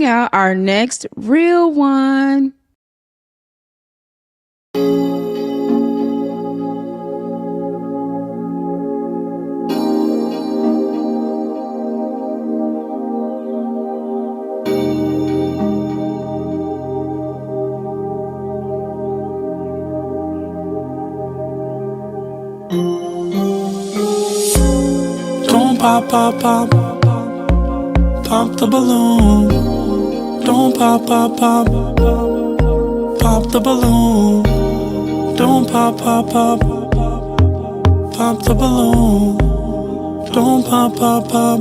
out our next real one. Don't pop, pop, pop, pop the balloon. Don't pop, pop, pop, pop the balloon. Don't pop, pop, pop, pop the balloon. Don't pop, pop, pop,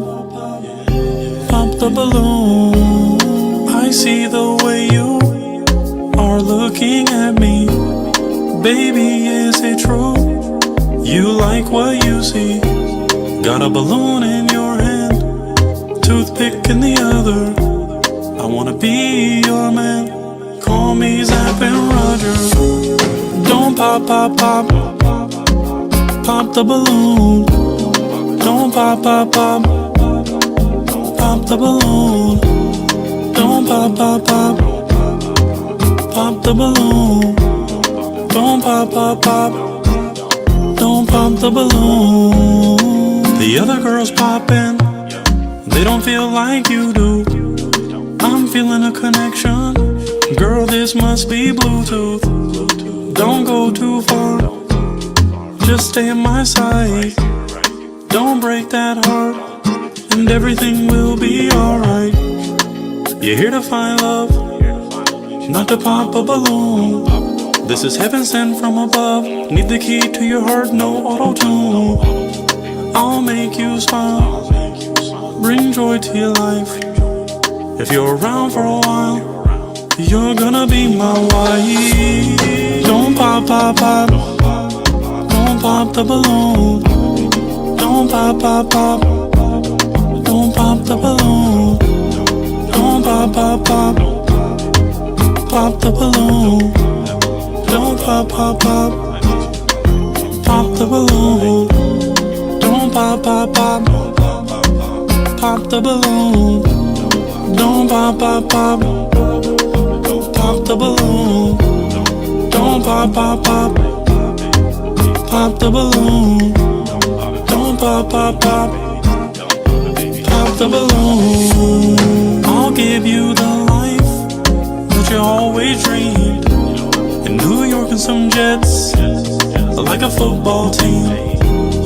pop the balloon. I see the way you are looking at me. Baby, is it true? You like what you see. Got a balloon in your hand, toothpick in the other. I wanna be your man. Call me Zapp and Roger. Don't pop, pop, pop, pop the balloon. Don't pop, pop, pop, pop the balloon. Don't pop, pop, pop, pop the balloon. Don't pop, pop, pop, don't pop the balloon. The other girls poppin', they don't feel like you do. I'm feeling a connection, girl, this must be Bluetooth. Don't go too far, just stay on my side. Don't break that heart, and everything will be alright. You're here to find love, not to pop a balloon. This is heaven sent from above. Need the key to your heart, no auto-tune. I'll make you smile, bring joy to your life. If you're around for a while, you're gonna be my wife. Don't pop, pop, pop, don't pop the balloon. Don't pop, pop, pop, don't pop the balloon. Don't pop, pop, pop, pop the balloon. Don't pop, pop, pop, pop the balloon. Don't pop, pop, pop, pop the balloon. Don't pop, pop, pop, pop the balloon. Don't pop, pop, pop, pop the balloon. Don't pop, pop, pop, pop the balloon. I'll give you the life that you always dreamed. In New York and some jets, like a football team.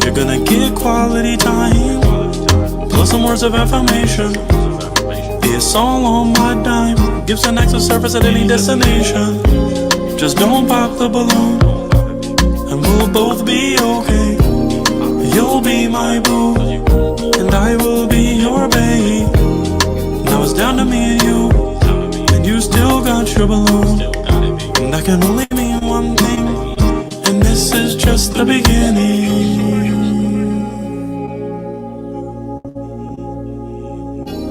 You're gonna get quality time, plus some words of affirmation. It's all on my dime, give some extra service at any destination. Just don't pop the balloon, and we'll both be okay. You'll be my boo, and I will be your babe. Now it's down to me and you still got your balloon. And that can only mean one thing, and this is just the beginning.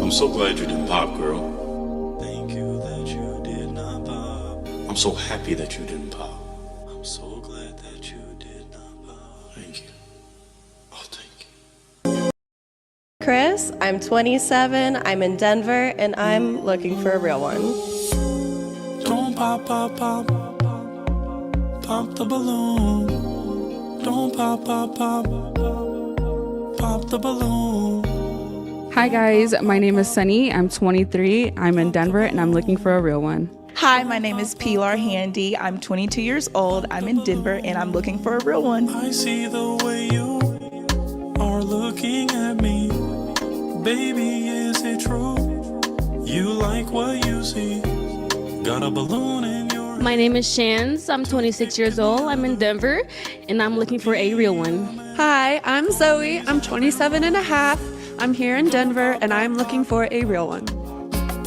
I'm so glad you didn't pop, girl. Thank you that you did not pop. I'm so happy that you didn't pop. I'm so glad that you did not pop. Thank you. Oh, thank you. Chris, I'm 27, I'm in Denver, and I'm looking for a real one. Don't pop, pop, pop, pop the balloon. Don't pop, pop, pop, pop the balloon. Hi guys, my name is Sunny. I'm 23. I'm in Denver and I'm looking for a real one. Hi, my name is Pilar Handy. I'm 22 years old. I'm in Denver and I'm looking for a real one. I see the way you are looking at me. Baby, is it true? You like what you see. Got a balloon in your My name is Shans. I'm 26 years old. I'm in Denver, and I'm looking for a real one. Hi, I'm Zoe. I'm 27 and a half. I'm here in Denver, and I'm looking for a real one.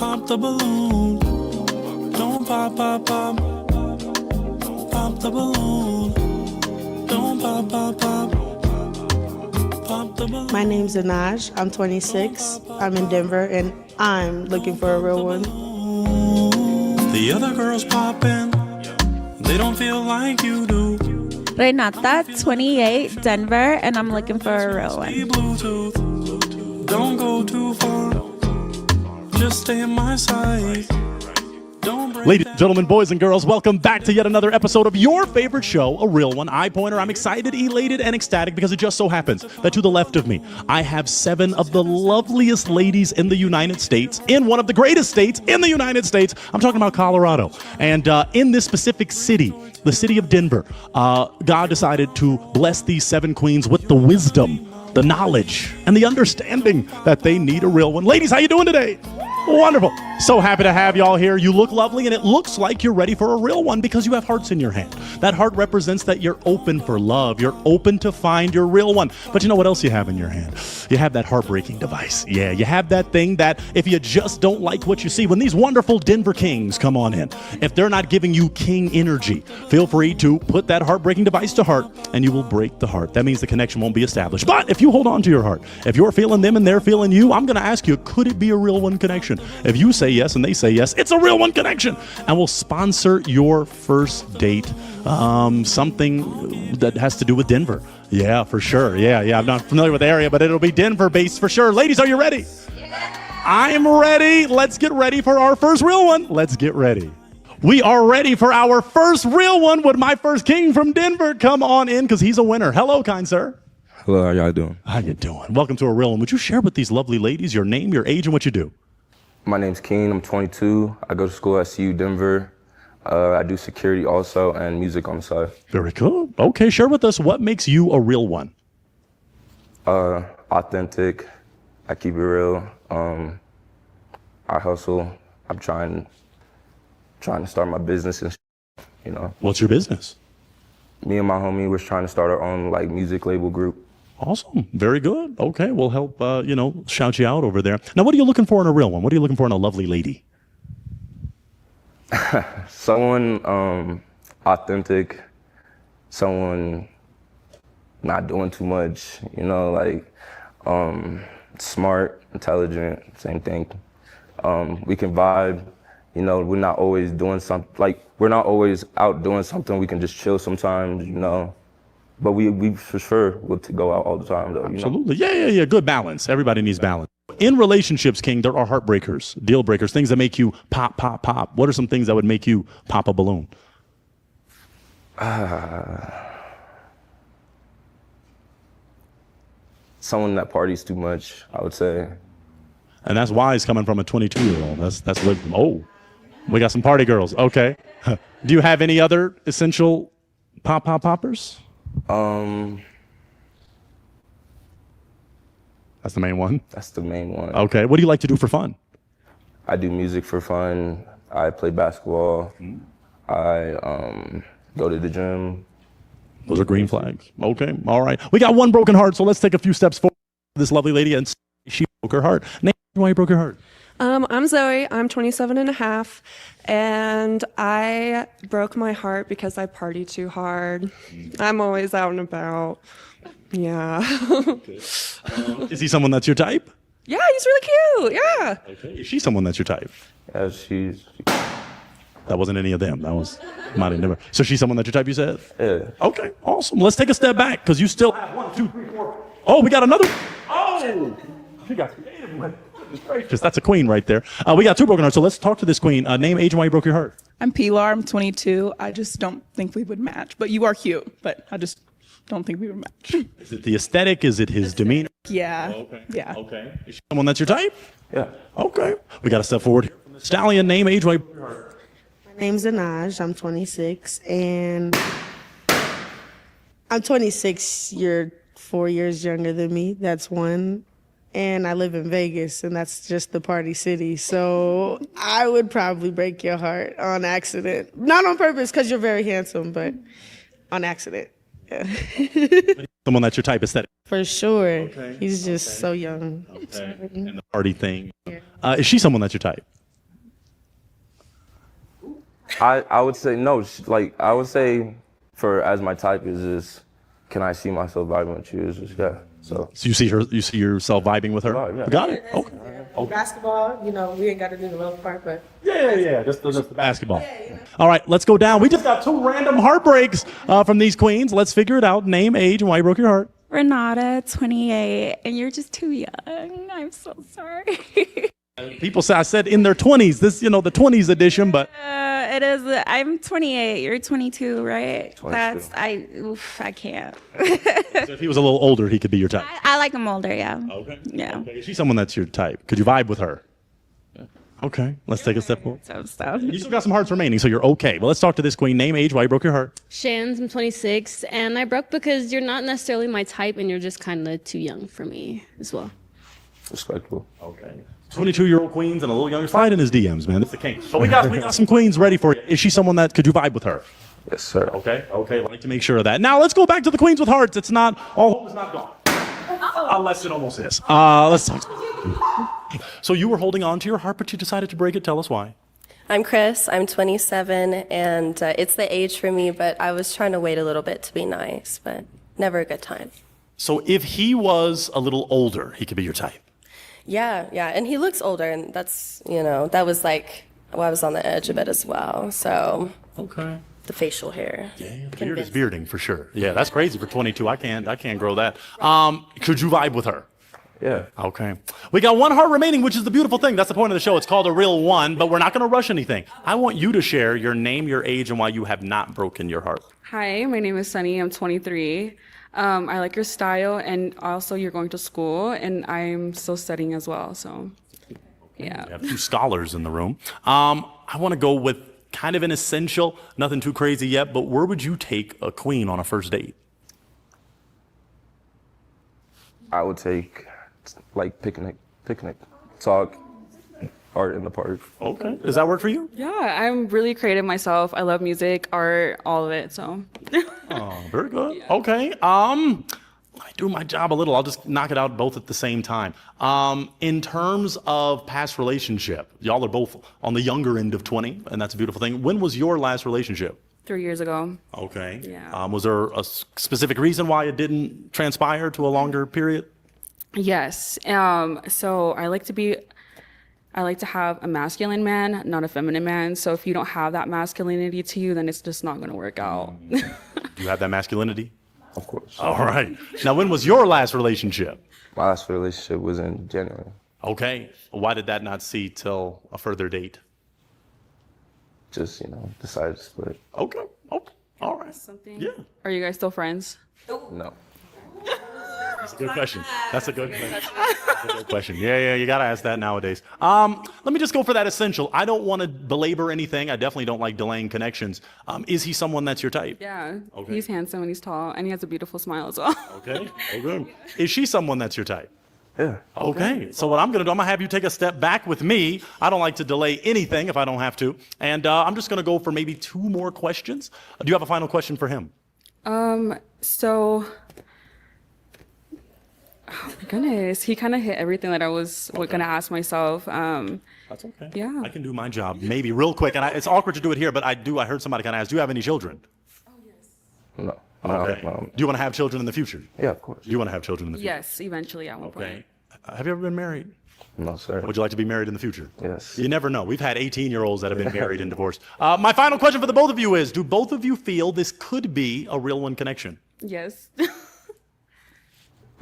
pop the balloon. Don't pop, pop, pop. Pop the balloon. Don't pop, pop, pop. Pop the balloon. My name's Anaj. I'm 26. I'm in Denver, and I'm looking for a real one. The other girls poppin', they don't feel like you do. Renata, 28, Denver, and I'm looking for a real one. Bluetooth. Don't go too far. just stay in my sight. Don't break Ladies and gentlemen, boys and girls, welcome back to yet another episode of your favorite show, A Real One. I Pointer. I'm excited, elated, and ecstatic because it just so happens that to the left of me, I have 7 of the loveliest ladies in the United States, in one of the greatest states in the United States. I'm talking about Colorado. And in this specific city, the city of Denver, God decided to bless these 7 queens with the wisdom, the knowledge, and the understanding that they need a real one. Ladies, how you doing today? Wonderful. So happy to have y'all here. You look lovely, and it looks like you're ready for a real one because you have hearts in your hand. That heart represents that you're open for love. You're open to find your real one. But you know what else you have in your hand? You have that heartbreaking device. Yeah, you have that thing that if you just don't like what you see, when these wonderful Denver Kings come on in, if they're not giving you king energy, feel free to put that heartbreaking device to heart, and you will break the heart. That means the connection won't be established. But if you hold on to your heart, if you're feeling them and they're feeling you, I'm going to ask you, could it be a real one connection? If you say yes and they say yes, it's a real one connection. And we'll sponsor your first date, something that has to do with Denver. Yeah, for sure. Yeah. I'm not familiar with the area, but it'll be Denver-based for sure. Ladies, are you ready? I'm ready. Let's get ready for our first real one. Let's get ready. We are ready for our first real one with my first king from Denver. Come on in because he's a winner. Hello, kind sir. Hello, how y'all doing? How you doing? Welcome to a real one. Would you share with these lovely ladies your name, your age, and what you do? My name's Keen. I'm 22. I go to school at CU Denver. I do security also and music on the side. Very cool. Okay, share with us what makes you a real one. Authentic. I keep it real. I hustle. I'm trying to start my business and you know. What's your business? Me and my homie was trying to start our own music label group. Awesome. Very good. Okay, we'll help, shout you out over there. Now, what are you looking for in a real one? What are you looking for in a lovely lady? Someone authentic, someone not doing too much, smart, intelligent, same thing. We can vibe, we're not always doing something, we're not always out doing something, we can just chill sometimes, But we for sure will go out all the time, though. Absolutely. Yeah. Good balance. Everybody needs balance. In relationships, King, there are heartbreakers, deal breakers, things that make you pop, pop, pop. What are some things that would make you pop a balloon? Someone that parties too much, I would say. And that's wise coming from a 22-year-old. That's wisdom. Oh, we got some party girls. Okay. Do you have any other essential poppers? That's the main one? That's the main one. Okay. What do you like to do for fun? I do music for fun. I play basketball. I go to the gym. Those are green flags. Okay. All right. We got one broken heart, so let's take a few steps forward. This lovely lady, and she broke her heart. Name why you broke your heart. I'm Zoe. I'm 27 and a half, and I broke my heart because I party too hard. I'm always out and about. Yeah. Is he someone that's your type? Yeah, he's really cute. Yeah. Okay. Is she someone that's your type? Yeah, she's. That wasn't any of them. That was mighty never. So she's someone that's your type, you said? Yeah. Okay. Awesome. Let's take a step back because you still have 1, 2, 3, 4. Oh, we got another. Oh, she got creative with it. Gracious, that's a queen right there. We got 2 broken hearts, so let's talk to this queen. Name, age, and why you broke your heart. I'm Pilar. I'm 22. I just don't think we would match. But you are cute. But I just don't think we would match. Is it the aesthetic? Is it his demeanor? Yeah. Okay. Yeah. Okay. Is she someone that's your type? Yeah. Okay. We got to step forward here. From the stallion, name, age, why you broke your heart. My name's Anaj. I'm 26, and I'm 26. You're 4 years younger than me. That's one. And I live in Vegas, and that's just the party city. So I would probably break your heart on accident. Not on purpose, because you're very handsome, but on accident. Yeah. Someone that's your type, aesthetic. For sure. Okay. He's just so young. Okay. And the party thing. Yeah. Is she someone that's your type? I would say no. I would say as my type is just, can I see myself vibing with you? It's just, yeah. So you see yourself vibing with her? Yeah. Got it. Okay. Basketball, we ain't got to do the little part, but yeah. Just the basketball. Yeah. All right, let's go down. We just got 2 random heartbreaks from these queens. Let's figure it out. Name, age, and why you broke your heart. Renata, 28, and you're just too young. I'm so sorry. People say I said in their 20s. This, the 20s edition, but It is. I'm 28. You're 22, right? 22. I can't. so if he was a little older, he could be your type. I like him older. Yeah. Okay. Yeah. Okay. Is she someone that's your type? Could you vibe with her? Okay. Let's take a step forward. So stuff. You still got some hearts remaining, so you're okay. But let's talk to this queen. Name, age, why you broke your heart. Shans, I'm 26, and I broke because you're not necessarily my type, and you're just kind of too young for me as well. Respectful. Okay. 22-year-old queens and a little younger. Slide in his DMs, man. It's the king. So we got some queens ready for you. Is she someone that could you vibe with her? Yes, sir. Okay. Okay. I'd like to make sure of that. Now let's go back to the queens with hearts. It's not all hope is not gone. Unless it almost is. Let's talk. So you were holding on to your heart, but you decided to break it. Tell us why. I'm Chris. I'm 27, and it's the age for me, but I was trying to wait a little bit to be nice, but never a good time. So if he was a little older, he could be your type. Yeah, and he looks older, and that's, that was like, I was on the edge of it as well, so. Okay. The facial hair. Yeah, the beard is bearding for sure. Yeah, that's crazy for 22. I can't grow that. Could you vibe with her? Yeah. Okay. We got one heart remaining, which is the beautiful thing. That's the point of the show. It's called A Real One, but we're not going to rush anything. I want you to share your name, your age, and why you have not broken your heart. Hi, my name is Sunny. I'm 23. I like your style, and also you're going to school, and I'm still studying as well. So, yeah. We have two scholars in the room. I want to go with kind of an essential, nothing too crazy yet, but where would you take a queen on a first date? I would take like picnic, talk, art in the park. Okay. Does that work for you? Yeah, I'm really creative myself. I love music, art, all of it. So. Oh, very good. Yeah. Okay. I do my job a little. I'll just knock it out both at the same time. In terms of past relationship, y'all are both on the younger end of 20, and that's a beautiful thing. When was your last relationship? 3 years ago. Okay. Yeah. Was there a specific reason why it didn't transpire to a longer period? Yes. So I like to have a masculine man, not a feminine man. So if you don't have that masculinity to you, then it's just not going to work out. Do you have that masculinity? Of course. All right. Now, when was your last relationship? My last relationship was in January. Okay. Why did that not see till a further date? Just, decided to split. Okay. Oh, all right. Something. Yeah. Are you guys still friends? No. That's a good question. That's a good question. Yeah, you gotta ask that nowadays. Let me just go for that essential. I don't want to belabor anything. I definitely don't like delaying connections. Is he someone that's your type? Yeah. Okay. He's handsome and he's tall and he has a beautiful smile as well. Okay. Okay. Is she someone that's your type? Yeah. Okay. So what I'm gonna do, I'm gonna have you take a step back with me. I don't like to delay anything if I don't have to. And I'm just gonna go for maybe 2 more questions. Do you have a final question for him? So. Oh my goodness, he kind of hit everything that I was going to ask myself. That's okay. Yeah. I can do my job maybe real quick, and it's awkward to do it here, but I heard somebody kind of ask, do you have any children? Oh, yes. No. Okay. No. Do you want to have children in the future? Yeah, of course. Do you want to have children in the future? Yes, eventually at one point. Okay. Have you ever been married? No, sir. Would you like to be married in the future? Yes. You never know. We've had 18-year-olds that have been married and divorced. My final question for the both of you is, do both of you feel this could be a real one connection? Yes.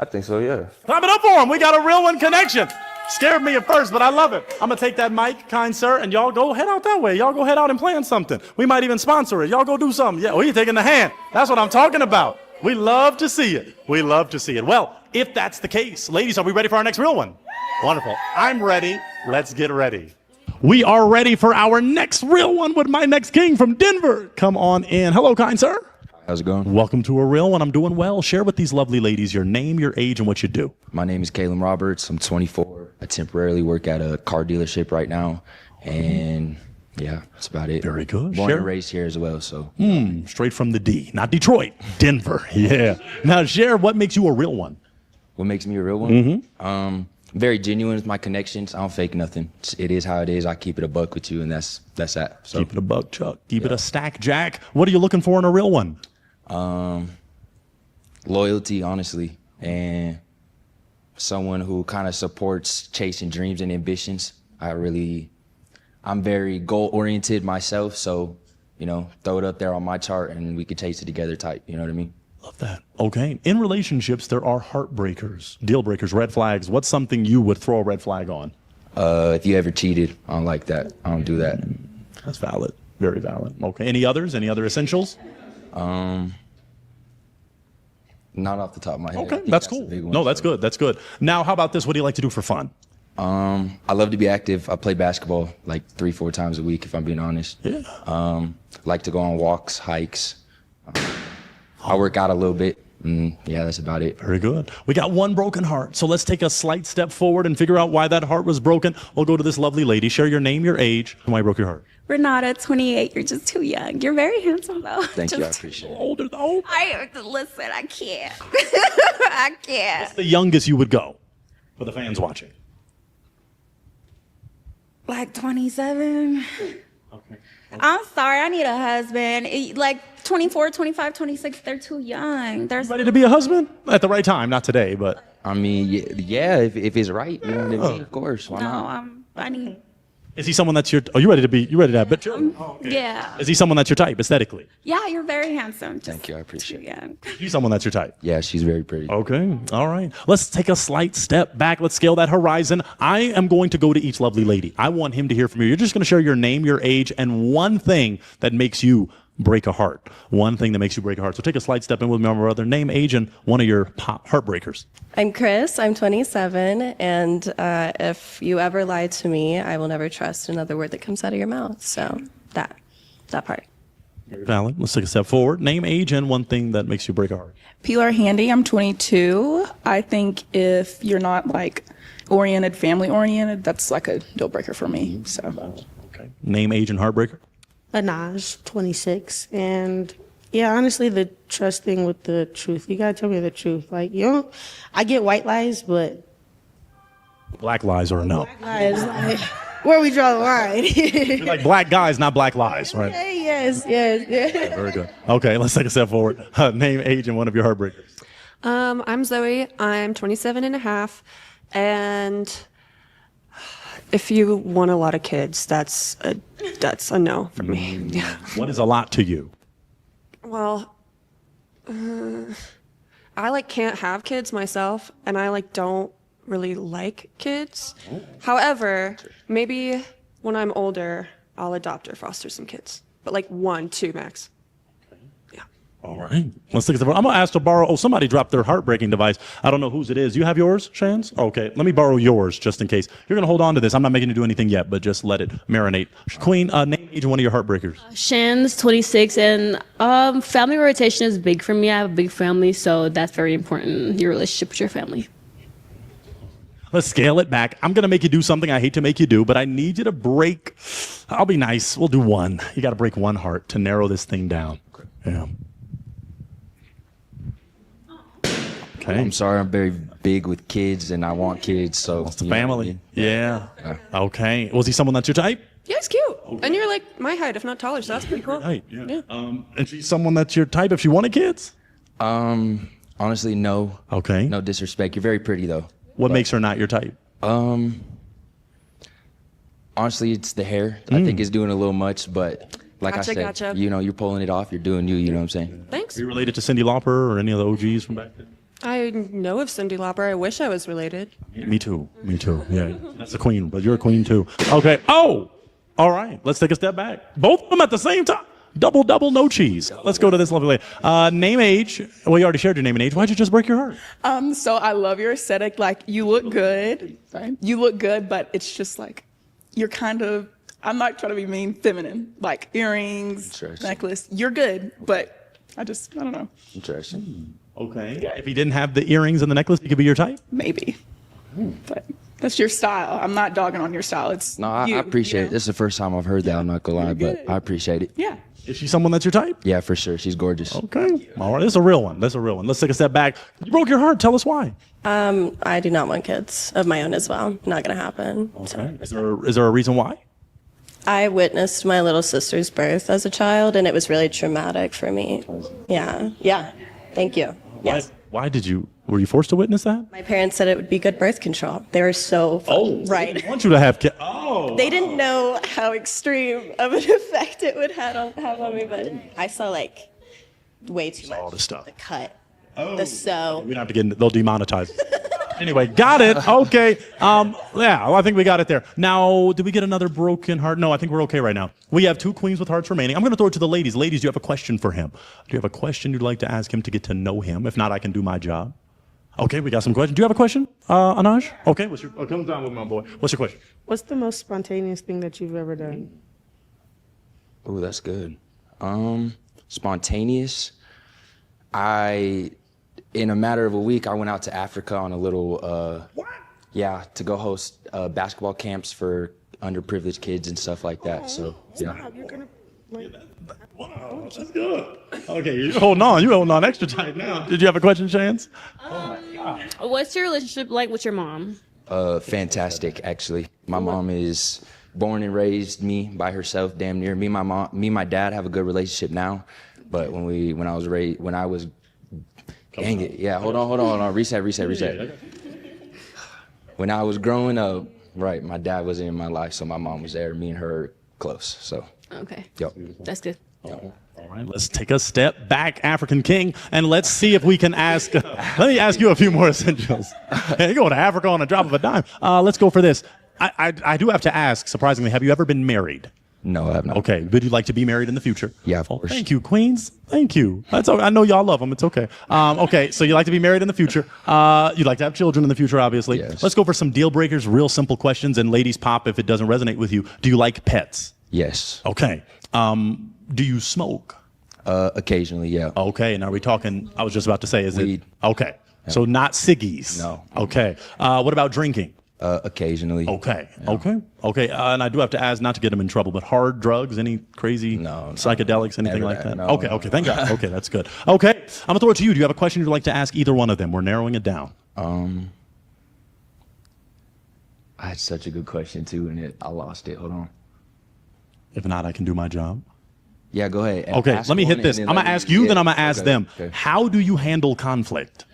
I think so, yeah. Clap it up for him. We got a real one connection. Scared me at first, but I love it. I'm going to take that mic, kind sir, and y'all go head out that way. Y'all go head out and plan something. We might even sponsor it. Y'all go do something. Yeah, we're taking the hand. That's what I'm talking about. We love to see it. We love to see it. Well, if that's the case, ladies, are we ready for our next real one? Wonderful. I'm ready. Let's get ready. We are ready for our next real one with my next king from Denver. Come on in. Hello, kind sir. How's it going? Welcome to a real one. I'm doing well. Share with these lovely ladies your name, your age, and what you do. My name is Caleb Roberts. I'm 24. I temporarily work at a car dealership right now. And yeah, that's about it. Very good. Born and raised here as well, so. Straight from the D, not Detroit, Denver. Yeah. Now, share what makes you a real one. What makes me a real one? Very genuine with my connections. I don't fake nothing. It is how it is. I keep it a buck with you, and that's that. So. Keep it a buck, Chuck. Keep it a stack, Jack. What are you looking for in a real one? Loyalty, honestly, and someone who kind of supports chasing dreams and ambitions. I'm very goal-oriented myself, so, throw it up there on my chart and we could chase it together type, you know what I mean? Love that. Okay. In relationships, there are heartbreakers, deal breakers, red flags. What's something you would throw a red flag on? If you ever cheated, I don't like that. I don't do that. That's valid. Very valid. Okay. Any others? Any other essentials? Not off the top of my head. Okay, that's cool. No, that's good. That's good. Now, how about this? What do you like to do for fun? I love to be active. I play basketball like 3-4 times a week, if I'm being honest. Yeah. Like to go on walks, hikes. I work out a little bit. Yeah, that's about it. Very good. We got one broken heart. So let's take a slight step forward and figure out why that heart was broken. We'll go to this lovely lady. Share your name, your age, and why you broke your heart. Renata, 28. You're just too young. You're very handsome, though. Thank you. I appreciate it. Older though. Listen, I can't. I can't. What's the youngest you would go for the fans watching? Like 27. Okay. I'm sorry. I need a husband. Like 24, 25, 26. They're too young. They're Ready to be a husband? At the right time, not today, but. I mean, yeah, if it's right, you know what I mean? Of course. Why not? I need. Is he someone that's your? Oh, you ready to have? But Yeah. Is he someone that's your type aesthetically? Yeah, you're very handsome. Just Thank you. I appreciate it. He's someone that's your type. Yeah, she's very pretty. Okay. All right. Let's take a slight step back. Let's scale that horizon. I am going to go to each lovely lady. I want him to hear from you. You're just going to share your name, your age, and one thing that makes you break a heart. One thing that makes you break a heart. So take a slight step in with me, my brother. Name, age, and one of your heartbreakers. I'm Chris. I'm 27, and if you ever lie to me, I will never trust another word that comes out of your mouth. So that part. Very valid. Let's take a step forward. Name, age, and one thing that makes you break a heart. Pilar Handy, I'm 22. I think if you're not like oriented, family oriented, that's like a deal breaker for me. So. Okay. Name, age, and heartbreaker. Anaj, 26, and yeah, honestly, the trust thing with the truth. You gotta tell me the truth. Like, I get white lies, but Black lies or a no. lies, like, where we draw the line. You're like black guys, not black lies, right? Yes. Very good. Okay, let's take a step forward. Name, age, and one of your heartbreakers. I'm Zoe. I'm 27 and a half. And if you want a lot of kids, that's a no for me. Yeah. What is a lot to you? Well, I can't have kids myself, and I don't really like kids. However, maybe when I'm older, I'll adopt or foster some kids, but 1, 2 max. All right. Let's take a step forward. I'm going to ask to borrow. Oh, somebody dropped their heartbreaking device. I don't know whose it is. You have yours, Shans? Okay. Let me borrow yours just in case. You're going to hold on to this. I'm not making you do anything yet, but just let it marinate. Queen, name, age, and one of your heartbreakers. Shan's 26, and family rotation is big for me. I have a big family, so that's very important, your relationship with your family. Let's scale it back. I'm going to make you do something I hate to make you do, but I need you to break. I'll be nice. We'll do one. You got to break one heart to narrow this thing down. Yeah. Okay. I'm sorry, I'm very big with kids, and I want kids, so. It's the family. Yeah. Okay. Was he someone that's your type? Yeah, he's cute. Okay. And you're my height, if not taller, so that's pretty cool. Right. Yeah. And she's someone that's your type if she wanted kids? Honestly, no. Okay. No disrespect. You're very pretty, though. What makes her not your type? Honestly, it's the hair. I think it's doing a little much, but like I said, Gotcha. You're pulling it off. You're doing you know what I'm saying? Thanks. Are you related to Cyndi Lauper or any of the OGs from back then? I know of Cyndi Lauper. I wish I was related. Me too. Yeah. That's a queen, but you're a queen too. Okay. Oh, all right. Let's take a step back. Both of them at the same time. Double, no cheese. Let's go to this lovely lady. Name, age. Well, you already shared your name and age. Why'd you just break your heart? So I love your aesthetic. You look good. Sorry. You look good, but it's just you're kind of, I'm not trying to be mean, feminine. Earrings, necklace. You're good, but I don't know. Interesting. Okay. Yeah, if he didn't have the earrings and the necklace, he could be your type? Maybe. But that's your style. I'm not dogging on your style. It's No, I appreciate it. This is the first time I've heard that. I'm not going to lie, but I appreciate it. Yeah. Is she someone that's your type? Yeah, for sure. She's gorgeous. Okay. All right. This is a real one. Let's take a step back. You broke your heart. Tell us why. I do not want kids of my own as well. Not going to happen. Okay. Is there a reason why? I witnessed my little sister's birth as a child, and it was really traumatic for me. Yeah. Thank you. Yes. Why were you forced to witness that? My parents said it would be good birth control. They were so right. They didn't want you to have kids. Oh. They didn't know how extreme of an effect it would have on me, but I saw way too much. All this stuff. The cut, the sew. We don't have to get into. They'll demonetize. Anyway, got it. Okay. Yeah, well, I think we got it there. Now, did we get another broken heart? No, I think we're okay right now. We have 2 queens with hearts remaining. I'm going to throw it to the ladies. Ladies, do you have a question for him? Do you have a question you'd like to ask him to get to know him? If not, I can do my job. Okay, we got some questions. Do you have a question, Anaj? Okay, come down with my boy. What's your question? What's the most spontaneous thing that you've ever done? Oh, that's good. Spontaneous. In a matter of a week, I went out to Africa on a little, to go host basketball camps for underprivileged kids and stuff like that. So, yeah. Wow, that's good. Okay, you holding on extra tight now. Did you have a question, Chance? What's your relationship like with your mom? Fantastic, actually. My mom is born and raised me by herself, damn near. Me and my dad have a good relationship now, but when I was dang it, yeah, hold on, reset. When I was growing up, right, my dad wasn't in my life, so my mom was there. Me and her are close, so. Okay. Yep. That's good. All right, let's take a step back, African King, and let's see if we can ask. Let me ask you a few more essentials. Hey, you go to Africa on a drop of a dime. Let's go for this. I do have to ask, surprisingly, have you ever been married? No, I have not. Okay, would you like to be married in the future? Yeah, of course. Thank you, queens. Thank you. That's okay. I know y'all love them. It's okay. Okay, so you like to be married in the future. You'd like to have children in the future, obviously. Yes. Let's go for some deal breakers, real simple questions, and ladies pop if it doesn't resonate with you. Do you like pets? Yes. Okay. Do you smoke? Occasionally, yeah. Okay, and are we talking, I was just about to say, is Weed. it? Okay, so not ciggies? No. Okay, what about drinking? Occasionally. Okay, okay, and I do have to ask, not to get him in trouble, but hard drugs, any crazy psychedelics, anything like that? No, okay, thank God. Okay, that's good. Okay, I'm gonna throw it to you. Do you have a question you'd like to ask either one of them? We're narrowing it down. I had such a good question too, and I lost it. Hold on. If not, I can do my job. Yeah, go ahead. Okay, let me hit this. I'm gonna ask you, then I'm gonna ask them. Okay. How do you handle conflict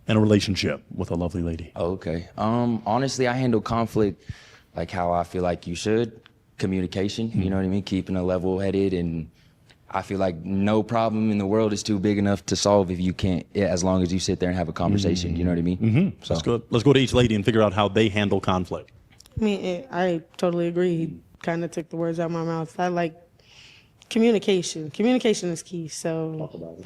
in a relationship with a lovely lady? Okay. Honestly, I handle conflict like how I feel like you should. Communication, you know what I mean? Keeping a level-headed, and I feel like no problem in the world is too big enough to solve if you can't, as long as you sit there and have a conversation, you know what I mean? Mm-hmm. So. That's good. Let's go to each lady and figure out how they handle conflict. I mean, I totally agree. He kind of took the words out of my mouth. I like communication. Communication is key. So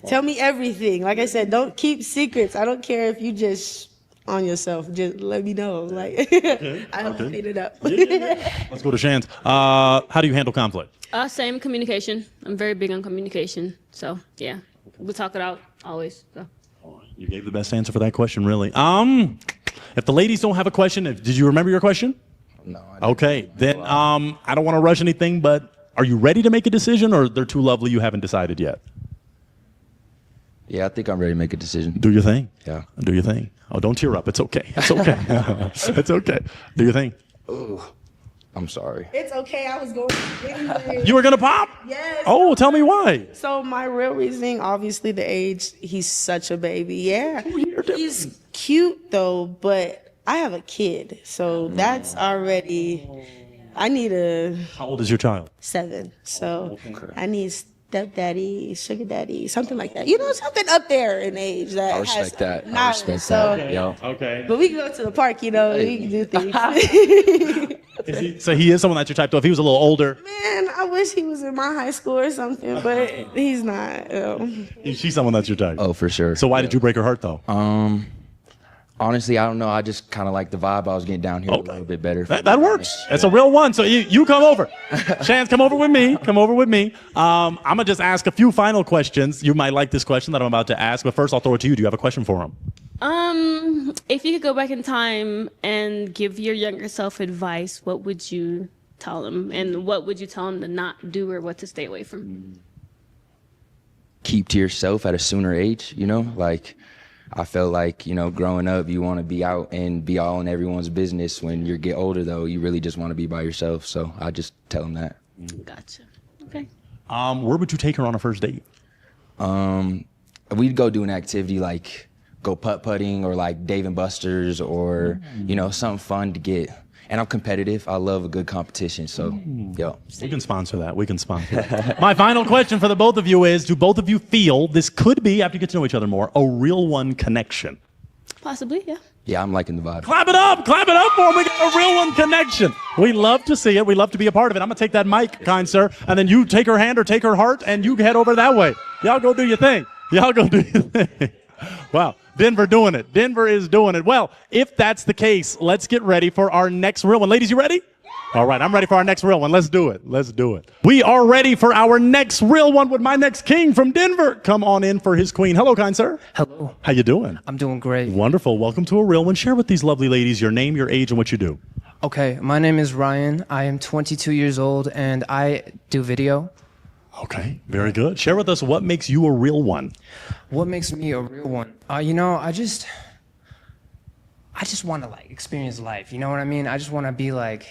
tell me everything. Like I said, don't keep secrets. I don't care if you just on yourself. Just let me know. Like I don't clean it up. Let's go to Shans. How do you handle conflict? Same communication. I'm very big on communication. So yeah, we talk it out always. So. You gave the best answer for that question, really. If the ladies don't have a question, did you remember your question? No. Okay, then I don't want to rush anything, but are you ready to make a decision, or they're too lovely you haven't decided yet? Yeah, I think I'm ready to make a decision. Do your thing. Yeah. Do your thing. Oh, don't tear up. It's okay. It's okay. It's okay. Do your thing. Oh, I'm sorry. It's okay. I was going. You were gonna pop? Yes. Oh, tell me why. So my real reasoning, obviously the age. He's such a baby. Yeah. He's cute though, but I have a kid, so that's already. I need a. How old is your child? 7. So I need stepdaddy, sugar daddy, something like that. You know, something up there in age that I respect has that. I knowledge. respect So, that. Yo. Okay. but we can go to the park. You know, we can do things. So he is someone that you're typed of. If he was a little older. Man, I wish he was in my high school or something, but he's not. She's someone that's your type. Oh, for sure. So why did you break her heart though? Honestly, I don't know. I just kind of like the vibe. I was getting down here a little bit better. That works. It's a real one. So you come over. Chance, come over with me. Come over with me. I'm going to just ask a few final questions. You might like this question that I'm about to ask, but first I'll throw it to you. Do you have a question for him? If you could go back in time and give your younger self advice, what would you tell him? And what would you tell him to not do or what to stay away from? Keep to yourself at a sooner age, you know? Like, I felt like, you know, growing up, you want to be out and be all in everyone's business. When you get older, though, you really just want to be by yourself. So I just tell them that. Gotcha. Okay. Where would you take her on a first date? We'd go do an activity like go putt-putting or like Dave & Buster's or, you know, something fun to get and I'm competitive. I love a good competition. So, yo. We can sponsor that. We can sponsor that. My final question for the both of you is, do both of you feel this could be, after you get to know each other more, a real one connection? Possibly, yeah. Yeah, I'm liking the vibe. Clap it up for him. We got a real one connection. We love to see it. We love to be a part of it. I'm going to take that mic, kind sir, and then you take her hand or take her heart, and you head over that way. Y'all go do your thing. Wow. Denver doing it. Denver is doing it. Well, if that's the case, let's get ready for our next real one. Ladies, you ready? All right, I'm ready for our next real one. Let's do it. We are ready for our next real one with my next king from Denver. Come on in for his queen. Hello, kind sir. Hello. How you doing? I'm doing great. Wonderful. Welcome to a real one. Share with these lovely ladies your name, your age, and what you do. Okay, my name is Ryan. I am 22 years old, and I do video. Okay, very good. Share with us what makes you a real one. What makes me a real one? You know, I just want to like experience life. You know what I mean? I just want to be like,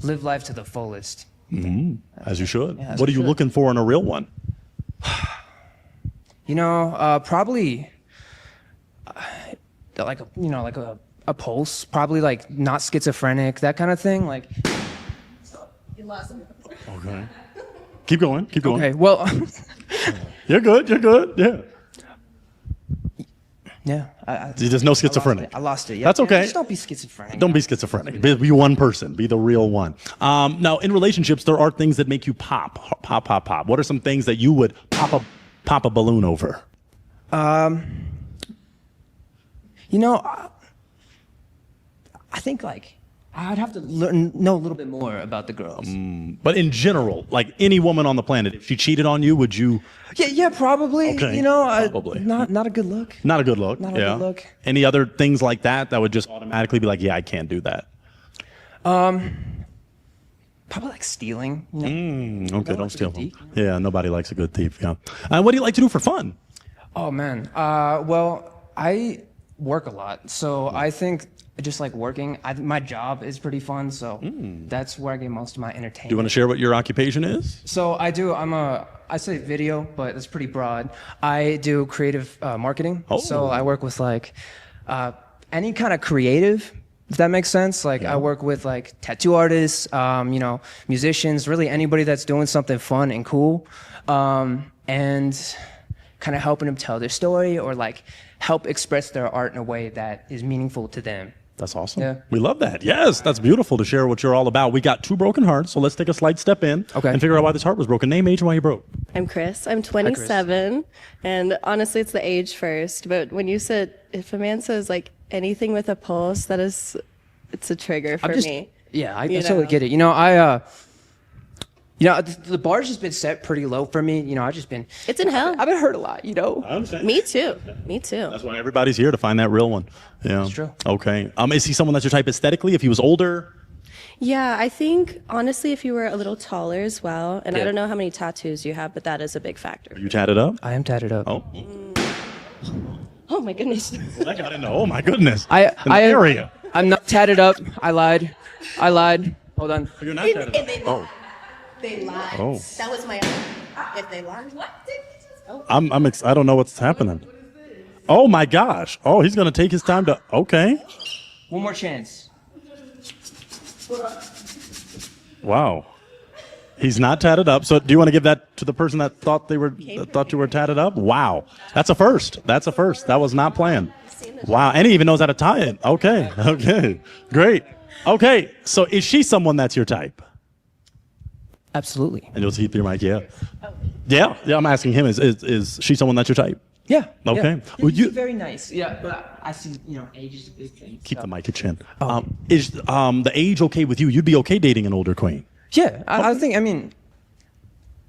live life to the fullest. Mm-hmm. As you should. Yeah, as what are you you should. looking for in a real one? You know, probably like a pulse. Probably like not schizophrenic, that kind of thing. Like. Okay. Keep going. Okay. Well. You're good. Yeah. Yeah. There's no schizophrenic. I lost it. Yeah. That's okay. Just don't be schizophrenic. Don't be schizophrenic. Be one person. Be the real one. Now, in relationships, there are things that make you pop. What are some things that you would pop a balloon over? You know, I think like I'd have to know a little bit more about the girls. But in general, like any woman on the planet, if she cheated on you, would you? Yeah, probably. Okay, you know, probably. Not a good look. Not a good look. Not a good look. Any other things like that would just automatically be like, yeah, I can't do that. Probably like stealing. You know? Okay, don't steal them. Yeah, nobody likes a good thief. Yeah. What do you like to do for fun? Oh man. Well, I work a lot, so I think just like working, my job is pretty fun, so that's where I get most of my entertainment. Do you want to share what your occupation is? So I say video, but it's pretty broad. I do creative marketing. Oh. So I work with like any kind of creative, if that makes sense. Like I work with like tattoo artists, you know, musicians, really anybody that's doing something fun and cool, and kind of helping them tell their story or like help express their art in a way that is meaningful to them. That's awesome. Yeah. We love that. Yes, that's beautiful to share what you're all about. We got 2 broken hearts, so let's take a slight step in and figure out why this heart was broken. Name, age, and why you broke. I'm Chris. I'm 27, and honestly, it's the age first. But when you said, if a man says like anything with a pulse, it's a trigger for me. Yeah, I You totally know? get it. You know, the bar's just been set pretty low for me. You know, It's in hell. I've been hurt a lot, you know? I understand. Me too. That's why everybody's here to find that real one. Yeah. That's true. Okay. Is he someone that's your type aesthetically? If he was older? Yeah, I think honestly, if you were a little taller as well, and I Yeah. don't know how many tattoos you have, but that is a big factor. Are you tatted up? I am tatted up. Oh. Oh my goodness. I got into, oh my goodness. area. I'm not tatted up. I lied. Hold on. You're not tatted up. Oh. They lied. Oh. That was my. If they lied, what? I don't know what's happening. Oh my gosh. Oh, he's gonna take his time to. Okay. One more chance. Wow. He's not tatted up. So do you want to give that to the person that thought you were tatted up? Wow. That's a first. That was not planned. Wow. And he even knows how to tie it. Okay. Great. Okay. So is she someone that's your type? Absolutely. And you'll keep your mic, yeah. Yeah, I'm asking him, is she someone that's your type? Yeah. Okay. Yeah. Would you She's very nice. Yeah, but I see, you know, age is a big thing. keep so. the mic at chin? Is the age okay with you? You'd be okay dating an older queen? Yeah, I think, I mean,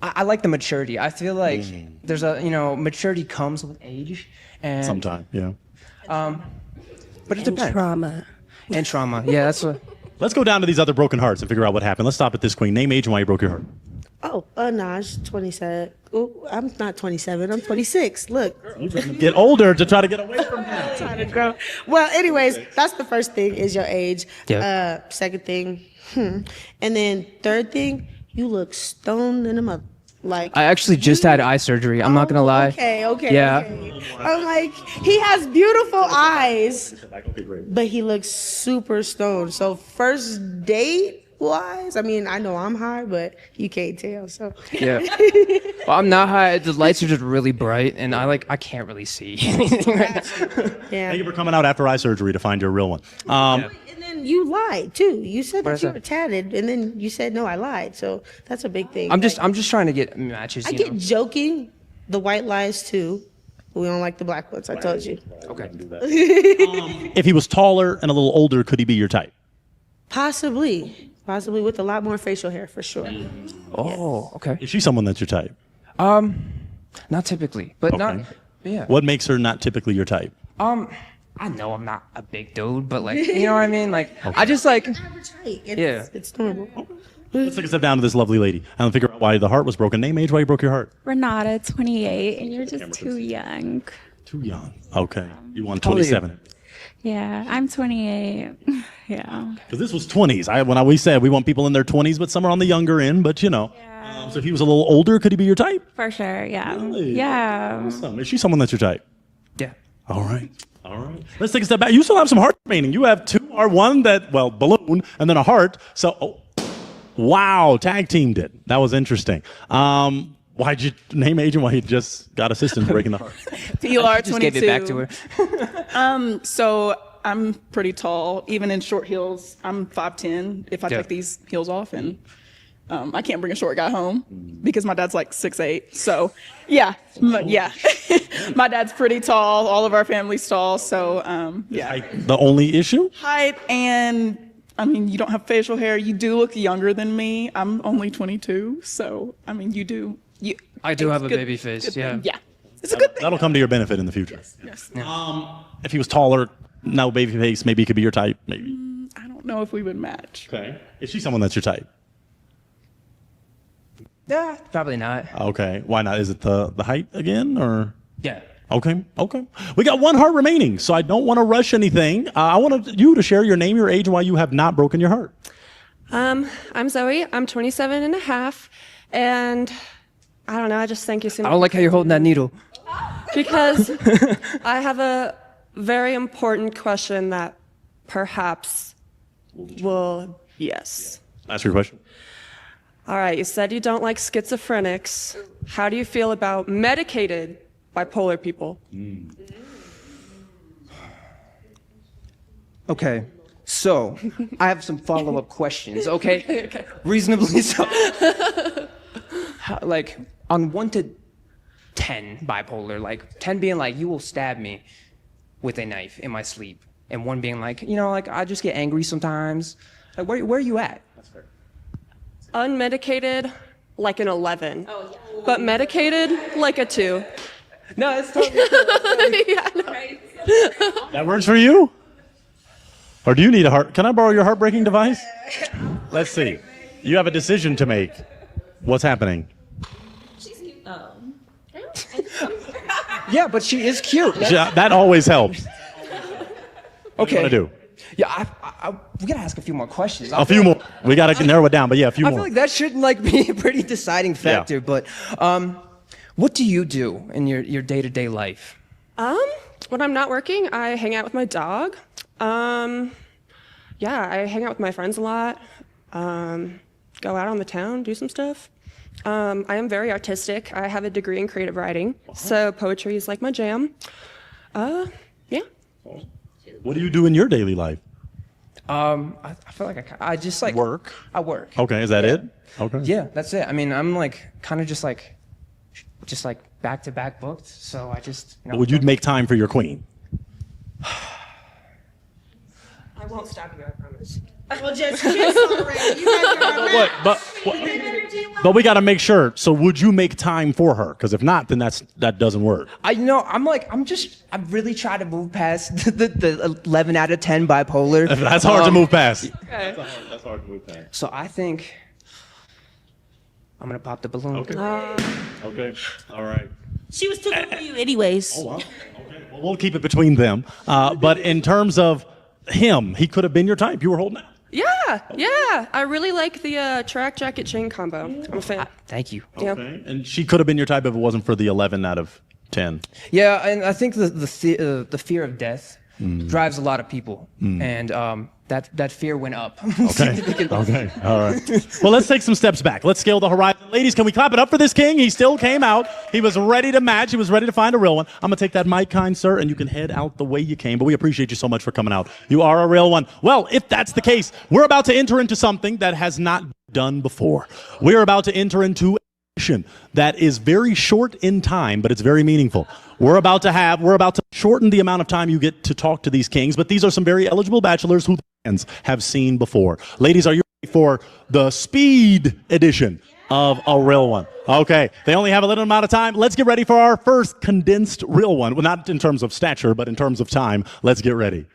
I like the maturity. I feel like there's maturity comes with age. And Sometime, yeah. But it depends. Trauma. And trauma. Yeah, that's what. Let's go down to these other broken hearts and figure out what happened. Let's stop at this queen. Name, age, and why you broke your heart. Oh, Naj, 27. Oh, I'm not 27. I'm 26. Look. Get older to try to get away from him. Trying to grow. Well, anyways, that's the first thing is your age. Yeah. Second thing, and then third thing, you look stoned in a mother. Like, I actually just had eye surgery. I'm not gonna lie. Okay. Yeah. Okay. I'm like, he has beautiful eyes, but he looks super stoned. So first date wise, I mean, I know I'm high, but you can't tell. So Yeah. Well, I'm not high. The lights are just really bright, and I can't really see anything right now. Thank you for coming out after eye surgery to find your real one. And then you lied too. You said What that is you that? were tatted, and then you said no, I lied. So that's a big thing. I'm just trying to get matches. I You get know? joking. The white lies too. We don't like the black ones. I told you. Okay. If he was taller and a little older, could he be your type? Possibly with a lot more facial hair for sure. Oh, okay. Is she someone that's your type? Not typically, but not. Okay. Yeah. What makes her not typically your type? I know I'm not a big dude, but like, you know what I mean? Like, I just like. Yeah. It's normal. Let's take a step down to this lovely lady and figure out why the heart was broken. Name, age, why you broke your heart. Renata, 28, and you're just too young. Too young. Okay. You want How old are you? 27. Yeah, I'm 28. Yeah. Because this was 20s. We said we want people in their 20s, but some are on the younger end. But you know, so if he was a little older, could he be your type? For sure, yeah. Really? Yeah. Awesome. Is she someone that's your type? Yeah. All right. Let's take a step back. You still have some heart remaining. You have two, or one balloon, and then a heart. So, wow, tag teamed it. That was interesting. Why'd you name agent? Why you just got assistance breaking the heart? PR 22. Just gave it back to her. So I'm pretty tall, even in short heels. I'm 5'10". If I Yeah. take these heels off, and I can't bring a short guy home because my dad's like 6'8". So yeah. My dad's pretty tall. All of our family's tall. So yeah. The only issue? Height, and I mean, you don't have facial hair. You do look younger than me. I'm only 22. So I mean, you do. I do it's have a good- baby face. good Yeah. thing. Yeah. It's a good thing. That'll come to your benefit in the future. Yes. If he was taller, no baby face, maybe he could be your type. Maybe. I don't know if we would match. Okay. Is she someone that's your type? Yeah. Probably not. Okay. Why not? Is it the height again, or? Yeah. Okay. We got one heart remaining, so I don't want to rush anything. I want you to share your name, your age, and why you have not broken your heart. I'm Zoe. I'm 27 and a half, and I don't know. I just think you seem. I don't like how you're holding that needle. Because I have a very important question that perhaps will. Yes. Ask your question. All right. You said you don't like schizophrenics. How do you feel about medicated bipolar people? Okay. So, I have some follow-up questions, okay? Reasonably so. Like, on 1 to 10 bipolar, like 10 being like, you will stab me with a knife in my sleep, and 1 being like, like I just get angry sometimes. Like, where are you at? That's fair. Unmedicated, like an 11. Oh, yeah. But medicated, like a 2. No, it's totally cool. Yeah, no. That works for you? Or do you need a heart? Can I borrow your heartbreaking device? Let's see. You have a decision to make. What's happening? Yeah, but she is cute. Yeah, that always helps. What do you Okay. want to do? Yeah, we gotta ask a few more questions. A few more. We got to narrow it down, but yeah, a few I more. feel like that should be a pretty deciding factor. But what do you do in your day-to-day life? When I'm not working, I hang out with my dog. Yeah, I hang out with my friends a lot. Go out on the town, do some stuff. I am very artistic. I have a degree in creative writing, so poetry is like my jam. Yeah. What do you do in your daily life? I feel like I just like Work. I work. Okay, is that it? Okay. Yeah, that's it. I mean, I'm like kind of just like back-to-back booked. So I just. Would you make time for your queen? I won't stop you, I promise. Well, just kiss already. You guys are But we got to make sure. So would you make time for her? Because if not, then that doesn't work. I really try to move past the 11 out of 10 bipolar. That's hard to move past. Okay. That's hard to move past. So I think I'm gonna pop the balloon. Okay. Okay. All right. She was too good for you anyways. Oh, wow. Okay. Well, we'll keep it between them. But in terms of him, he could have been your type. You were holding out. Yeah. I really like the track jacket chain combo. I'm a fan. Thank you. Yeah. Okay. And she could have been your type if it wasn't for the 11 out of 10. Yeah, and I think the fear of death drives a lot of people, and that fear went up. Okay. Okay. All right. Well, let's take some steps back. Let's scale the horizon. Ladies, can we clap it up for this king? He still came out. He was ready to match. He was ready to find a real one. I'm going to take that mic, kind sir, and you can head out the way you came. But we appreciate you so much for coming out. You are a real one. Well, if that's the case, we're about to enter into something that has not been done before. We're about to enter into that is very short in time, but it's very meaningful. We're about to shorten the amount of time you get to talk to these kings, but these are some very eligible bachelors who fans have seen before. Ladies, are you ready for the speed edition of a real one? Okay, they only have a little amount of time. Let's get ready for our first condensed real one. Well, not in terms of stature, but in terms of time. Let's get ready.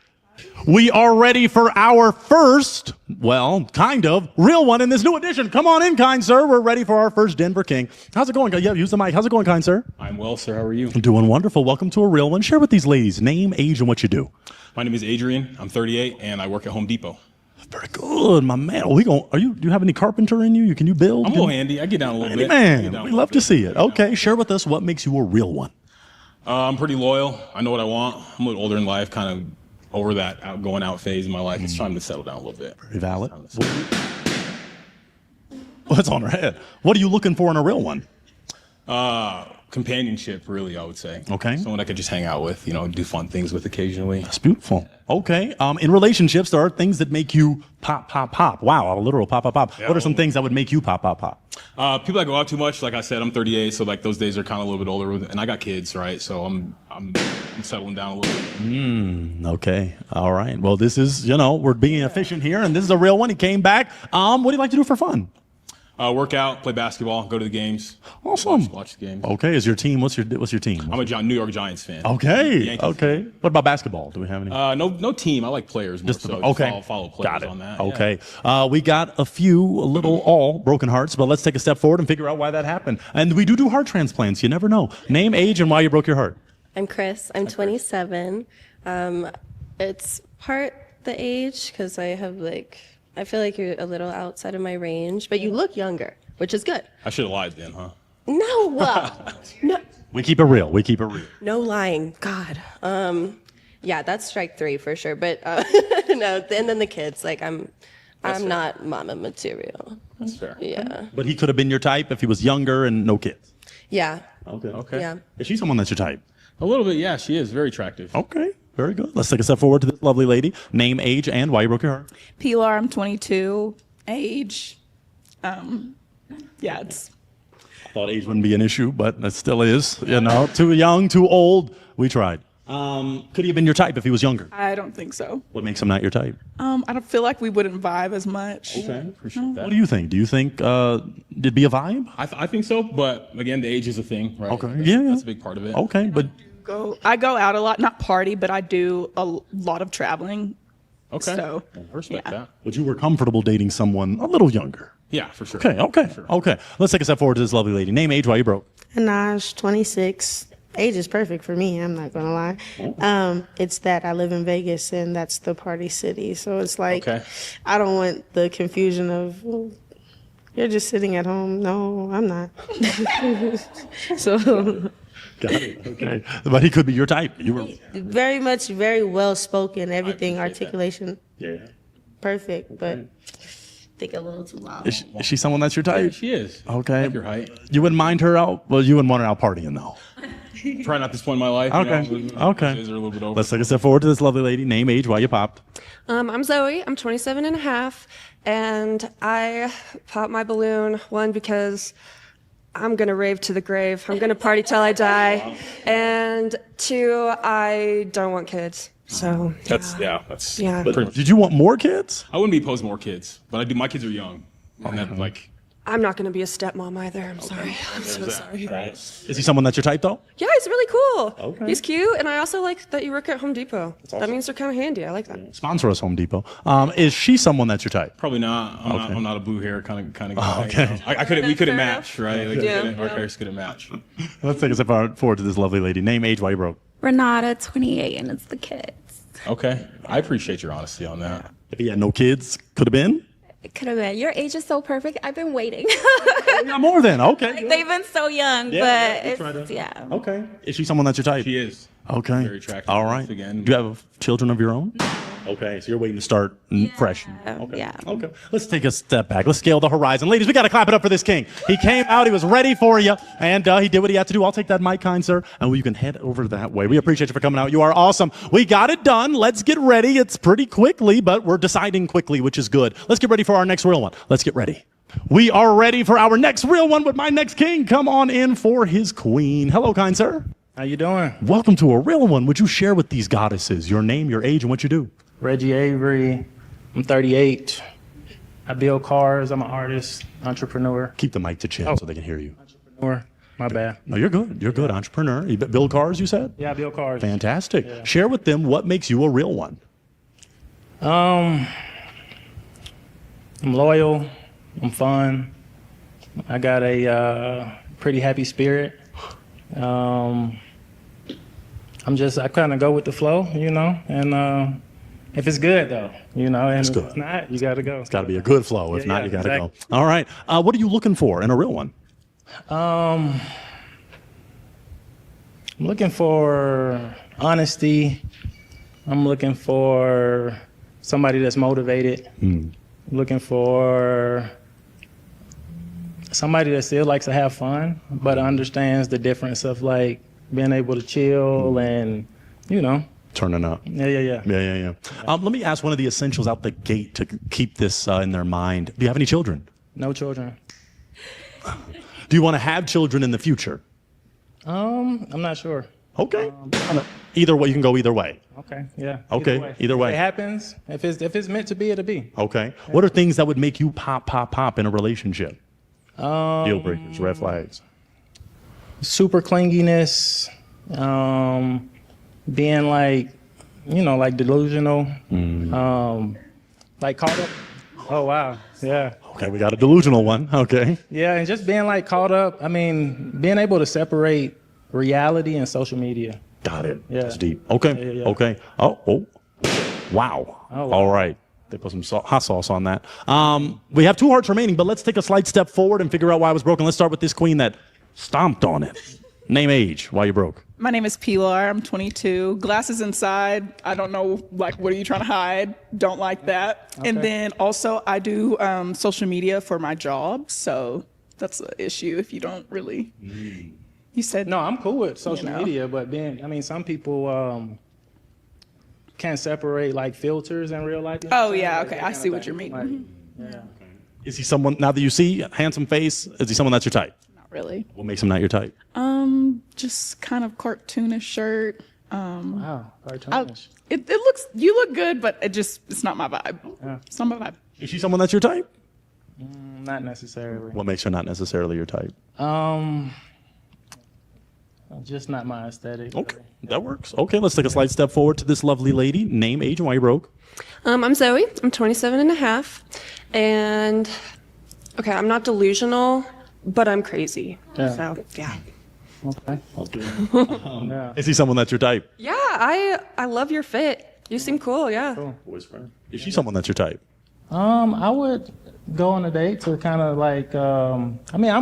We are ready for our first, well, kind of, real one in this new edition. Come on in, kind sir. We're ready for our first Denver King. How's it going? Yeah, use the mic. How's it going, kind sir? I'm well, sir. How are you? Doing wonderful. Welcome to a real one. Share with these ladies name, age, and what you do. My name is Adrian. I'm 38, and I work at Home Depot. Very good, my man. Do you have any carpenter in you? Can you build? I'm a little handy. I get down a little bit. Man, we love to see it. Okay, share with us what makes you a real one. I'm pretty loyal. I know what I want. I'm a little older in life, kind of over that going out phase in my life. It's time to settle down a little bit. Very valid. What's on her head? What are you looking for in a real one? Companionship, really, I would say. Okay. Someone I could just hang out with, do fun things with occasionally. That's beautiful. Okay. In relationships, there are things that make you pop, pop, pop. Wow, a literal pop, pop, pop. Yeah, what are some things that would make you pop, pop, pop? People that go out too much, like I said, I'm 38, so like those days are kind of a little bit older, and I got kids, right? So I'm settling down a little bit. Okay. All right. Well, this is, we're being efficient here, and this is a real one. He came back. What do you like to do for fun? Work out, play basketball, go to the games. Awesome. Watch the games. Okay. Is your team? What's your team? I'm a New York Giants fan. Okay. Yankees Okay. What about basketball? Do we have any? No team. I like players more. Follow players Got it. on that. Okay. We got all broken hearts, but let's take a step forward and figure out why that happened. And we do heart transplants. You never know. Name, age, and why you broke your heart. I'm Chris. I'm 27. It's part the age because I feel like you're a little outside of my range, but you look younger, which is good. I should have lied then, huh? No, no, We keep it real. no lying. God. Yeah, that's strike 3 for sure. But no, and then the kids. I'm not mama material. That's fair. Yeah. But he could have been your type if he was younger and no kids. Yeah. Okay. Yeah. Is she someone that's your type? A little bit, yeah. She is very attractive. Okay. Very good. Let's take a step forward to this lovely lady. Name, age, and why you broke your heart. Pilar, I'm 22. Age, it's. I thought age wouldn't be an issue, but it still is. Too young, too old. We tried. Could he have been your type if he was younger? I don't think so. What makes him not your type? I don't feel like we wouldn't vibe as much. Okay, appreciate that. What do you think? Do you think it'd be a vibe? I think so, but again, the age is a thing, right? Okay. That's a big part of it. Okay, but I go out a lot, not party, but I do a lot of traveling. Okay. So I respect that. But you were comfortable dating someone a little younger. Yeah, for sure. Okay. Let's take a step forward to this lovely lady. Name, age, why you broke. Anaj, 26. Age is perfect for me, I'm not gonna lie. It's that I live in Vegas and that's the party city. So it's like, I don't want the confusion of, well, you're just sitting at home. No, I'm not. So. Got it. Okay. But he could be your type. You were very well spoken, everything, articulation. Yeah. Perfect, but think a little too loud. Is she someone that's your type? Yeah, she is. Okay. I like your height. You wouldn't mind her out? Well, you wouldn't want her out partying though. Try not to this point in my life. Okay. Days are a little bit over. Let's take a step forward to this lovely lady. Name, age, why you popped. I'm Zoe. I'm 27 and a half, and I popped my balloon, one, because I'm going to rave to the grave. I'm going to party till I die. And 2, I don't want kids. So That's Yeah. But did you want more kids? I wouldn't be opposed to more kids, but I do. My kids are young, and that I'm not going to be a stepmom either. I'm sorry. I'm so sorry. Is he someone that's your type though? Yeah, he's really cool. Okay. He's cute, and I also like that you work at Home Depot. That means they're kind of handy. I like that. Sponsor us, Home Depot. Is she someone that's your type? Probably not. I'm not a blue hair kind of guy. Okay. We couldn't match, right? Our hairs couldn't match. Let's take a step forward to this lovely lady. Name, age, why you broke. Renata, 28, and it's the kids. Okay. I appreciate your honesty on that. If he had no kids, could have been? It could have been. Your age is so perfect. I've been waiting. Yeah, more than. Okay. Like, they've been so young, but yeah. Okay. Is she someone that's your type? She is. Okay. Very attractive. All right. Again. Do you have children of your own? Okay, so you're waiting to start fresh. Okay. Yeah. Okay. Let's take a step back. Let's scale the horizon. Ladies, we got to clap it up for this king. He came out, he was ready for you, and he did what he had to do. I'll take that mic, kind sir, and you can head over that way. We appreciate you for coming out. You are awesome. We got it done. Let's get ready. It's pretty quickly, but we're deciding quickly, which is good. Let's get ready for our next real one. Let's get ready. We are ready for our next real one with my next king. Come on in for his queen. Hello, kind sir. How you doing? Welcome to a real one. Would you share with these goddesses your name, your age, and what you do? Reggie Avery. I'm 38. I build cars. I'm an artist, entrepreneur. Keep the mic to chin so they can hear you. Entrepreneur. My bad. No, you're good. You're good. Entrepreneur. You build cars, you said? Yeah, I build cars. Fantastic. Share with them what makes you a real one. I'm loyal. I'm fun. I got a pretty happy spirit. I kind of go with the flow, and if it's good though, and if it's not, you got to go. It's got to be a good flow. If not, you got to exactly. go. All right. What are you looking for in a real one? I'm looking for honesty. I'm looking for somebody that's motivated. I'm looking for somebody that still likes to have fun, but understands the difference of like being able to chill and, Turning up. Yeah. Let me ask one of the essentials out the gate to keep this in their mind. Do you have any children? No children. Do you want to have children in the future? I'm not sure. Okay. Either way, you can go either way. Okay. Yeah. Okay. Either way. If it happens, if it's meant to be, it'll be. Okay. What are things that would make you pop in a relationship? Deal breakers, red flags. Super clinginess, being like delusional, like caught up. Oh wow, yeah. Okay, we got a delusional one. Okay. Yeah, and just being like caught up. I mean, being able to separate reality and social media. Got it. Yeah. That's deep. Okay. Yeah. Okay. Oh. Wow. Oh, wow. All right. They put some hot sauce on that. We have 2 hearts remaining, but let's take a slight step forward and figure out why it was broken. Let's start with this queen that stomped on it. Name, age, why you broke. My name is Pilar. I'm 22. Glasses inside. I don't know, what are you trying to hide? Don't like that. Okay. And then also I do social media for my job. So that's an issue if you don't really. You said. No, I'm cool with social media, but some people can't separate like filters in real life. Oh, yeah. Okay. I see what you're meaning. Yeah. Is he someone, now that you see, handsome face, is he someone that's your type? Not really. What makes him not your type? Just kind of cartoonish shirt. Wow, cartoonish. You look good, but it's not my vibe. Yeah. It's not my vibe. Is she someone that's your type? Not necessarily. What makes her not necessarily your type? Just not my aesthetic. Okay, that works. Okay, let's take a slight step forward to this lovely lady. Name, age, and why you broke. I'm Zoe. I'm 27 and a half. And, okay, I'm not delusional, but I'm crazy. Yeah. So, yeah. Okay. Yeah. Is he someone that's your type? Yeah, I love your fit. You seem cool, yeah. Cool. Is she someone that's your type? I would go on a date to kind of like, I'm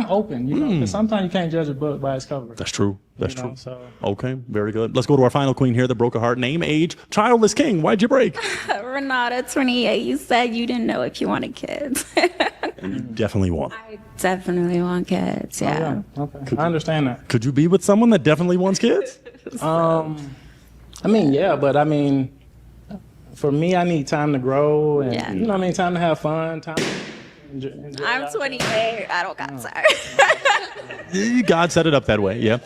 open, 'cause sometimes you can't judge a book by its cover. That's true. That's true. So. Okay, very good. Let's go to our final queen here that broke a heart. Name, age, childless king. Why'd you break? Renata, 28. You said you didn't know if you wanted kids. And you definitely want. I definitely want kids. Yeah. Okay. I understand that. Could you be with someone that definitely wants kids? Yeah, but for me, I need time to grow and time to have fun. Time. Enjoy I'm 28. I don't got time. God set it up that way. Yeah.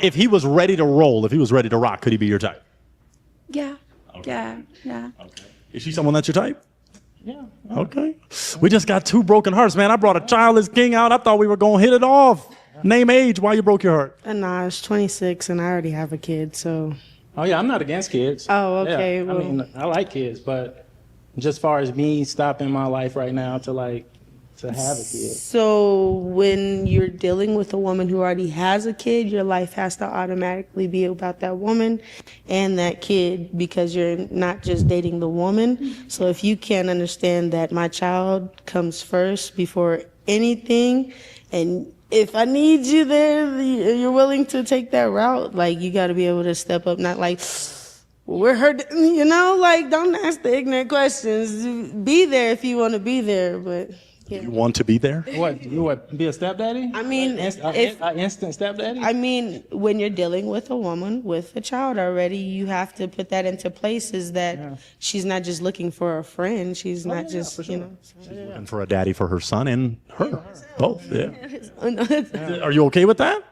If he was ready to roll, if he was ready to rock, could he be your type? Yeah. Okay. Yeah. Okay. Is she someone that's your type? Yeah. Okay. We just got 2 broken hearts, man. I brought a childless king out. I thought we were going to hit it off. Name, age, why you broke your heart? Anaj, 26, and I already have a kid, so. Oh yeah, I'm not against kids. Oh, okay. Yeah. Well. I like kids, but just far as me stopping my life right now to like to have a kid? So when you're dealing with a woman who already has a kid, your life has to automatically be about that woman and that kid because you're not just dating the woman. So if you can't understand that my child comes first before anything, and if I need you there, you're willing to take that route, like you got to be able to step up, not like, we're hurt, you know, like don't ask the ignorant questions. Be there if you want to be there, but yeah. You want to be there? What, you would be a stepdaddy? I mean, An instant stepdaddy? I mean, when you're dealing with a woman with a child already, you have to put that into places that she's not just looking for a friend. She's not just, you know. And for a daddy for her son and her. Both, yeah. Are you okay with that?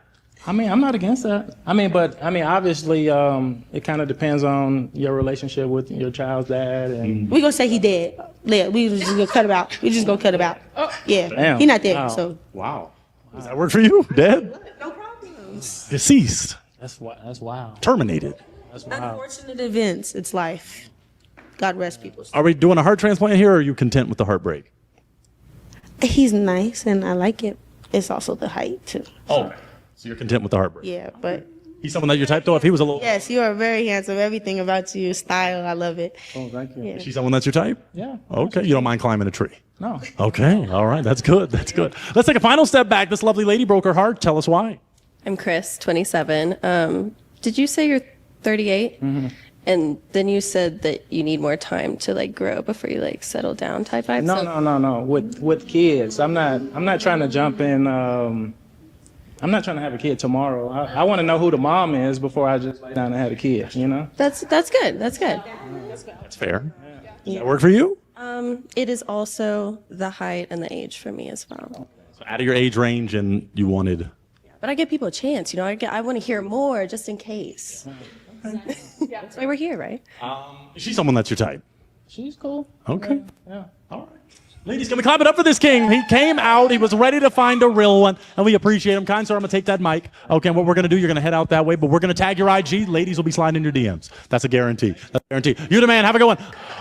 I mean, I'm not against that. I mean, obviously, it kind of depends on your relationship with your child's dad. And We gonna say he dead. Yeah, we just gonna cut him out. We just gonna cut him out. Yeah, Damn. he not dead. Wow. So Wow. Does that work for you? Dead? no problems. Deceased? that's wild. Terminated? That's wild. Unfortunate events. It's life. God rest people's. Are we doing a heart transplant here, or are you content with the heartbreak? He's nice and I like it. It's also the height too. Oh, so you're content with the heartbreak? Yeah, but He's someone that you're type though. If he was a little, yes, you are very handsome. Everything about you, style, I love it. Oh, thank you. Yeah. is she someone that's your type? Yeah. Okay, you don't mind climbing a tree. No. Okay, all right, that's good. That's good. Let's take a final step back. This lovely lady broke her heart. Tell us why. I'm Chris, 27. Did you say you're 38? Mm-hmm. And then you said that you need more time to like grow before you like settle down type vibe. No. With kids, I'm not trying to jump in. I'm not trying to have a kid tomorrow. I want to know who the mom is before I just lay down and have a kid. You know. That's good. That's good. That's fair. Does that work for you? It is also the height and the age for me as well. So out of your age range, and you wanted. But I give people a chance, you know. I want to hear more just in case. That's why we're here, right? Is she someone that's your type? She's cool. Okay. Yeah. All right. Ladies, can we clap it up for this king? He came out. He was ready to find a real one, and we appreciate him. Kind sir, I'm going to take that mic. Okay, and what we're going to do, you're going to head out that way, but we're going to tag your IG. Ladies will be sliding in your DMs. That's a guarantee. That's a guarantee. You the man. Have a good one.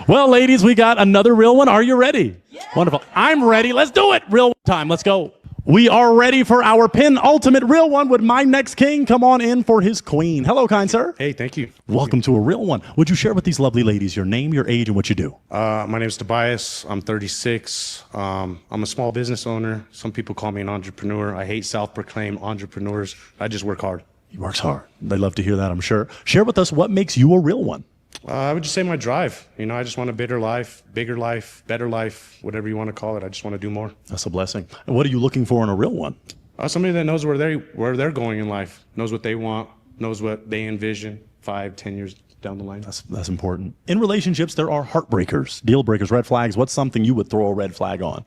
Well, ladies, we got another real one. Are you ready? Yeah. Wonderful. I'm ready. Let's do it. Real time. Let's go. We are ready for our penultimate real one. Would my next king come on in for his queen? Hello, kind sir. Hey, thank you. Welcome to a real one. Would you share with these lovely ladies your name, your age, and what you do? My name is Tobias. I'm 36. I'm a small business owner. Some people call me an entrepreneur. I hate self-proclaimed entrepreneurs. I just work hard. He works hard. They love to hear that, I'm sure. Share with us what makes you a real one. I would just say my drive. You know, I just want a bigger life, better life, whatever you want to call it. I just want to do more. That's a blessing. And what are you looking for in a real one? Somebody that knows where they're going in life, knows what they want, knows what they envision 5-10 years down the line. That's important. In relationships, there are heartbreakers, deal breakers, red flags. What's something you would throw a red flag on?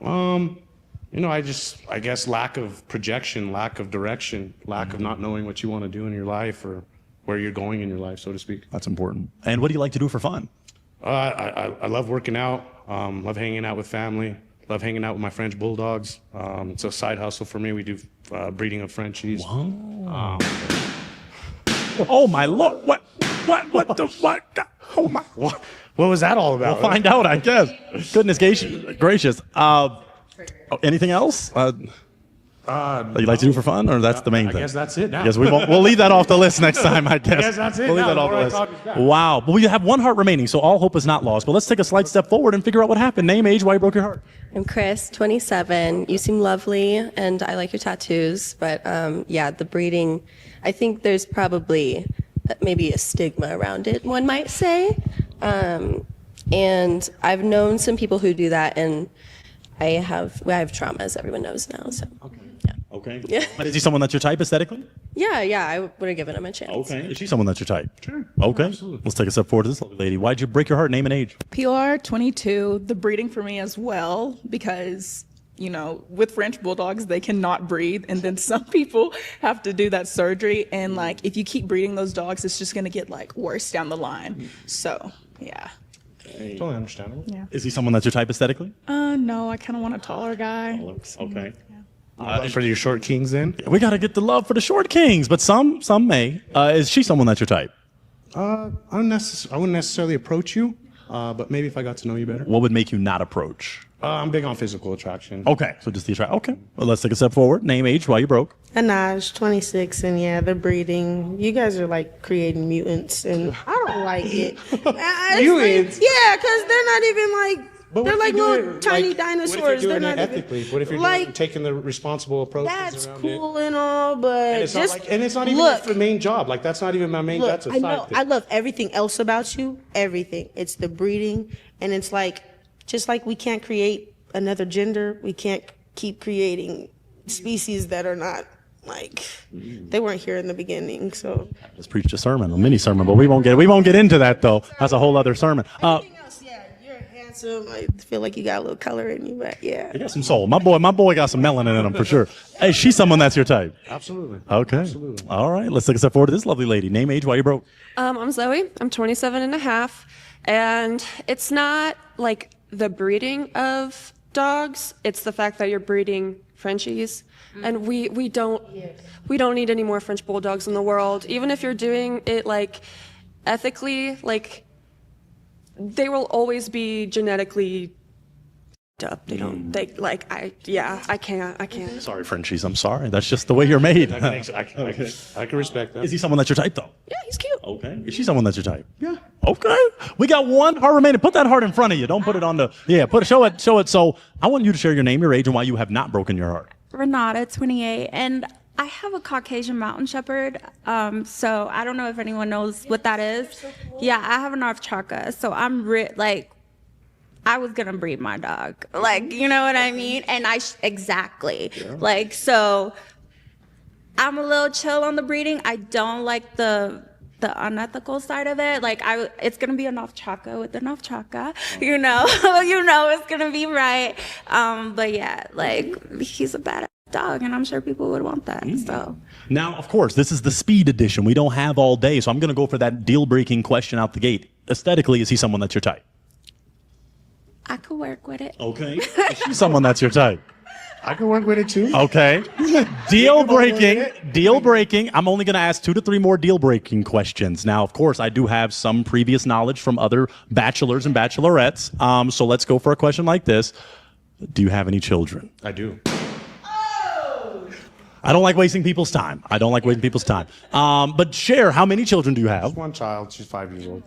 You know, I guess lack of projection, lack of direction, lack of not knowing what you want to do in your life or where you're going in your life, so to speak. That's important. And what do you like to do for fun? I love working out, love hanging out with family, love hanging out with my French bulldogs. It's a side hustle for me. We do breeding of Frenchies. Wow. Oh my Lord! What? Oh my! What was that all about? We'll find out, I guess. Goodness gracious. Anything else? That you like to do for fun, or that's the main thing? I guess that's it now. I guess we'll leave that off the list next time, I guess. I guess that's it We'll leave now. that off What the I list. thought- Wow. But we have one heart remaining, so all hope is not lost. But let's take a slight step forward and figure out what happened. Name, age, why you broke your heart. I'm Chris, 27. You seem lovely, and I like your tattoos. But yeah, the breeding, I think there's probably maybe a stigma around it, one might say. And I've known some people who do that, and I have trauma, as everyone knows now. So Okay. Yeah. But is he someone that's your type aesthetically? yeah, I would have given him a chance. Okay. Is she someone that's your type? Sure. Okay. Absolutely. Let's take a step forward to this lovely lady. Why'd you break your heart? Name and age. PR 22, the breeding for me as well, because, you know, with French bulldogs, they cannot breathe. And then some people have to do that surgery. And like, if you keep breeding those dogs, it's just going to get like worse down the line. So, yeah. Totally understandable. Yeah. Is he someone that's your type aesthetically? No, I kind of want a taller guy. Okay. For your short kings then? We got to get the love for the short kings, but some may. Is she someone that's your type? I wouldn't necessarily approach you. But maybe if I got to know you better. What would make you not approach? I'm big on physical attraction. Okay, so just the attraction. Okay, well, let's take a step forward. Name, age, why you broke. Anaj, 26, and yeah, the breeding. You guys are like creating mutants, and I don't like it. Mutants? Yeah, because they're not even like, But they're what like if you're little doing- tiny like, dinosaurs. What if you're They're doing it not even, ethically? What if you're like, doing, taking the responsible approach? that's cool and all, but And it's, just not like, and it's not even look, the main job. Like, that's not even my main, look, that's a I side know, thing. I love everything else about you, everything. It's the breeding, and it's like, just like we can't create another gender, we can't keep creating species that are not like, they weren't here in the beginning, so. Just preached a sermon, a mini sermon, but we won't get into that though. That's a whole other sermon. You're handsome. I feel like you got a little color in you, but yeah. You got some soul. My boy got some melanin in him for sure. Hey, she's someone that's your type. Absolutely. Okay. Absolutely. All right. Let's take a step forward to this lovely lady. Name, age, why you broke. I'm Zoe. I'm 27 and a half. And it's not like the breeding of dogs. It's the fact that you're breeding Frenchies. And we don't need any more French bulldogs in the world. Even if you're doing it like ethically, like they will always be genetically up. They I can't. Sorry, Frenchies. I'm sorry. That's just the way you're made. I can respect that. Is he someone that's your type though? Yeah, he's cute. Okay. Is she someone that's your type? Yeah. Okay. We got one heart remaining. Put that heart in front of you. Don't put it on the. Yeah. Show it. So I want you to share your name, your age, and why you have not broken your heart. Renata, 28, and I have a Caucasian Mountain Shepherd. So I don't know if anyone knows what that is. Yeah, I have a North Chaka. So I'm like, I was gonna breed my dog. Like, you know what I mean? And exactly. Like, so I'm a little chill on the breeding. I don't like the unethical side of it. Like, it's gonna be a North Chaka with the North Chaka. You know, it's gonna be right. But yeah, like, he's a badass dog, and I'm sure people would want that. So Now, of course, this is the speed edition. We don't have all day, so I'm going to go for that deal-breaking question out the gate. Aesthetically, is he someone that's your type? I could work with it. Okay. Is she someone that's your type? I can work with it too. Okay. Deal breaking. I'm only going to ask 2 to 3 more deal breaking questions. Now, of course, I do have some previous knowledge from other bachelors and bachelorettes. So let's go for a question like this. Do you have any children? I do. I don't like wasting people's time. But share, how many children do you have? Just one child. She's 5 years old.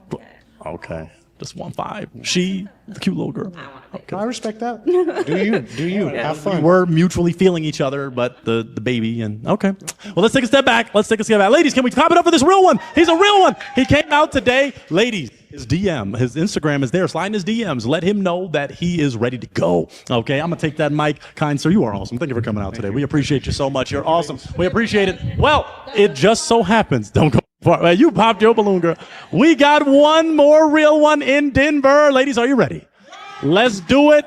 Okay. Just 1-5. She, the cute little girl. Okay. I respect that. Do you? Have fun. We're mutually feeling each other, but the baby and okay. Well, let's take a step back. Ladies, can we clap it up for this real one? He's a real one. He came out today. Ladies, his DM, his Instagram is there. Slide in his DMs. Let him know that he is ready to go. Okay, I'm gonna take that mic. Kind sir, you are awesome. Thank you for coming out today. We appreciate you so much. You're awesome. We appreciate it. Well, it just so happens. Don't go far. You popped your balloon, girl. We got one more real one in Denver. Ladies, are you ready? Let's do it.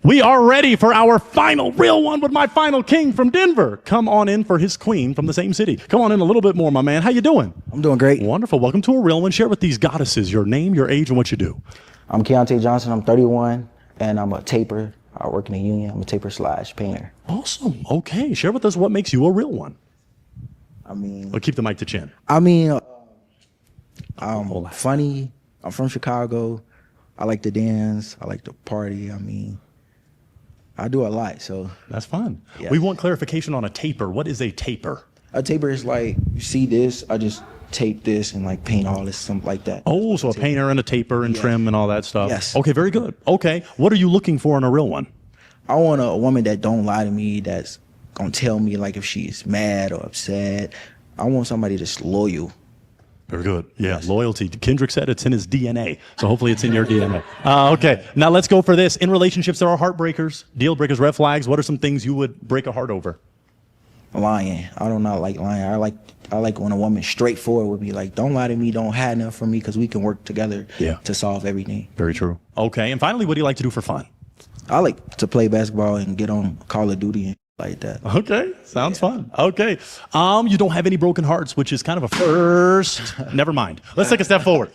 We are ready for our final real one with my final king from Denver. Come on in for his queen from the same city. Come on in a little bit more, my man. How you doing? I'm doing great. Wonderful. Welcome to a real one. Share with these goddesses your name, your age, and what you do. I'm Keontae Johnson. I'm 31, and I'm a taper. I work in a union. I'm a taper / painter. Awesome. Okay. Share with us what makes you a real one. I mean... Well, keep the mic to chin. I'm funny. I'm from Chicago. I like to dance. I like to party. I mean... I do a lot, so. That's fun. Yeah. We want clarification on a taper. What is a taper? A taper is like, you see this, I just tape this and like paint all this, something like that. Oh, so a painter and a taper and trim and all that stuff. Yes. Okay, very good. Okay, what are you looking for in a real one? I want a woman that don't lie to me, that's gonna tell me like if she's mad or upset. I want somebody that's loyal. Very good. Yeah, loyalty. Kendrick said it's in his DNA, so hopefully it's in your DNA. Okay, now let's go for this. In relationships, there are heartbreakers, deal breakers, red flags. What are some things you would break a heart over? Lying. I do not like lying. I like when a woman's straightforward with me. Like, don't lie to me, don't hide nothing from me, because we can work together to solve everything. Very true. Okay, and finally, what do you like to do for fun? I like to play basketball and get on Call of Duty and like that. Okay, sounds fun. Okay, you don't have any broken hearts, which is kind of a first. Never mind. Let's take a step forward.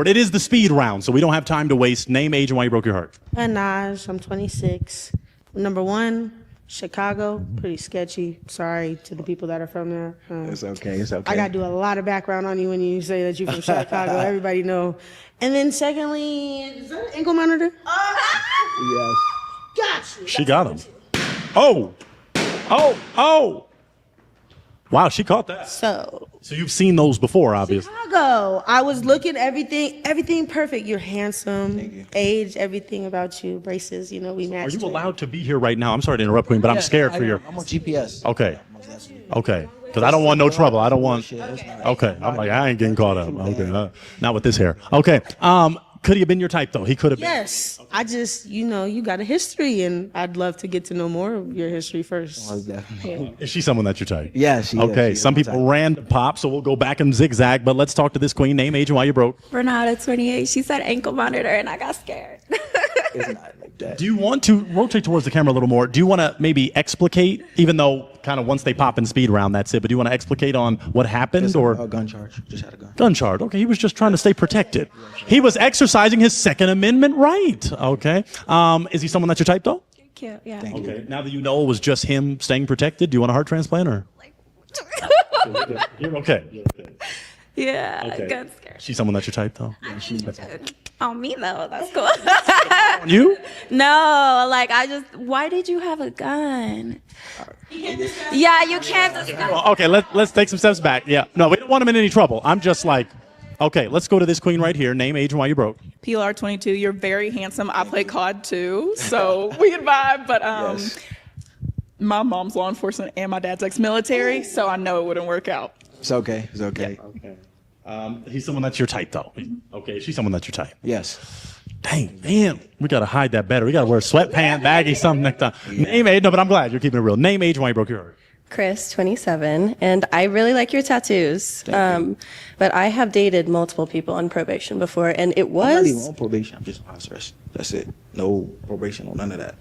It is the speed round, so we don't have time to waste. Name, age, and why you broke your heart. Anaj, I'm 26. Number one, Chicago, pretty sketchy. Sorry to the people that are from there. It's okay. It's okay. I got to do a lot of background on you when you say that you're from Chicago. Everybody know. And then secondly, is that an ankle monitor? Yes. Gotcha. She got him. Oh. Wow, she caught that. So you've seen those before, obviously. Chicago. I was looking everything perfect. You're handsome, age, everything about you, braces. You know, we Are matched. you allowed to be here right now? I'm sorry to interrupt, Queen, but I'm scared for your. I'm on GPS. Okay. Because I don't want no trouble. I don't want. Okay. I'm like, I ain't getting caught up. Okay. Not with this hair. Okay. Could he have been your type though? He could have been. Yes. I just, you got a history, and I'd love to get to know more of your history first. Most definitely. Is she someone that you're type? Yeah, she is. Okay. She is Some my people type. ran to pop, so we'll go back and zigzag. But let's talk to this queen. Name, age, and why you broke. Renata, 28. She said ankle monitor, and I got scared. It's not like that. Do you want to rotate towards the camera a little more? Do you want to maybe explicate, even though kind of once they pop in speed round, that's it. But do you want to explicate on what happened Just or a gun charge. Just had a gun. gun charge? Okay, he was just trying to stay protected. He was exercising his Second Amendment right. Okay. Is he someone that's your type though? Cute, yeah. Okay. Now that you know it was just him staying protected, do you want a heart transplant or? You're okay. Yeah, Okay. gun scared. She's someone that's your type though. On me though, that's cool. On you? No, like why did you have a gun? Yeah, you can't discuss. Well, okay, let's take some steps back. Yeah. No, we don't want him in any trouble. I'm just like, okay, let's go to this queen right here. Name, age, and why you broke. PLR 22. You're very handsome. I play COD too, so we can vibe. But Yes. my mom's law enforcement and my dad's ex-military, so I know it wouldn't work out. It's okay. It's okay. Okay. He's someone that's your type though. Okay, she's someone that's your type. Yes. Dang, man, we gotta hide that better. We gotta wear sweatpants, baggy, something next time. Name, age, no, but I'm glad you're keeping it real. Name, age, and why you broke your heart. Chris, 27, and I really like your tattoos. But I have dated multiple people on probation before, and it I'm not even was on probation. I'm just on house arrest. That's it. No probation, no none of that.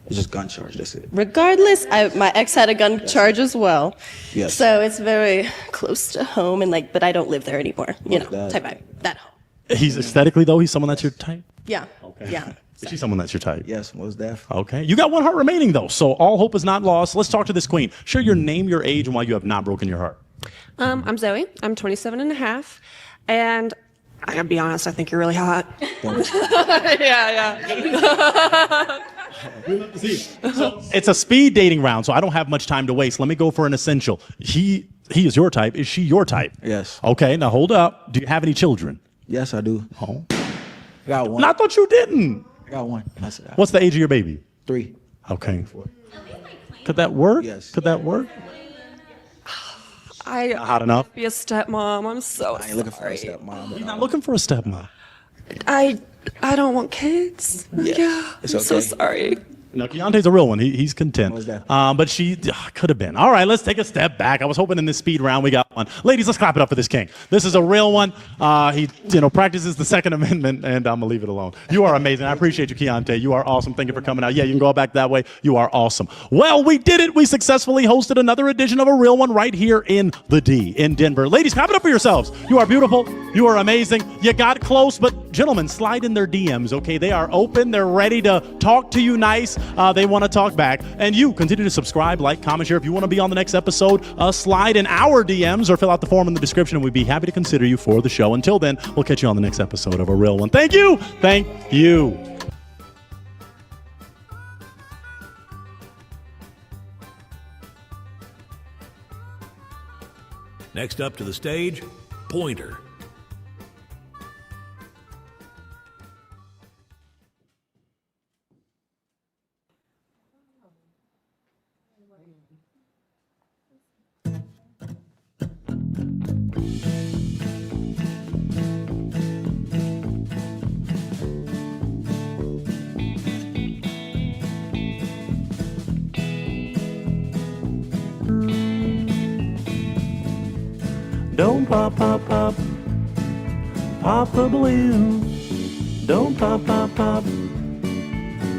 It's just gun charge. That's it. regardless. My ex had a gun charge as well, Yes. so it's very close to home, and but I don't live there anymore. That- Type vibe. That home. He's aesthetically though, he's someone that's your type. Yeah. Okay. Yeah. Is she someone that's your type? Yes, most def. Okay. You got one heart remaining though, so all hope is not lost. Let's talk to this queen. Share your name, your age, and why you have not broken your heart. I'm Zoe. I'm 27 and a half. And I gotta be honest, I think you're really hot. yeah. So it's a speed dating round, so I don't have much time to waste. Let me go for an essential. He is your type. Is she your type? Yes. Okay, now hold up. Do you have any children? Yes, I do. Oh. I got one. I thought you didn't. I got one. That's it. What's the age of your baby? 3. Okay. Could that work? Yes. Could that work? I Hot enough? be a stepmom. I'm so I ain't looking for a sorry. stepmom. You're not looking for a stepmom. I don't want kids. Yeah. Yeah. It's I'm so okay. sorry. No, Keontae's a real one. He's content. What was that? But she could have been. All right, let's take a step back. I was hoping in this speed round we got one. Ladies, let's clap it up for this king. This is a real one. He practices the Second Amendment, and I'm going to leave it alone. You are amazing. I appreciate you, Keontae. You are awesome. Thank you for coming out. Yeah, you can go back that way. You are awesome. Well, we did it. We successfully hosted another edition of A Real One right here in the D in Denver. Ladies, clap it up for yourselves. You are beautiful. You are amazing. You got close, but gentlemen, slide in their DMs, okay? They are open. They're ready to talk to you nice. They want to talk back. And you continue to subscribe, like, comment, share. If you want to be on the next episode, slide in our DMs or fill out the form in the description, and we'd be happy to consider you for the show. Until then, we'll catch you on the next episode of A Real One. Thank you. Thank you. Next up to the stage, Pointer. Don't pop, pop, pop, pop the balloon. Don't pop, pop, pop,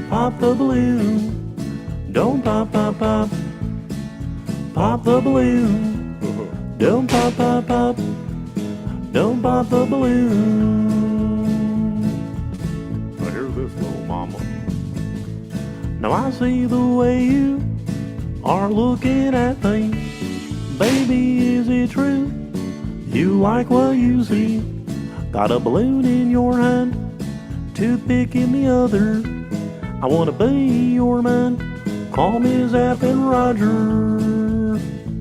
pop the balloon. Don't pop, pop, pop, pop the balloon. Don't pop, pop, pop, don't pop the balloon. I hear this little mama. Now I see the way you are looking at me. Baby, is it true? You like what you see? Got a balloon in your hand, toothpick in the other. I wanna be your man. Call me Zap and Roger.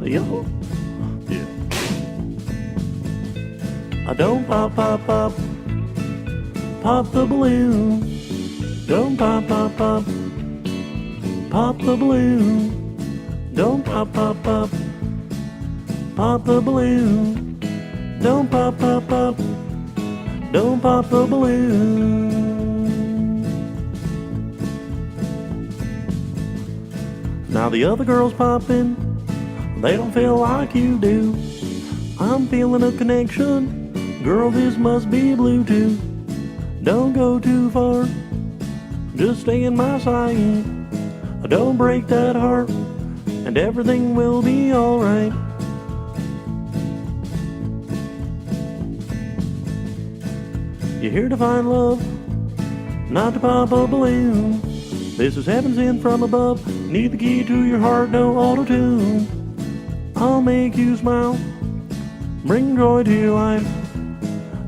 Yo. Yeah. I don't pop, pop, pop. Pop the balloon. Don't pop, pop, pop. Pop the balloon. Don't pop, pop, pop. Pop the balloon. Don't pop, pop, pop. Don't pop the balloon. Now the other girls popping, they don't feel like you do. I'm feeling a connection. Girl, this must be Bluetooth. Don't go too far. Just stay in my sight. Don't break that heart, and everything will be alright. You're here to find love, not to pop a balloon. This is heaven sent from above. Need the key to your heart, no auto-tune. I'll make you smile, bring joy to your life.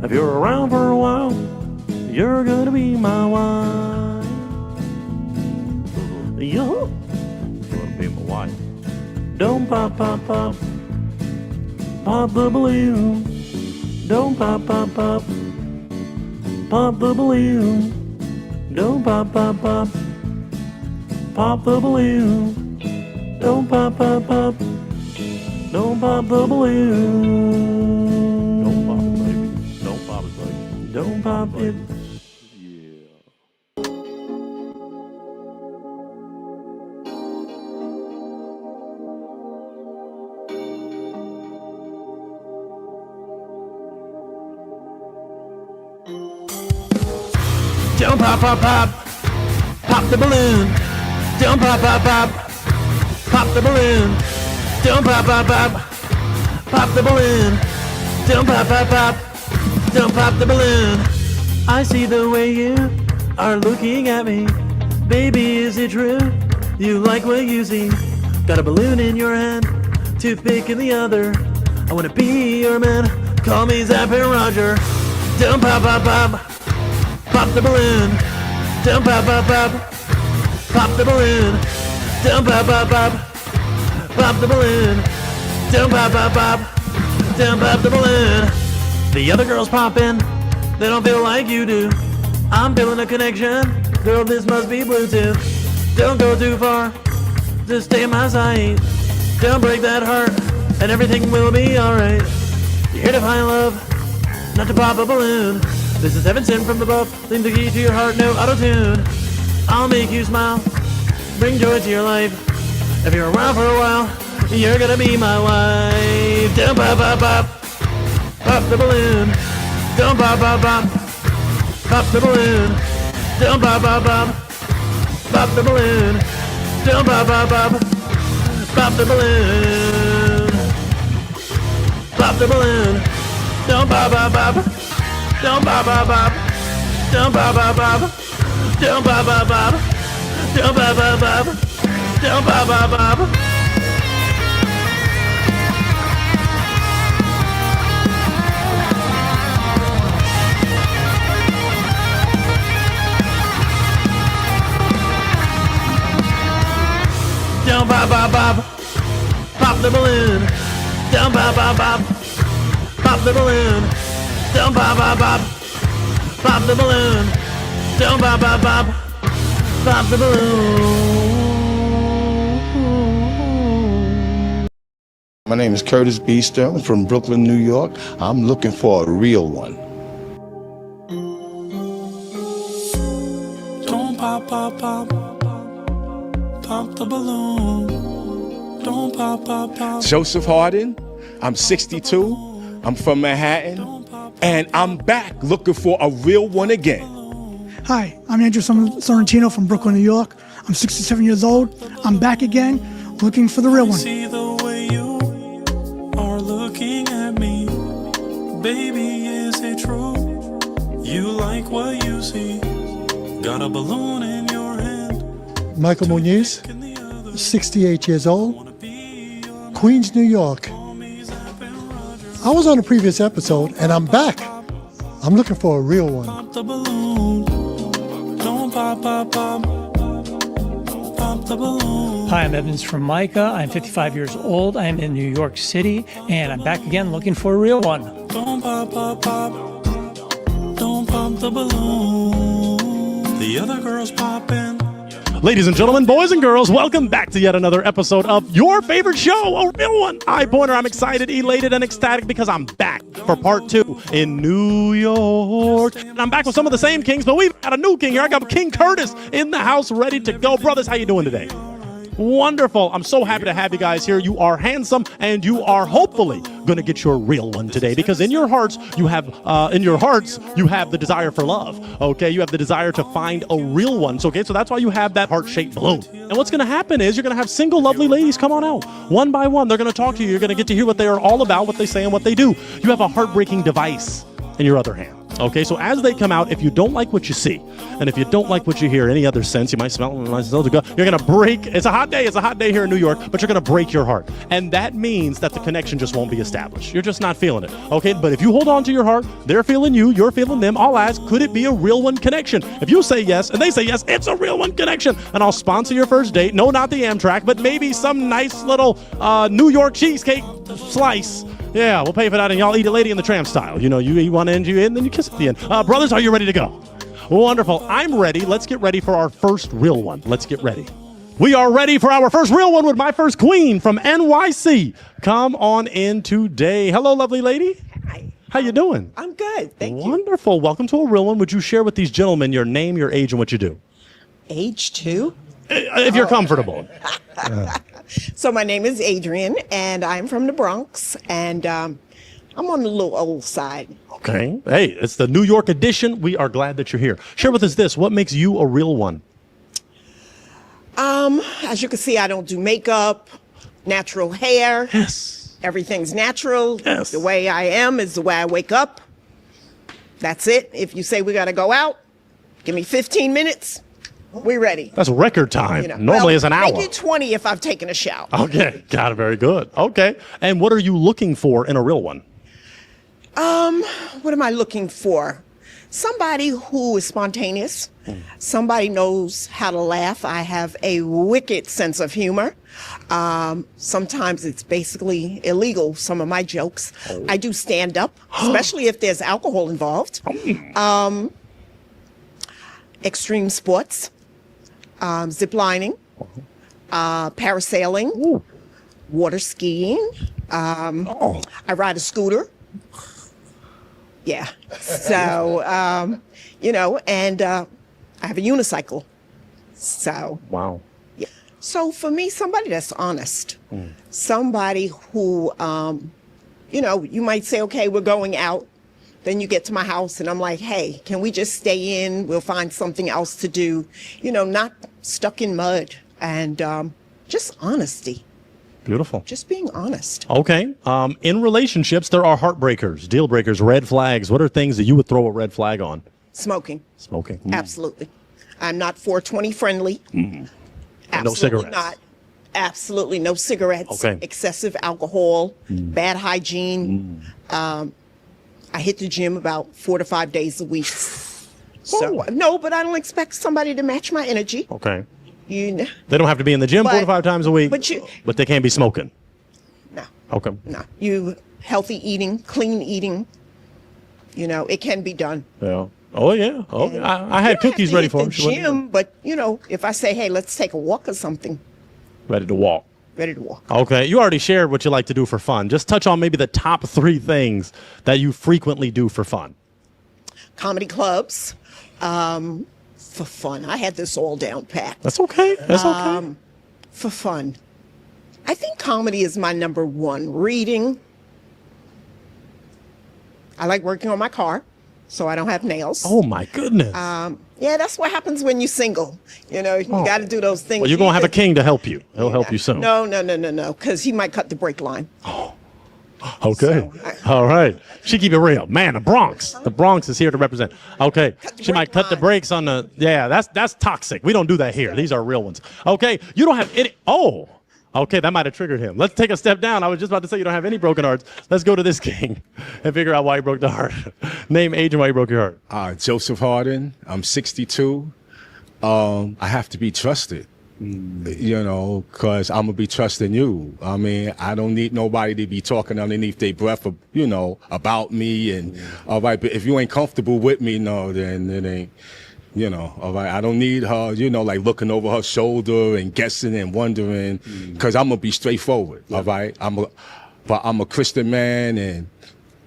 If you're around for a while, you're gonna be my wife. Yo, you wanna be my wife? Don't pop, pop, pop. Pop the balloon. Don't pop, pop, pop. Pop the balloon. Don't pop, pop, pop. Pop the balloon. Don't pop, pop, pop. Don't pop the balloon. Don't pop it, baby. Don't pop it, baby. Don't pop it. Don't pop, pop, pop. Pop the balloon. Don't pop, pop, pop. Pop the balloon. Don't pop, pop, pop. Pop the balloon. Don't pop, pop, pop. Don't pop the balloon. I see the way you are looking at me. Baby, is it true? You like what you see? Got a balloon in your hand, toothpick in the other. I wanna be your man. Call me Zap and Roger. Don't pop, pop, pop. Pop the balloon. Don't pop, pop, pop. Pop the balloon. Don't pop, pop, pop. Pop the balloon. Don't pop, pop, pop. Don't pop the balloon. The other girls popping, they don't feel like you do. I'm feeling a connection. Girl, this must be Bluetooth. Don't go too far. Just stay in my sight. Don't break that heart, and everything will be alright. You're here to find love, not to pop a balloon. This is heaven sent from above. Lean the key to your heart, no auto-tune. I'll make you smile, bring joy to your life. If you're around for a while, you're gonna be my wife. Don't pop, pop, pop. Pop the balloon. Don't pop, pop, pop. Pop the balloon. Don't pop, pop, pop. Pop the balloon. Don't pop, pop, pop. Pop the balloon. Pop the balloon. Don't pop, pop, pop. Don't pop, pop, pop. Don't pop, pop, pop. Don't pop, pop, pop. Don't pop, pop, pop. Don't pop, pop, pop. Don't pop, pop, pop. Pop the balloon. Don't pop, pop, pop. Pop the balloon. Don't pop, pop, pop. Pop the balloon. Don't pop, pop, pop. Pop the balloon. My name is Curtis B. Sterling from Brooklyn, New York. I'm looking for a real one. Don't pop, pop, pop. Pop the balloon. Don't pop, pop, pop. Joseph Harden. I'm 62. I'm from Manhattan. And I'm back looking for a real one again. Hi, I'm Andrew Sorrentino from Brooklyn, New York. I'm 67 years old. I'm back again, looking for the real one. See the way you are looking at me. Baby, is it true? You like what you see? Got a balloon in your hand, Michael Munoz, 68 years old, Queens, New York. I was on a previous episode and I'm back. I'm looking for a real one. Pop the balloon. Don't pop, pop, pop. Pop the balloon. Hi, I'm Evans from Micah. I'm 55 years old. I'm in New York City, and I'm back again looking for a real one. Don't pop, pop, pop. Don't pop the balloon. The other girls popping. Ladies and gentlemen, boys and girls, welcome back to yet another episode of your favorite show, a real one. I Pointer. I'm excited, elated, and ecstatic because I'm back for part 2 in New York. And I'm back with some of the same kings, but we've got a new king here. I got King Curtis in the house ready to go. Brothers, how you doing today? Wonderful. I'm so happy to have you guys here. You are handsome, and you are hopefully going to get your real one today, because in your hearts you have the desire for love. Okay, you have the desire to find a real one. So that's why you have that heart-shaped balloon. And what's going to happen is you're going to have single, lovely ladies come on out one by one. They're going to talk to you. You're going to get to hear what they are all about, what they say, and what they do. You have a heartbreaking device in your other hand. Okay, so as they come out, if you don't like what you see, and if you don't like what you hear, any other sense, you might smell it, you're going to break. It's a hot day here in New York, but you're going to break your heart. And that means that the connection just won't be established. You're just not feeling it. Okay, but if you hold on to your heart, they're feeling you, you're feeling them. I'll ask, could it be a real one connection? If you say yes, and they say yes, it's a real one connection. And I'll sponsor your first date. No, not the Amtrak, but maybe some nice little New York cheesecake slice. Yeah, we'll pay for that, and y'all eat it Lady in the Tramp style. You know, you eat one end, and then you kiss at the end. Brothers, are you ready to go? Wonderful. I'm ready. Let's get ready for our first real one. Let's get ready. We are ready for our first real one with my first queen from NYC. Come on in today. Hello, lovely lady. Hi. How you doing? I'm good. Thank you. Wonderful. Welcome to a real one. Would you share with these gentlemen your name, your age, and what you do? Age 2? If you're comfortable. So my name is Adrian, and I'm from the Bronx, and I'm on the little old side. Okay. Hey, it's the New York edition. We are glad that you're here. Share with us this. What makes you a real one? As you can see, I don't do makeup, natural hair. Yes. Everything's natural. Yes. The way I am is the way I wake up. That's it. If you say we got to go out, give me 15 minutes. We're ready. That's record time. You know. Normally it's an hour. Make it 20 if I've taken a shower. Okay, got it. Very good. Okay. And what are you looking for in a real one? What am I looking for? Somebody who is spontaneous. Somebody knows how to laugh. I have a wicked sense of humor. Sometimes it's basically illegal, some of my jokes. I do stand up, especially if there's alcohol involved. Extreme sports. Zip lining, parasailing, water skiing. I ride a scooter. Yeah. So, and I have a unicycle. So. Wow. Yeah. So for me, somebody that's honest, somebody who, you might say, okay, we're going out. Then you get to my house and I'm like, hey, can we just stay in? We'll find something else to do. Not stuck in mud, and just honesty. Beautiful. Just being honest. Okay. In relationships, there are heartbreakers, deal breakers, red flags. What are things that you would throw a red flag on? Smoking. Smoking. Absolutely. I'm not 420 friendly. And Absolutely no cigarettes. not. Absolutely no cigarettes. Okay. Excessive alcohol. Bad hygiene. I hit the gym about 4 to 5 days a week. So no, but I don't expect somebody to match my energy. Okay. They don't have to be in the gym 4 to 5 times a week, but they can't be smoking. No. Okay. No. You healthy eating, clean eating. It can be done. Yeah. Oh yeah. Oh, I had cookies ready for the him. gym, but if I say, hey, let's take a walk or something. Ready to walk. Ready to walk. Okay, you already shared what you like to do for fun. Just touch on maybe the top 3 things that you frequently do for fun. Comedy clubs, for fun. I had this all down pat. That's okay. That's okay. For fun. I think comedy is my number 1. Reading. I like working on my car, so I don't have nails. Oh my goodness. Yeah, that's what happens when you're single. You got to do those things. Well, you're going to have a king to help you. He'll help you soon. No, because he might cut the brake line. Okay. All right. She keep it real. Man, the Bronx. The Bronx is here to represent. Okay. She might cut the brakes on the, yeah, that's toxic. We don't do that here. These are real ones. Okay. You don't have any, oh. Okay, that might have triggered him. Let's take a step down. I was just about to say you don't have any broken hearts. Let's go to this king and figure out why he broke the heart. Name, age, and why he broke your heart. Joseph Harden. I'm 62. I have to be trusted, you know, because I'm going to be trusting you. I mean, I don't need nobody to be talking underneath their breath, you know, about me. And all right, but if you ain't comfortable with me, no, then it ain't. You know, all right, I don't need her, you know, like looking over her shoulder and guessing and wondering, because I'm going to be straightforward, all right? But I'm a Christian man, and,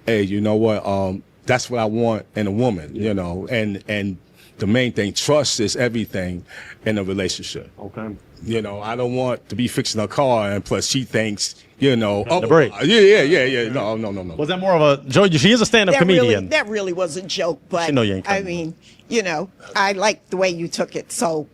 hey, you know what, that's what I want in a woman, you know, and the main thing, trust is everything in a relationship. Okay. You know, I don't want to be fixing a car, and plus she thinks, you know, the break. Yeah. No. Was that more of a joke? She is a stand-up comedian. That really was a joke, but She know you ain't I coming. mean, you know, I like the way you took it, so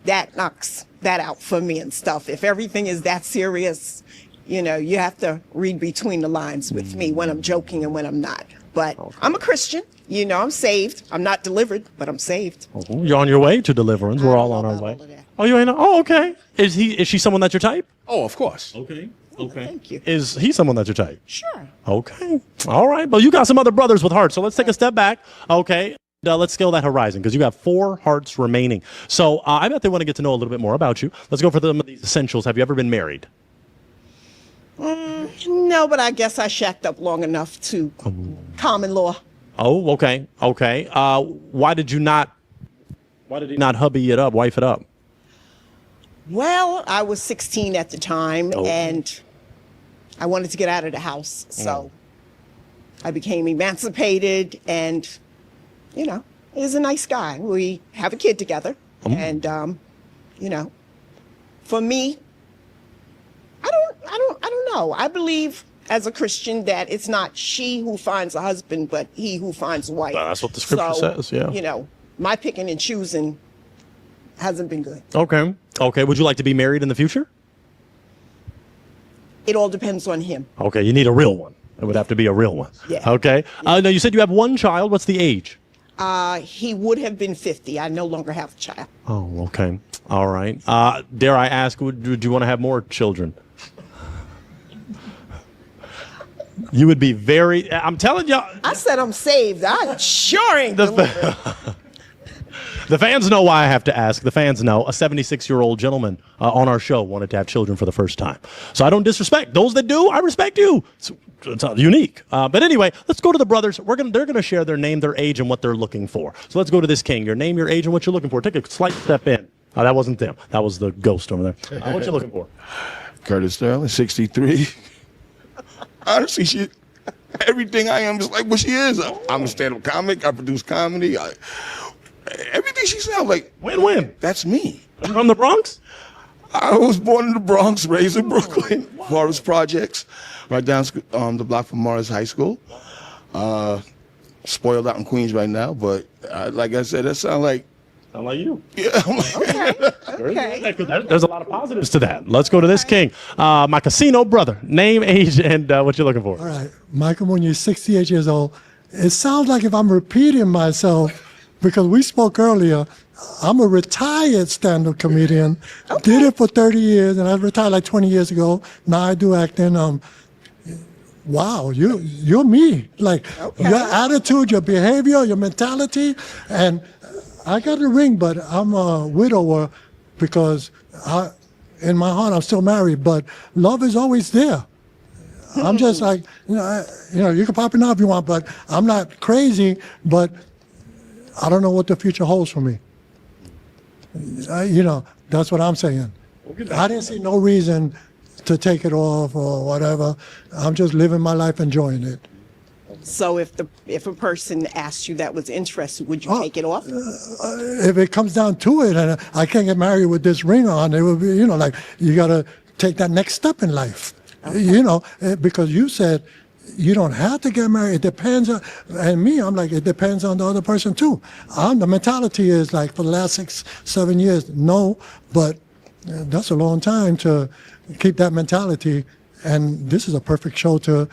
that knocks that out for me and stuff. If everything is that serious, you know, you have to read between the lines with me when I'm joking and when I'm not. But I'm a Christian, you know, I'm saved. I'm not delivered, but I'm saved. You're on your way to deliverance. We're all on our way. Oh, you ain't know? Oh, okay. Is she someone that's your type? Oh, of course. Okay. Thank you. Is he someone that's your type? Sure. Okay. All right. Well, you got some other brothers with hearts, so let's take a step back. Okay. Let's scale that horizon because you got 4 hearts remaining. So I bet they want to get to know a little bit more about you. Let's go for some of these essentials. Have you ever been married? No, but I guess I shacked up long enough to common law. Oh, okay. Okay. Why did he not hubby it up, wife it up? Well, I was 16 at the time, and I wanted to get out of the house. So I became emancipated, and, you know, he's a nice guy. We have a kid together. And, you know, for me, I don't know. I believe as a Christian that it's not she who finds a husband, but he who finds a wife. That's what the scripture says, yeah. You know, my picking and choosing hasn't been good. Okay. Okay. Would you like to be married in the future? It all depends on him. Okay. You need a real one. It would have to be a real one. Yeah. Okay. Now, you said you have one child. What's the age? He would have been 50. I no longer have a child. Oh, okay. All right. Dare I ask, would you want to have more children? You would be very, I'm telling you. I said I'm saved. I sure ain't delivered. The fans know why I have to ask. The fans know a 76-year-old gentleman on our show wanted to have children for the first time. So I don't disrespect. Those that do, I respect you. It's unique. But anyway, let's go to the brothers. They're going to share their name, their age, and what they're looking for. So let's go to this king. Your name, your age, and what you're looking for. Take a slight step in. That wasn't them. That was the ghost over there. What you looking for? Curtis Sterling, 63. Honestly, everything I am is like what she is. I'm a stand-up comic. I produce comedy. Everything she sounds like. Win-win. That's me. From the Bronx? I was born in the Bronx, raised in Brooklyn. Forest Projects, right down the block from Morris High School. Spoiled out in Queens right now, but like I said, that sounds like. Sound like you. Yeah. Okay. There's a lot of positives to that. Let's go to this king. My casino brother. Name, age, and what you're looking for. All right. Michael, when you're 68 years old, it sounds like if I'm repeating myself, because we spoke earlier, I'm a retired stand-up comedian. Did it for 30 years, and I retired like 20 years ago. Now I do acting. Wow, you're me. Like your attitude, your behavior, your mentality, and I got a ring, but I'm a widower because in my heart I'm still married. But love is always there. I'm just like you can pop it now if you want, but I'm not crazy. But I don't know what the future holds for me. That's what I'm saying. I didn't see no reason to take it off or whatever. I'm just living my life, enjoying it. So if a person asked you that was interested, would you take it off? If it comes down to it, and I can't get married with this ring on, it would be, like you got to take that next step in life. Okay. Because you said you don't have to get married. It depends on, and me, I'm like, it depends on the other person too. The mentality is like for the last 6-7 years, no, but that's a long time to keep that mentality. And this is a perfect show to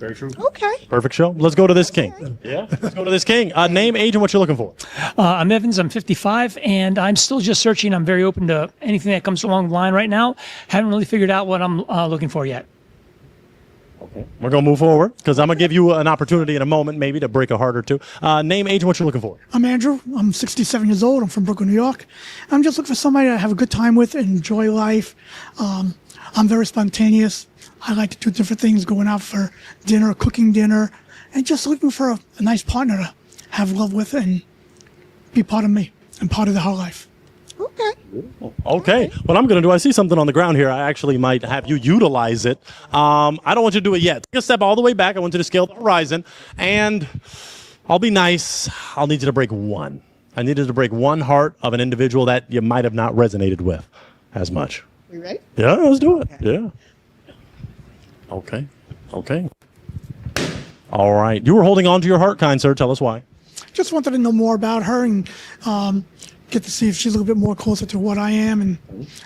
Very true. Okay. Perfect show. Let's go to this king. Yeah. Let's go to this king. Name, age, and what you're looking for. I'm Evans. I'm 55, and I'm still just searching. I'm very open to anything that comes along the line right now. Haven't really figured out what I'm looking for yet. Okay. We're going to move forward because I'm going to give you an opportunity in a moment maybe to break a heart or two. Name, age, and what you're looking for. I'm Andrew. I'm 67 years old. I'm from Brooklyn, New York. I'm just looking for somebody to have a good time with and enjoy life. I'm very spontaneous. I like to do different things, going out for dinner, cooking dinner, and just looking for a nice partner to have love with and be part of me and part of the whole life. Okay. What I'm going to do, I see something on the ground here. I actually might have you utilize it. I don't want you to do it yet. Take a step all the way back. I want you to scale the horizon. And I'll be nice. I'll need you to break one. I needed to break one heart of an individual that you might have not resonated with as much. You ready? Yeah, let's do it. Yeah. Okay. Okay. All right. You were holding on to your heart, kind sir. Tell us why. Just wanted to know more about her and get to see if she's a little bit more closer to what I am and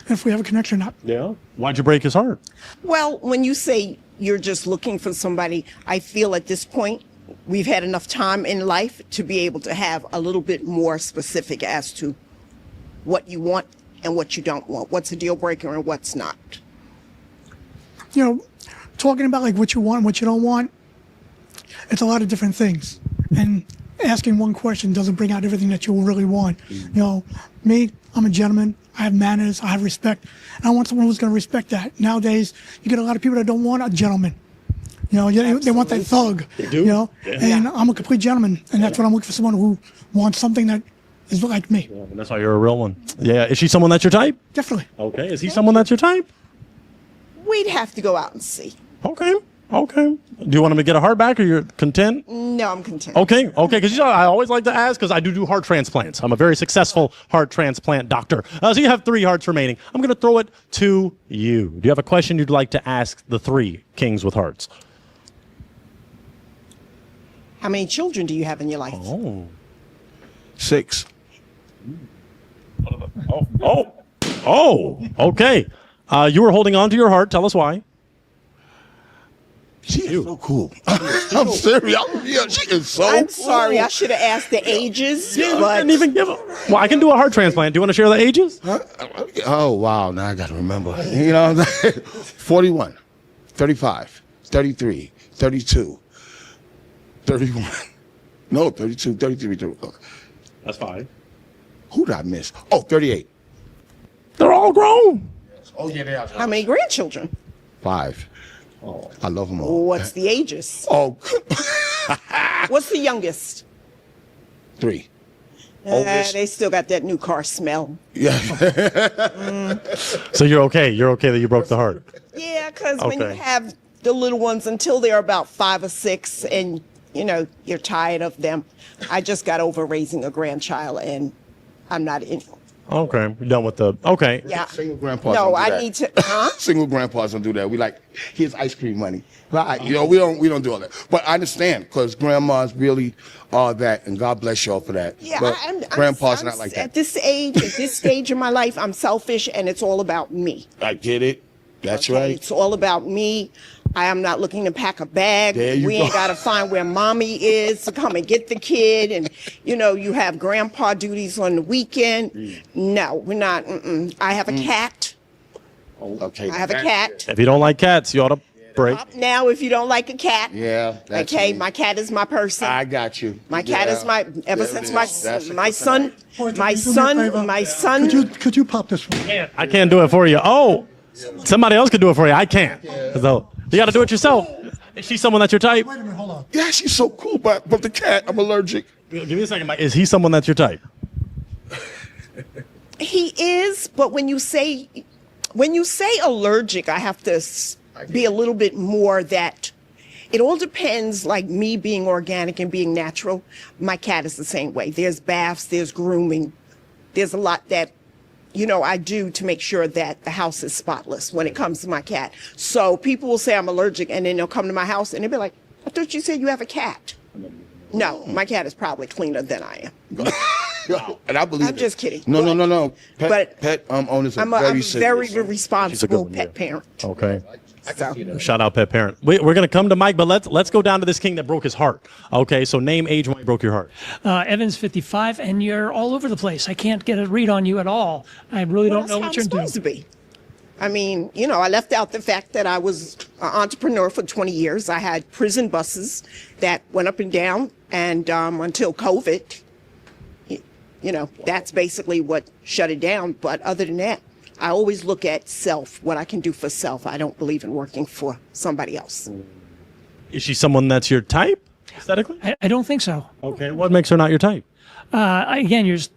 if we have a connection or not. Yeah. Why'd you break his heart? Well, when you say you're just looking for somebody, I feel at this point we've had enough time in life to be able to have a little bit more specific as to what you want and what you don't want, what's a deal breaker and what's not. You know, talking about like what you want and what you don't want, it's a lot of different things. And asking one question doesn't bring out everything that you really want. You know, me, I'm a gentleman. I have manners. I have respect. And I want someone who's going to respect that. Nowadays, you get a lot of people that don't want a gentleman. You know, they want that thug. They do? You know, Yeah. and I'm a complete gentleman. And that's what I'm looking for, someone who wants something that is like me. Yeah, and that's why you're a real one. Yeah. Is she someone that's your type? Definitely. Okay. Is he someone that's your type? We'd have to go out and see. Okay. Okay. Do you want him to get a heart back or you're content? No, I'm content. Okay. Okay. Because I always like to ask because I do heart transplants. I'm a very successful heart transplant doctor. So you have 3 hearts remaining. I'm going to throw it to you. Do you have a question you'd like to ask the 3 kings with hearts? How many children do you have in your life? Oh. 6. Oh. Okay. You were holding on to your heart. Tell us why. She is so cool. I'm serious. She is so I'm cool. sorry, I should have asked the ages, I but didn't even give a... Well, I can do a heart transplant. Do you want to share the ages? Oh, wow. Now I got to remember. You know what I'm saying? 41, 35, 33, 32, 31. No, 32, 33, 34. That's 5. Who did I miss? Oh, 38. They're all grown. Oh, yeah, they are. how many grandchildren? 5. Oh, I love them all. What's the ages? Oh, What's the youngest? 3. They still got that new car smell. Yeah. So you're okay. You're okay that you broke the heart. Yeah, because when you Okay. have the little ones until they're about 5 or 6 and, you know, you're tired of them. I just got over raising a grandchild and I'm not in. Okay. You're done with the... Okay. Yeah. Single grandpas No, don't do I that. need to, huh? Single grandpas don't do that. We like, here's ice cream money. Right? You know, we don't do all that. But I understand because grandmas really are that, and God bless y'all for that. Yeah, but grandpas I'm not like At that. this age, at this stage of my life, I'm selfish and it's all about me. I get it. That's Okay? right. It's all about me. I am not looking to pack a bag. There you We ain't go. got to find where mommy is to come and get the kid. And, you know, you have grandpa duties on the weekend. No, we're not. I have a cat. Okay. I have a cat. If you don't like cats, you ought to break. Up now, if you don't like a cat. Yeah. That's Okay, me. my cat is my person. I got you. My cat is my, ever There since it my, is. That's my a son, kryptonite. my son. Could you pop this one? I can't do it for you. Oh, somebody else could do it for you. I can't. So you got to do it yourself. Is she someone that's your type? Wait a minute, hold on. Yeah, she's so cool, but the cat, I'm allergic. Give me a second, Mike. Is he someone that's your type? He is, but when you say allergic, I have to be a little bit more that it all depends, like me being organic and being natural. My cat is the same way. There's baths, there's grooming. There's a lot that, you know, I do to make sure that the house is spotless when it comes to my cat. So people will say I'm allergic and then they'll come to my house and they'll be like, I thought you said you have a cat. No, my cat is probably cleaner than I am. And I believe I'm it. just kidding. No. But Pet owners are I'm very a serious. very responsible pet parent. Okay. So. Shout out pet parent. We're going to come to Mike, but let's go down to this king that broke his heart. Okay, so name, age, when he broke your heart. Evan's 55, and you're all over the place. I can't get a read on you at all. I really don't know what you're doing. Supposed to be. I mean, you know, I left out the fact that I was an entrepreneur for 20 years. I had prison buses that went up and down, and until COVID, you know, that's basically what shut it down. But other than that, I always look at self, what I can do for self. I don't believe in working for somebody else. Is she someone that's your type, aesthetically? I don't think so. Okay, what makes her not your type? Again, you're just,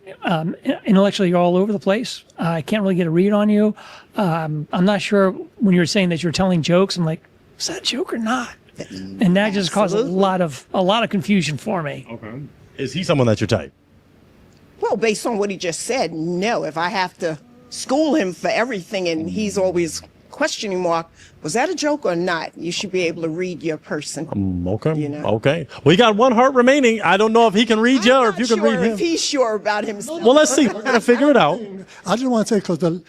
intellectually, you're all over the place. I can't really get a read on you. I'm not sure when you were saying that you're telling jokes. I'm like, is that a joke or not? And that just caused a lot of confusion for me. Okay. Is he someone that's your type? Well, based on what he just said, no. If I have to school him for everything and he's always questioning mark, was that a joke or not? You should be able to read your person. Okay. You know? Okay. We got one heart remaining. I don't know if he can read you or if you can read him. If he's sure about himself. Well, let's see. We're going to figure it out. I just want to say, because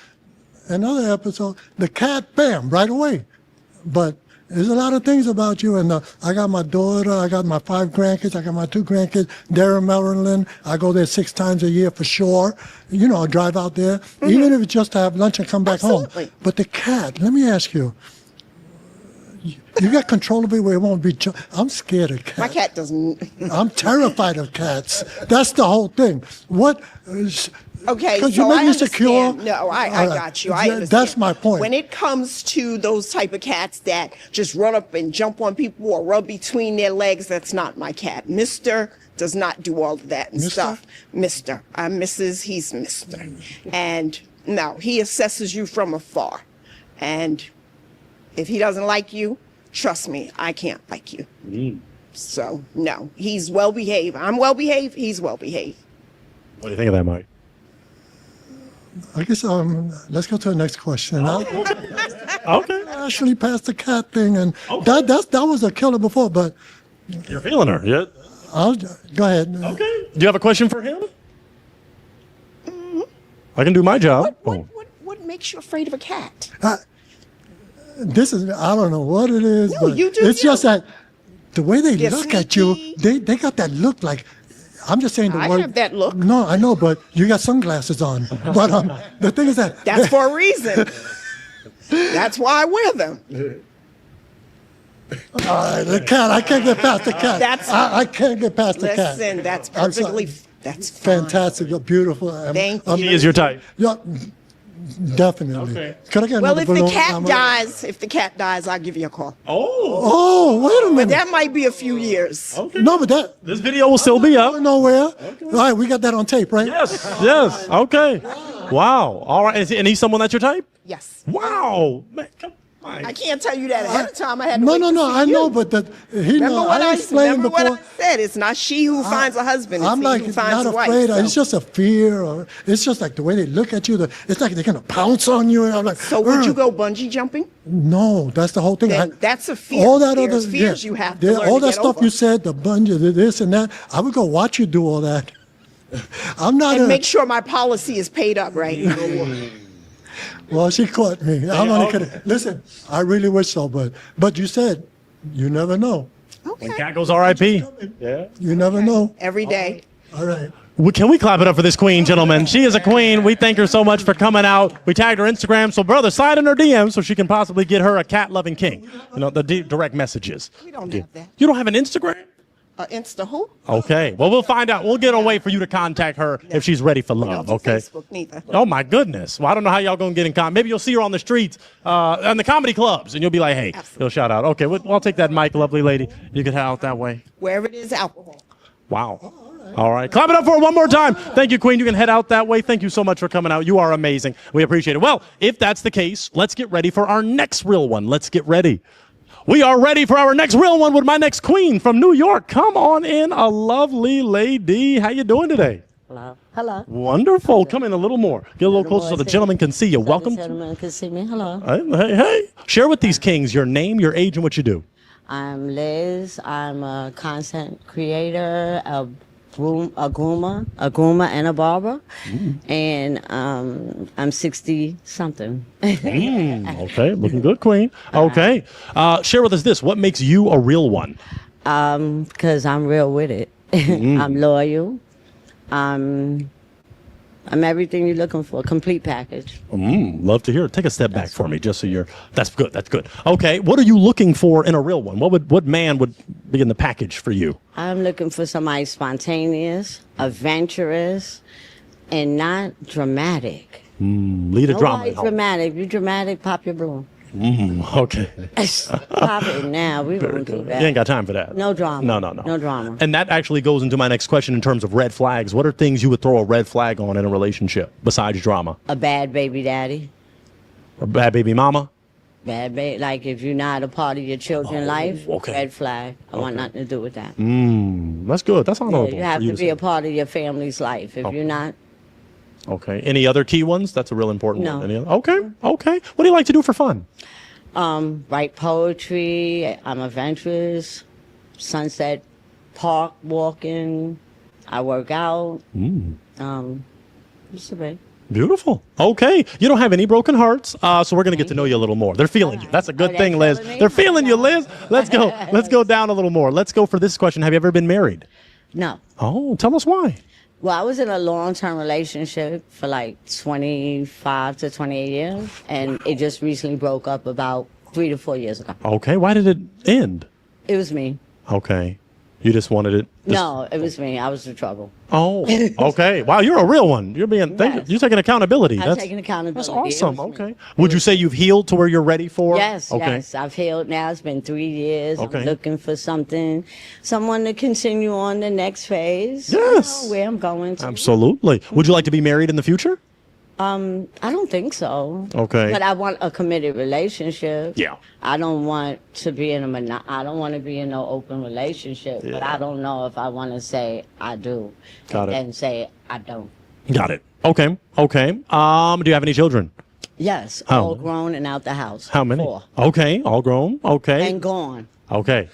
another episode, the cat, bam, right away. But there's a lot of things about you. And I got my daughter, I got my 5 grandkids, I got my 2 grandkids, Durham, Maryland. I go there 6 times a year for sure. You know, I drive out there, even if it's just to have lunch and come back home. But the cat, let me ask you, you got control of it where it won't be. I'm scared of cats. My cat doesn't. I'm terrified of cats. That's the whole thing. What? Okay, Because so you make I me understand. secure. No, I All right. got you. I understand. That's my point. When it comes to those type of cats that just run up and jump on people or rub between their legs, that's not my cat. Mr. does not do all of that and stuff. Mr. I'm Mrs., he's Mr. And no, he assesses you from afar. And if he doesn't like you, trust me, I can't like you. So, no, he's well behaved. I'm well behaved, he's well behaved. What do you think of that, Mike? I guess let's go to the next question. Okay. I actually passed the cat thing, and that was a killer before, but You're feeling her, yeah? Go ahead. Okay. Do you have a question for him? I can do my job. What makes you afraid of a cat? This is, I don't know what it is, No, but you do it's just that the way they They're look at you, they got that look like, I'm just saying the I word. have that look. No, I know, but you got sunglasses on. But the thing is that. That's for a reason. That's why I wear them. The cat, I can't get past the cat. I can't get past the cat. Listen, that's I'm sorry. perfectly, that's Fantastic, beautiful. Thank you. He is your type. Yeah, definitely. Okay. Could I get Well, another if the balloon? cat dies, I'll give you a call. Oh, wait a But minute. that might be a few years. No, but that. This video will still be up. Nowhere. All right, we got that on tape, right? Yes. Okay. Wow. All right. And he's someone that's your type? Yes. Wow. Man, come on. I can't tell you that ahead of time. I had to No, wait no, to no. see I know, you. but he Remember know. what I explained remember before. what I said. It's not she who finds a husband. It's I'm he like who finds not a wife. afraid. so. It's just a fear, or it's just like the way they look at you. It's like they're gonna pounce on you, and I'm like. So would you go bungee jumping? No, that's the whole thing. Then that's a fear. All that There's other fears you have to learn all to that get stuff over. you said, the bungee, this and that. I would go watch you do all that. I'm not. And make sure my policy is paid up, right? Well, she caught me. I'm only kidding. Listen, I really wish so, but you said you never know. When cat goes R.I.P. Yeah. You never know. Every day. All right. Can we clap it up for this queen, gentlemen? She is a queen. We thank her so much for coming out. We tagged her Instagram, so brother, slide in her DM so she can possibly get her a cat-loving king. You know, the direct messages. We don't have that. You don't have an Instagram? Insta who? Okay. Well, we'll find out. We'll get a way for you to contact her if she's ready for love. Okay. Facebook neither. Oh my goodness. Well, I don't know how y'all gonna get in contact. Maybe you'll see her on the streets, and the comedy clubs, and you'll be like, "Hey," you'll shout out. Okay. Well, I'll take that mic, lovely lady. You can head out that way. Wherever it is alcohol. Wow. All right. Clap it up for her one more time. Thank you, Queen. You can head out that way. Thank you so much for coming out. You are amazing. We appreciate it. Well, if that's the case, let's get ready for our next real one. Let's get ready. We are ready for our next real one with my next queen from New York. Come on in, a lovely lady. How you doing today? Hello. Hello. Wonderful. Come in a little more. Get a little closer so the gentleman can see you. Welcome. The gentleman can see me. Hello. Hey. Share with these kings your name, your age, and what you do. I'm Liz. I'm a content creator, a a groomer, and a barber. And I'm 60 something. Okay, looking good, Queen. Okay. Share with us this. What makes you a real one? Because I'm real with it. I'm loyal. I'm everything you're looking for, complete package. Love to hear it. Take a step back for me, just so you're. That's good. That's good. Okay, what are you looking for in a real one? What man would be in the package for you? I'm looking for somebody spontaneous, adventurous, and not dramatic. Lead a drama. Nobody's dramatic. If you're dramatic, pop your balloon. Okay. Pop it now. We won't do You that. ain't got time for that. No drama. No. No drama. And that actually goes into my next question in terms of red flags. What are things you would throw a red flag on in a relationship besides drama? A bad baby daddy. A bad baby mama? Bad baby. Like if you're not a part of your children's life, red flag. I want nothing to do with that. That's good. That's Yeah, honorable. you have for you to to be say. a part of your family's life. If you're not, Okay. Any other key ones? That's a real important No. one. Any other? Okay. What do you like to do for fun? write poetry. I'm adventurous. Sunset Park walking. I work out. Just a bit. Beautiful. Okay. You don't have any broken hearts, so we're going to get to know you a little more. They're feeling you. That's a good thing, Liz. They're feeling you, Liz. Let's go. Let's go down a little more. Let's go for this question. Have you ever been married? No. Oh, tell us why. Well, I was in a long-term relationship for like 25 to 28 years, and it just recently broke up about 3 to 4 years ago. Okay. Why did it end? It was me. Okay. You just wanted it. No, it was me. I was the trouble. Oh, okay. Wow, you're a real one. You're being. You're taking accountability. I'm taking accountability. That's awesome. Okay. Would you say you've healed to where you're ready for? Yes, Okay. yes. I've healed now. It's been 3 years. Okay. I'm looking for someone to continue on the next phase. Yes. I know where I'm going to. Absolutely. Would you like to be married in the future? I don't think so. Okay. But I want a committed relationship. Yeah. I don't want to be in I don't want to be in no open relationship. But Yeah. I don't know if I want to say I do. Got it. And say I don't. Got it. Okay. Okay. Do you have any children? Yes. How? All grown and out the house. How many? 4. Okay. All grown. Okay. And gone. Okay.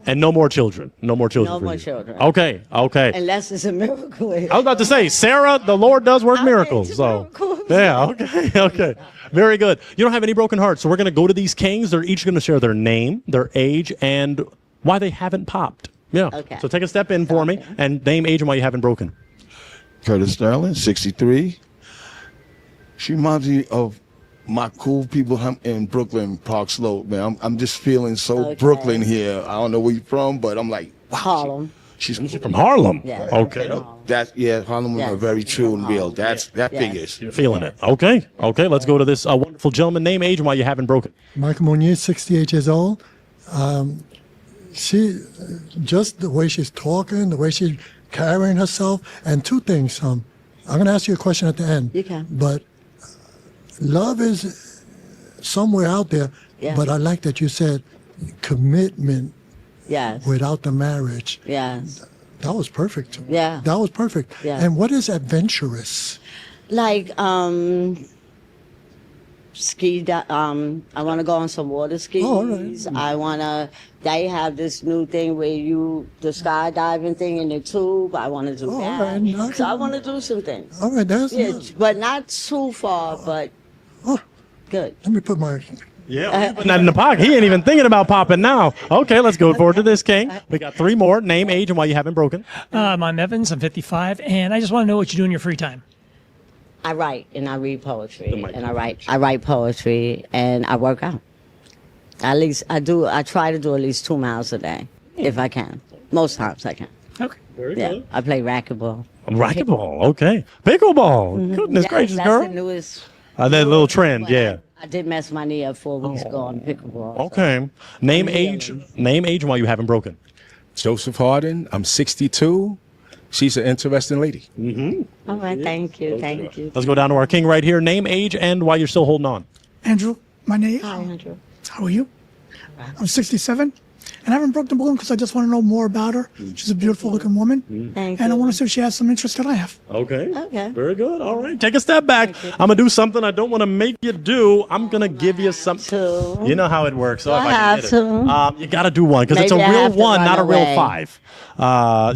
And no more children. No more children. No for more you. children. Okay. Okay. Unless it's a miracle. I was about to say, Sarah, the Lord does work miracles. So, yeah, okay, okay. Very good. You don't have any broken hearts. So we're going to go to these kings. They're each going to share their name, their age, and why they haven't popped. Yeah. Okay. So take a step in for me and name, age, and why you haven't broken. Curtis Sterling, 63. She reminds me of my cool people in Brooklyn, Park Slope, man. I'm just feeling so Brooklyn here. I don't know where you're from, but I'm like, wow. Harlem. She's from Harlem. Yes. Okay. Harlem women are very true and real. That figures. You're feeling it. Okay. Okay. Let's go to this wonderful gentleman. Name, age, and why you haven't broken. Michael Munoz, 68 years old. She, just the way she's talking, the way she's carrying herself, and 2 things. I'm going to ask you a question at the end. You can. But love is somewhere out there. Yeah. But I like that you said commitment Yes. without the marriage. Yes. That was perfect. Yeah. That was perfect. Yeah. And what is adventurous? Like ski. I want to go on some water skis. Oh, all right. I want to. They have this new thing where the skydiving thing in the tube. I want to do that. all right. So I want to do some things. All right, that's Yeah, but not too far. But good. Let me put my. Yeah, putting that in the pocket. He ain't even thinking about popping now. Okay, let's go forward to this king. We got 3 more. Name, age, and why you haven't broken. I'm Evans. I'm 55, and I just want to know what you do in your free time. I write and I read poetry, and I write poetry, and I work out. At least I do. I try to do at least 2 miles a day, if I can. Most times I can. Okay. Very Yeah, good. I play racquetball. Racquetball. Okay. Pickleball. Goodness Yeah, gracious, that's girl. the newest. That little trend. Yeah. I did mess my knee up 4 weeks ago on pickleball. Okay. Name, age, and why you haven't broken. Joseph Harden. I'm 62. She's an interesting lady. Mm-hmm. All right, thank you, thank you. Let's go down to our king right here. Name, age, and why you're still holding on. Andrew, my name. Hi, Andrew. How are you? I'm 67, And I haven't broke the balloon because I just want to know more about her. She's a beautiful looking woman. Thank And I you. want to see if she has some interest that I have. Okay. Okay. Very good. All right. Take a step back. I'm gonna do something I don't want to make you do. I'm gonna give you something. You know how it works. Oh, if I I can have get it. to. You got to do one because it's a Maybe I real have to one, run not a real away. 5.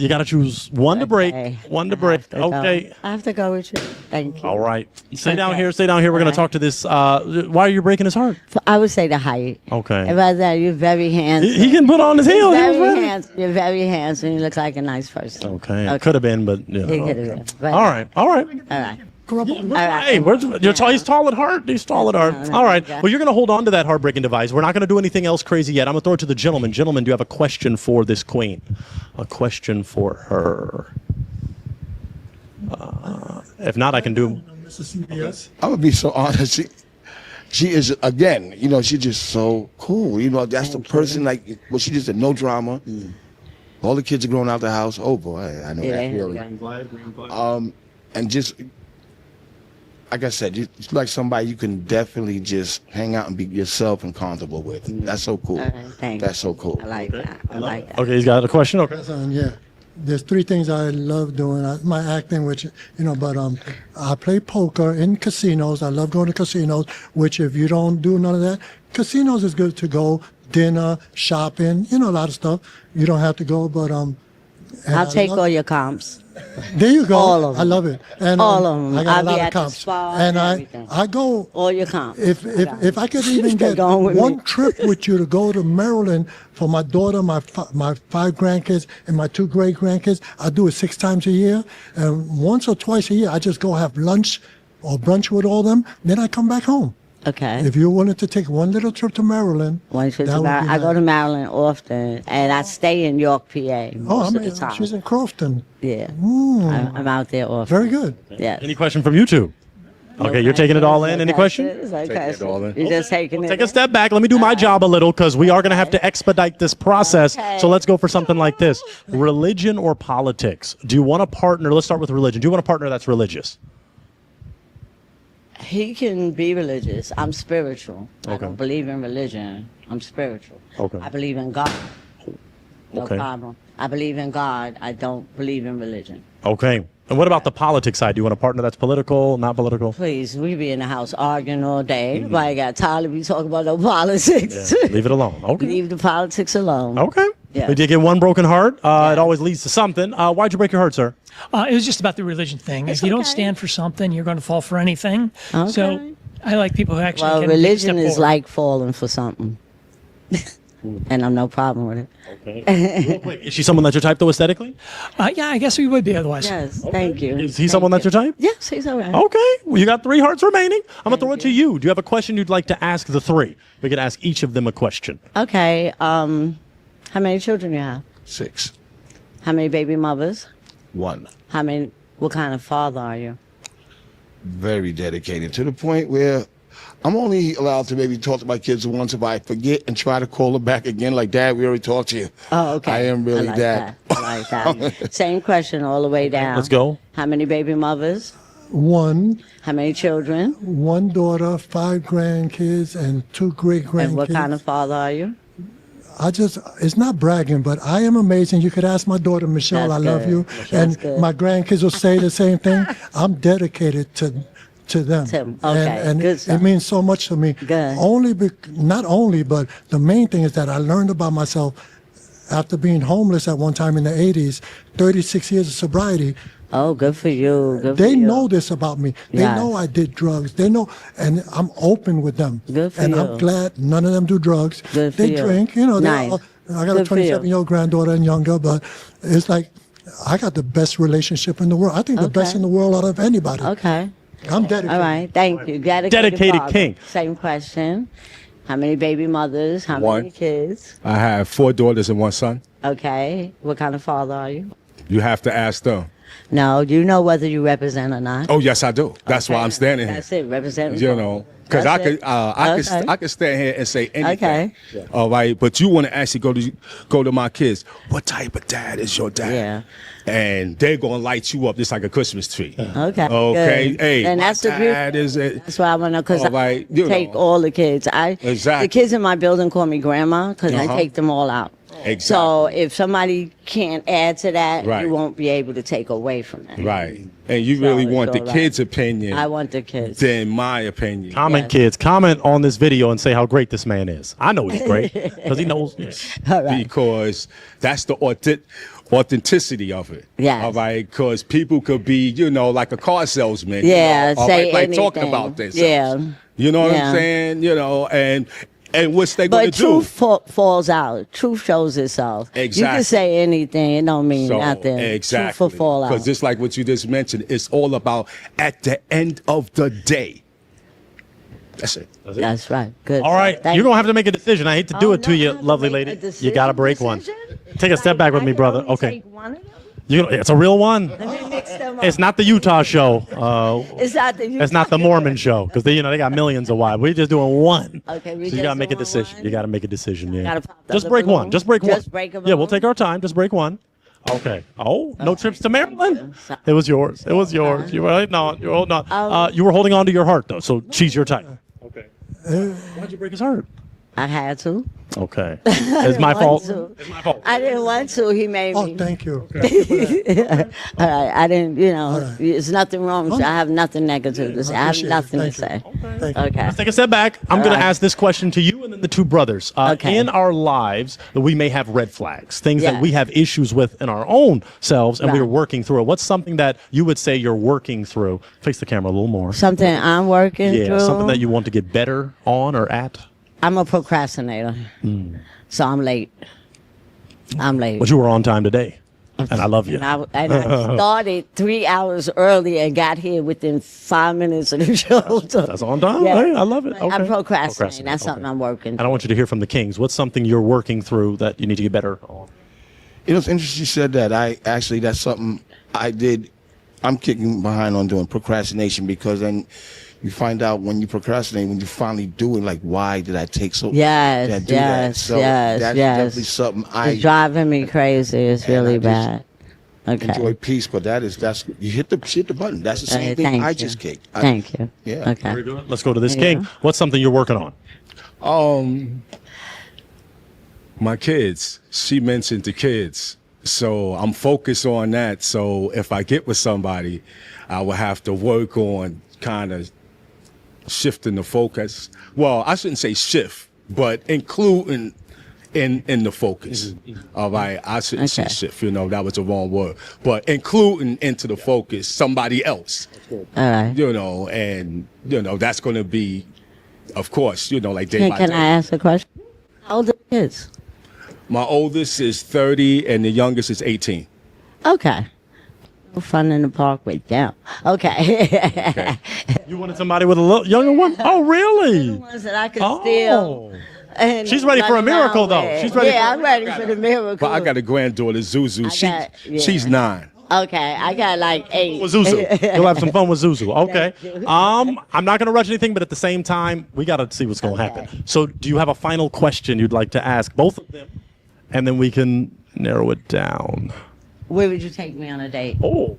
You got to choose one to break. One to break. Okay. I have to go with you. Thank you. All right. Stay down Okay. here. Stay down here. We're All gonna talk to this. Why are you breaking his heart? I would say the height. Okay. And by that, you're very handsome. He can put on his heels. He was Very ready. handsome. You're very handsome. You look like a nice person. Okay. It could have been, but you know. It could have been. But- All right. All right. All right. Hey, you're tall, he's tall at heart. He's tall at heart. All right. yeah. Well, you're going to hold on to that heartbreaking device. We're not going to do anything else crazy yet. I'm going to throw it to the gentleman. Gentlemen, do you have a question for this queen? A question for her. If not, I can do. I would be so honest. She is, again, you know, she's just so cool. You know, that's the person, like, well, she just said no drama. All the kids are growing out the house. Oh, boy, I know that feeling. And just, like I said, it's like somebody you can definitely just hang out and be yourself and comfortable with. That's so cool. Thank That's so cool. I like that. I like that. Okay, he's got a question. Okay. Yeah. There's 3 things I love doing. My acting, which, you know, but I play poker in casinos. I love going to casinos, which if you don't do none of that, casinos is good to go. Dinner, shopping, you know, a lot of stuff. You don't have to go, but and I'll I take love- all your comps. There you go. All of them. I love it. And All of them. I got I'll a lot be of at the comps. spa And and I everything. I go All your comps. if I could even They're get going with one me. trip with you to go to Maryland for my daughter, my 5 grandkids, and my 2 great grandkids, I do it 6 times a year. And once or twice a year, I just go have lunch or brunch with all them. Then I come back home. Okay. If you wanted to take one little trip to Maryland, One trip that to would be Maryland. I go nice. to Maryland often, and I stay in York, PA. Oh, Most I of the mean, time. she's in Crofton. Yeah. Mm. I'm out there often. Very good. Yeah. Any question from YouTube? Okay, you're taking it all in. Any questions? You're just taking it. Take a step back. Let me do my job a little because we are going to have to expedite this process. Okay. So let's go for something like this. Religion or politics? Do you want a partner? Let's start with religion. Do you want a partner that's religious? He can be religious. I'm spiritual. I Okay. don't believe in religion. I'm spiritual. Okay. I believe in God. No Okay. problem. I believe in God. I don't believe in religion. Okay. And what about the politics side? Do you want a partner that's political, not political? Please, we be in the house arguing all day. Nobody got time to be talking about no politics. Mm-hmm. Yeah, leave it alone. Okay. Leave the politics alone. Okay. Yeah. We did get one broken heart. It always leads to something. Why'd you break your heart, sir? It was just about the religion thing. If you don't stand for something, you're going to fall for anything. Okay. So I like people who actually Well, can take a religion step is forward. like falling for something. And I'm no problem with it. Okay. Is she someone that's your type, though, aesthetically? Yeah, I guess we would be otherwise. Yes, thank you. Is he someone that's your type? Yes, he's all right. Okay. Well, you got 3 hearts remaining. I'm going to throw it to you. Do you have a question you'd like to ask the 3? We could ask each of them a question. Okay, how many children you have? 6. How many baby mothers? 1. What kind of father are you? Very dedicated to the point where I'm only allowed to maybe talk to my kids once if I forget and try to call them back again. Like, Dad, we already talked to you. Oh, okay. I am really like Dad. That. I like that. Same question all the way down. Let's go. How many baby mothers? 1. How many children? 1 daughter, 5 grandkids, and 2 great grandkids. And what kind of father are you? It's not bragging, but I am amazing. You could ask my daughter, Michelle, That's I love good. you. That's And good. my grandkids will say the same thing. I'm dedicated to them. Okay, And good it stuff. means so much to me. Good. Not only, but the main thing is that I learned about myself after being homeless at one time in the 80s, 36 years of sobriety. Oh, good for you. Good They for you. know this about me. They Yes. know I did drugs. They know, and I'm open with them. Good for and you. I'm glad none of them do drugs. Good for they you. drink, you know. Nice. I got a Good for you. 27-year-old granddaughter and younger, but it's like I got the best relationship in the world. I think the best Okay. in the world out of anybody. Okay. I'm dedicated. All right. Thank you. Dedicated father. king. Same question. How many baby mothers? How 1. many kids? I have 4 daughters and 1 son. Okay. What kind of father are you? You have to ask them. No. Do you know whether you represent or not? Oh, yes, I do. That's why I'm standing here. That's it. Represent. You know, because I That's could, it. I Okay. could stand here and say anything. Okay. All right, but you want to actually go to my kids. What type of dad is your dad? Yeah. And they're gonna light you up just like a Christmas tree. Okay. Okay. good. Hey, and my that's the dad is it. That's why I want to, because All right, you I take know. all the kids. Exactly. The kids in my building call me grandma because I Uh-huh. take them all out. Exactly. So if somebody can't add to that, Right. you won't be able to take away from that. Right. And you really So want it's the all right. kids' opinion I want the kids. than my opinion. Comment, kids. Comment on this video and say how great this man is. I know he's great because he knows. Because that's the authenticity of it. Yes. All right. Because people could be, like a car salesman. Yeah, all say right, like talking anything. about this. Yeah. You know what Yeah. I'm saying? And what's they going But to do? truth falls out. Truth shows itself. You Exactly. can say anything. It don't mean So, nothing. exactly. Truth will fall out. Because just like what you just mentioned, it's all about at the end of the day. That's it. That's right. Good. All right, Thank you're gonna have to make a decision. I hate to do it to you, lovely lady. You gotta break one. Take a step back with me, brother. Okay. It's a real one. It's not the Utah show. It's not the It's not the Mormon show because they got millions of wives. We're just doing one. Okay, we So you just gotta make a doing decision. You gotta make a decision. Yeah. Gotta pop the Just other break one. balloon. Just break one. Just break a Yeah, we'll balloon? take our time. Just break one. Okay. Oh, no trips to Maryland. It was yours. It was yours. You were holding on. You were holding on. You were holding on to your heart though. So she's your type. Okay. Why'd you break his heart? I had to. Okay. I It's didn't my want fault. to. It's my fault. I didn't want to. He made me. Oh, thank you. All right. I didn't, there's nothing wrong with you. I have nothing negative to say. I have appreciate it. nothing to Thank say. Okay. Let's take a step back. I'm All going to right. ask this question to you and then the two brothers. Okay. In our lives, we may have red flags, things that Yeah. we have issues with in our own selves, and we're Right. working through it. What's something that you would say you're working through? Face the camera a little more. Something I'm working Yeah, through. something that you want to get better on or at. I'm a procrastinator. So I'm late. I'm late. But you were on time today, and I love you. And I started 3 hours early and got here within 5 minutes of the show. So, That's on time. Hey, I love it. Like, Okay. I'm procrastinating. Procrastinate, That's okay. something I'm working And I want you to hear from the Kings. What's something you're working through that you need to get better on? It was interesting you said that. That's something I did. I'm kicking behind on doing procrastination because then you find out when you procrastinate, when you finally do it, like, why did I take so Yes, to do that? yes, So yes, that's yes. definitely something I It's driving me crazy. It's really bad. Okay. enjoy peace, but that's you hit the button. That's the same thing thank I you. just kicked. Thank you. Yeah. Okay. Very good. Let's go to this Yeah. King. What's something you're working on? My kids. She mentioned the kids. So I'm focused on that. So if I get with somebody, I will have to work on kind of shifting the focus. Well, I shouldn't say shift, but including in the focus. All right. I shouldn't say Okay. shift, that was the wrong word. But including into the focus somebody else. All right. And that's gonna be, of course, like day by Can day. I ask a question? How old are the kids? My oldest is 30 and the youngest is 18. Okay. Fun in the park with them. Okay. You wanted somebody with a little younger one? Oh, really? Ones that I could steal. And She's ready for a run miracle, around though. with. She's ready Yeah, for- I'm ready for the miracle. But I got a granddaughter, Zuzu. She's 9. Okay, I got like 8. With Zuzu. You'll have some fun with Zuzu. Okay. I'm not going to rush anything, but at the same time, we got to see what's going to happen. So do you have a final question you'd like to ask both of them? And then we can narrow it down. Where would you take me on a date? Oh.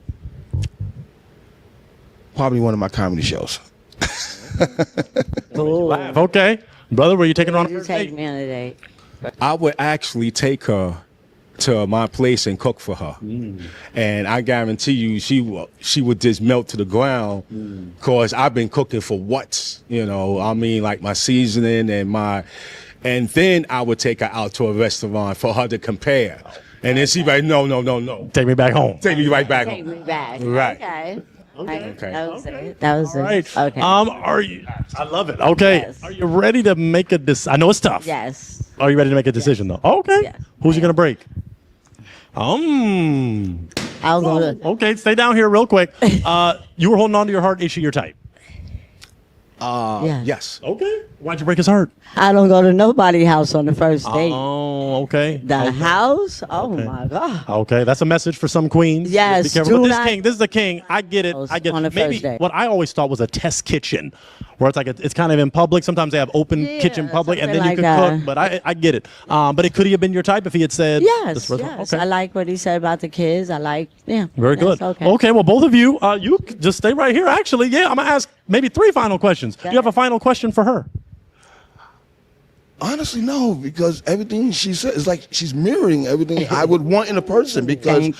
Probably one of my comedy shows. Laugh. Okay. Brother, were you taking her on a Where would first you take date? me on a date? I would actually take her to my place and cook for her. And I guarantee you she would just melt to the ground because I've been cooking for what? Like my seasoning and then I would take her out to a restaurant for her to compare. And then she'd be like, no. Take me back home. Take me right back Take home. me back. Right. Okay. Okay. That was it. That was All right. it. Okay. Are you? I love it. Okay. Yes. Are you ready to make a decision? I know it's tough. Yes. Are you ready to make a decision though? Okay. Yes. Who's you gonna break? I'll go. Okay, stay down here real quick. You were holding on to your heart. Is she your type? Yes. Okay. Why'd you break his heart? I don't go to nobody's house on the first date. Oh, okay. The house? Oh my God. Okay, that's a message for some queens. Yes, Be careful. do But this not- king, this is the king. I get it. I get on the it. Maybe first date. what I always thought was a test kitchen, where it's like it's kind of in public. Sometimes they have open kitchen public, and then something you like can that. cook. But I get it. But it could he have been your type if he had said Yes, this was- yes. Okay. I like what he said about the kids. I like, Very Yes, good. Okay. Well, both of you, you just stay right here. Actually, yeah, I'm gonna ask maybe 3 final questions. Do you have a final question for her? Honestly, no, because everything she said is like she's mirroring everything I would want in a person. Because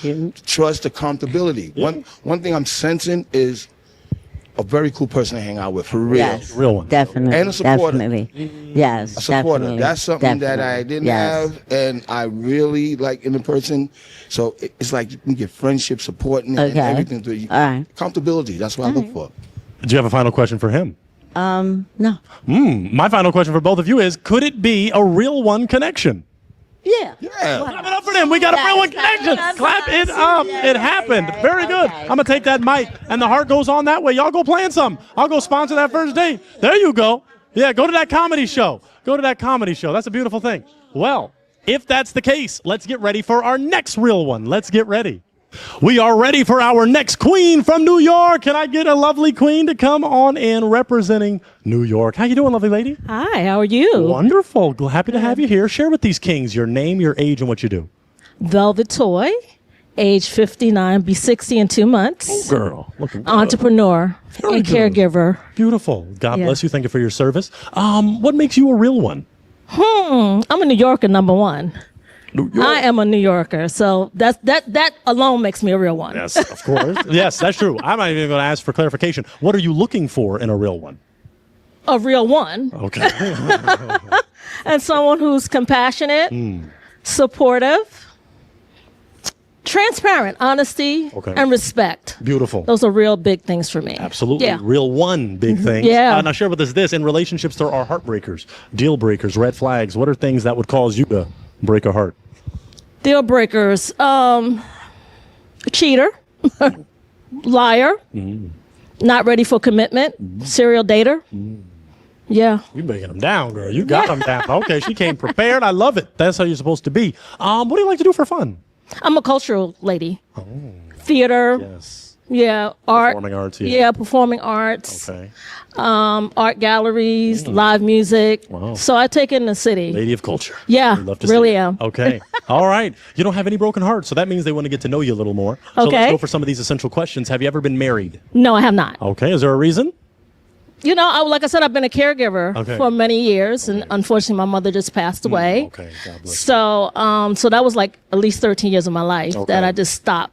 trust, accountability. One thing I'm sensing is a very cool person to hang out with, for real. Yes, real one. Definitely. And a supporter. Definitely. Yes, A supporter. definitely. That's something that I Definitely. didn't Yes. have, and I really like in a person. So it's like you can get friendship, support, and Okay. everything. Through you. All right. Accountability. That's what I look for. Do you have a final question for him? No. My final question for both of you is: could it be a real one connection? Yeah. Clap it up for them. We got a real one connection. Clap it up. It happened. Very good. I'm gonna take that mic, and the heart goes on that way. Y'all go plan some. I'll go sponsor that first date. There you go. Yeah, go to that comedy show. Go to that comedy show. That's a beautiful thing. Well, if that's the case, let's get ready for our next real one. Let's get ready. We are ready for our next queen from New York. Can I get a lovely queen to come on in representing New York? How you doing, lovely lady? Hi, how are you? Wonderful. Happy to have you here. Share with these kings your name, your age, and what you do. Velvet Toy, age 59, be 60 in 2 months. Girl, looking good. Entrepreneur and good. caregiver. Beautiful. God Yeah. bless you. Thank you for your service. What makes you a real one? I'm a New Yorker, number one. I am a New Yorker, so that alone makes me a real one. Yes, of course. Yes, that's true. I'm not even going to ask for clarification. What are you looking for in a real one? A real one. Okay. And someone who's compassionate, supportive, transparent, honesty, Okay. and respect. Beautiful. Those are real big things for me. Absolutely. Yeah. Real one big thing. Yeah. Now share with us this. In relationships, there are heartbreakers, deal breakers, red flags. What are things that would cause you to break a heart? Deal breakers. Cheater, liar, not ready for commitment, serial dater. Yeah. You breaking them down, girl. You got them down. Okay, she came prepared. I love it. That's how you're supposed to be. What do you like to do for fun? I'm a cultural lady. Theater. Yes. Yeah. Art. Performing arts, Yeah, performing arts. Okay. Art galleries, live music. Wow. So I take in the city. Lady of culture. Yeah, We'd love to really see it. am. Okay. All right. You don't have any broken hearts, so that means they want to get to know you a little more. So let's Okay. go for some of these essential questions. Have you ever been married? No, I have not. Okay. Is there a reason? You know, like I said, I've been a caregiver Okay. for many years, and unfortunately, my mother just passed away. Okay. God bless. So, so that was like at least 13 years of my life that I just stopped,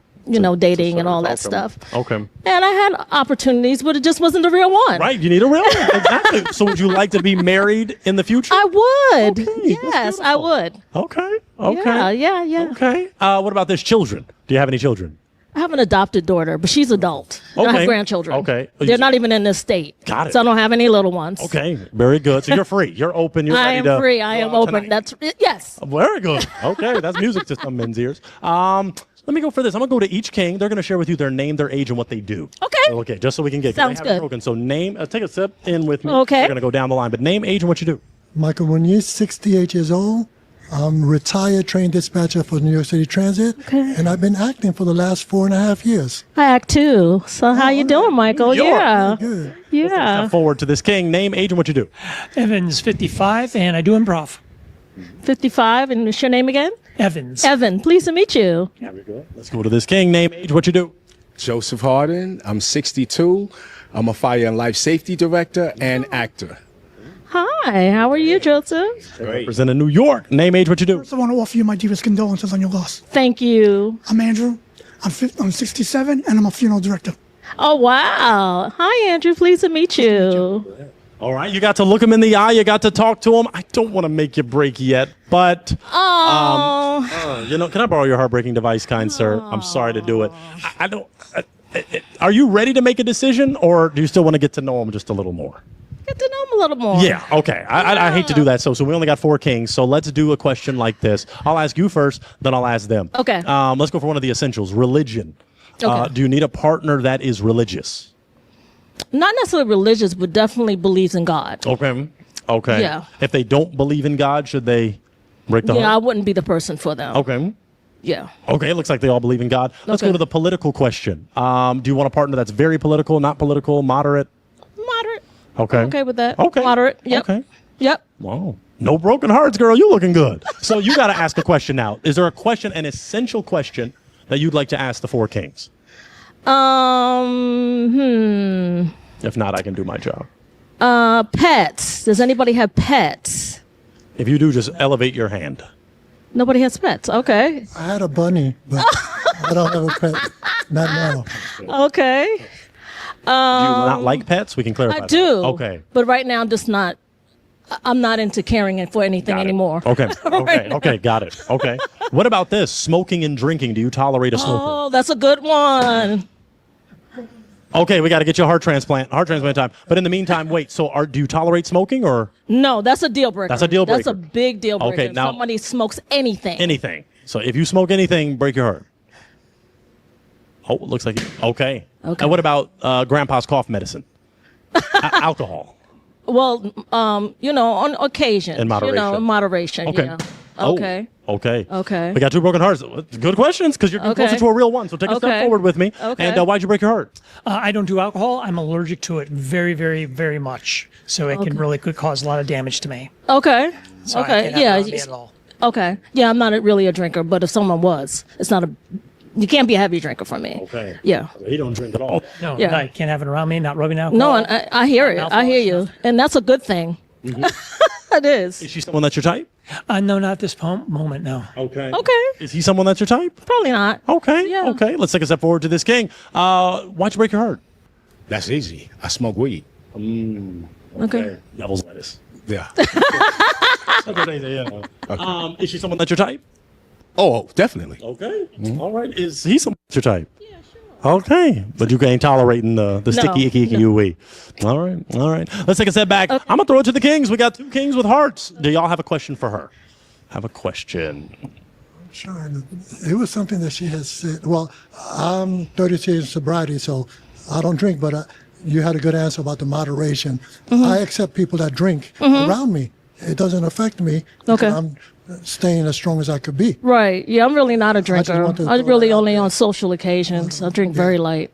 dating and all that stuff. Okay. And I had opportunities, but it just wasn't the real one. Right. You need a real one. Exactly. So would you like to be married in the future? I would. Yes, I would. Okay. Okay. Yeah. Okay. What about this? Children. Do you have any children? I have an adopted daughter, but she's adult. I don't Okay. have grandchildren. Okay. They're not even in this state. Got it. So I don't have any little ones. Okay. Very good. So you're free. You're open. You're I ready am to free. I am open. That's yes. Very good. Okay, that's music to some men's ears. Let me go for this. I'm gonna go to each king. They're gonna share with you their name, their age, and what they do. Okay. Okay, just so we can get. 'cause Sounds they have it good. broken. So name. Take a sip in with me. Okay. We're gonna go down the line, but name, age, and what you do. Michael Munoz, 68 years old. I'm retired train dispatcher for New York City Transit, and I've been acting for the last 4.5 years. I act too. So how you doing, Michael? New York. Yeah. Good. Yeah. Step forward to this king. Name, age, and what you do. Evans, 55, and I do improv. 55, and what's your name again? Evans. Evan. Pleased to meet you. Let's go to this king. Name, age, what you do. Joseph Harden. I'm 62. I'm a fire and life safety director and actor. Hi. How are you, Joseph? Representing New York. Name, age, what you do. First, I want to offer you my deepest condolences on your loss. Thank you. I'm Andrew. I'm 67, and I'm a funeral director. Oh, wow. Hi, Andrew. Pleased to meet you. All right, you got to look him in the eye. You got to talk to him. I don't want to make you break yet, but can I borrow your heartbreaking device, kind sir? I'm sorry to do it. I don't. Are you ready to make a decision, or do you still want to get to know him just a little more? Get to know him a little more. Yeah. Okay. I hate to do that. So we only got 4 kings. So let's do a question like this. I'll ask you first, then I'll ask them. Okay. Let's go for one of the essentials. Religion. Okay. Do you need a partner that is religious? Not necessarily religious, but definitely believes in God. Okay. Okay. Yeah. If they don't believe in God, should they break the Yeah, I heart? wouldn't be the person for them. Okay. Yeah. Okay, it looks like they all believe in God. Let's Okay. go to the political question. Do you want a partner that's very political, not political, moderate? Moderate. Okay. I'm okay with that. Okay. Moderate. Yep. Okay. Yep. Wow. No broken hearts, girl. You looking good. So you got to ask a question now. Is there a question, an essential question that you'd like to ask the 4 kings? If not, I can do my job. Pets. Does anybody have pets? If you do, just elevate your hand. Nobody has pets. Okay. I had a bunny, but I don't have a pet. Not now. Okay. Do you not like pets? We can clarify. I do. That. Okay. But right now, I'm just not. I'm not into caring for anything Got it. anymore. Okay. Okay. Right Okay. Got it. Okay. What about this? Smoking and drinking. Do you tolerate a smoker? Oh, that's a good one. Okay, we got to get you a heart transplant time. But in the meantime, wait. So, do you tolerate smoking or No, that's a deal breaker. That's a deal That's a breaker. big deal breaker. Okay, If now- somebody smokes anything. anything? So, if you smoke anything, break your heart. Oh, it looks like okay. Okay. And what about grandpa's cough medicine? Alcohol. Well, on occasion. In moderation. In moderation. Okay. Yeah. Oh, Okay. okay. Okay. We got two broken hearts. Good questions because you're Okay. closer to a real one. So take a step Okay. forward with me. Okay. And why'd you break your heart? I don't do alcohol. I'm allergic to it very, very, very much. So it could cause a lot of damage to me. Okay. So I Okay. can't have Yeah. it on me at all. Okay. Yeah, I'm not really a drinker, but if someone was, it's not a. You can't be a heavy drinker for me. Okay. Yeah. He don't drink at all. No, Yeah. I can't have it around me. Not rubbing alcohol. No, and I hear it. I hear you, and that's a good thing. It is. Is she someone that's your type? No, not at this moment. No. Okay. Okay. Is he someone that's your type? Probably not. Okay. Yeah. Okay. Let's take a step forward to this king. Why'd you break your heart? That's easy. I smoke weed. Okay. Devil's lettuce. Yeah. Is she someone that's your type? Oh, definitely. Okay. All right. Is he someone that's your type? Yeah, sure. Okay. But you ain't tolerating the sticky, icky, ooey. All right. All right. Let's take a step back. I'm going to throw it to the kings. We got two kings with hearts. Do y'all have a question for her? Have a question. Sure. It was something that she has said. Well, I'm 32 years of sobriety, so I don't drink, but you had a good answer about the moderation. I accept people that drink around me. It doesn't affect me. Okay. because I'm staying as strong as I could be. Right. Yeah, I'm really not a drinker. want to I'm throw really that out only on social occasions. I drink very light.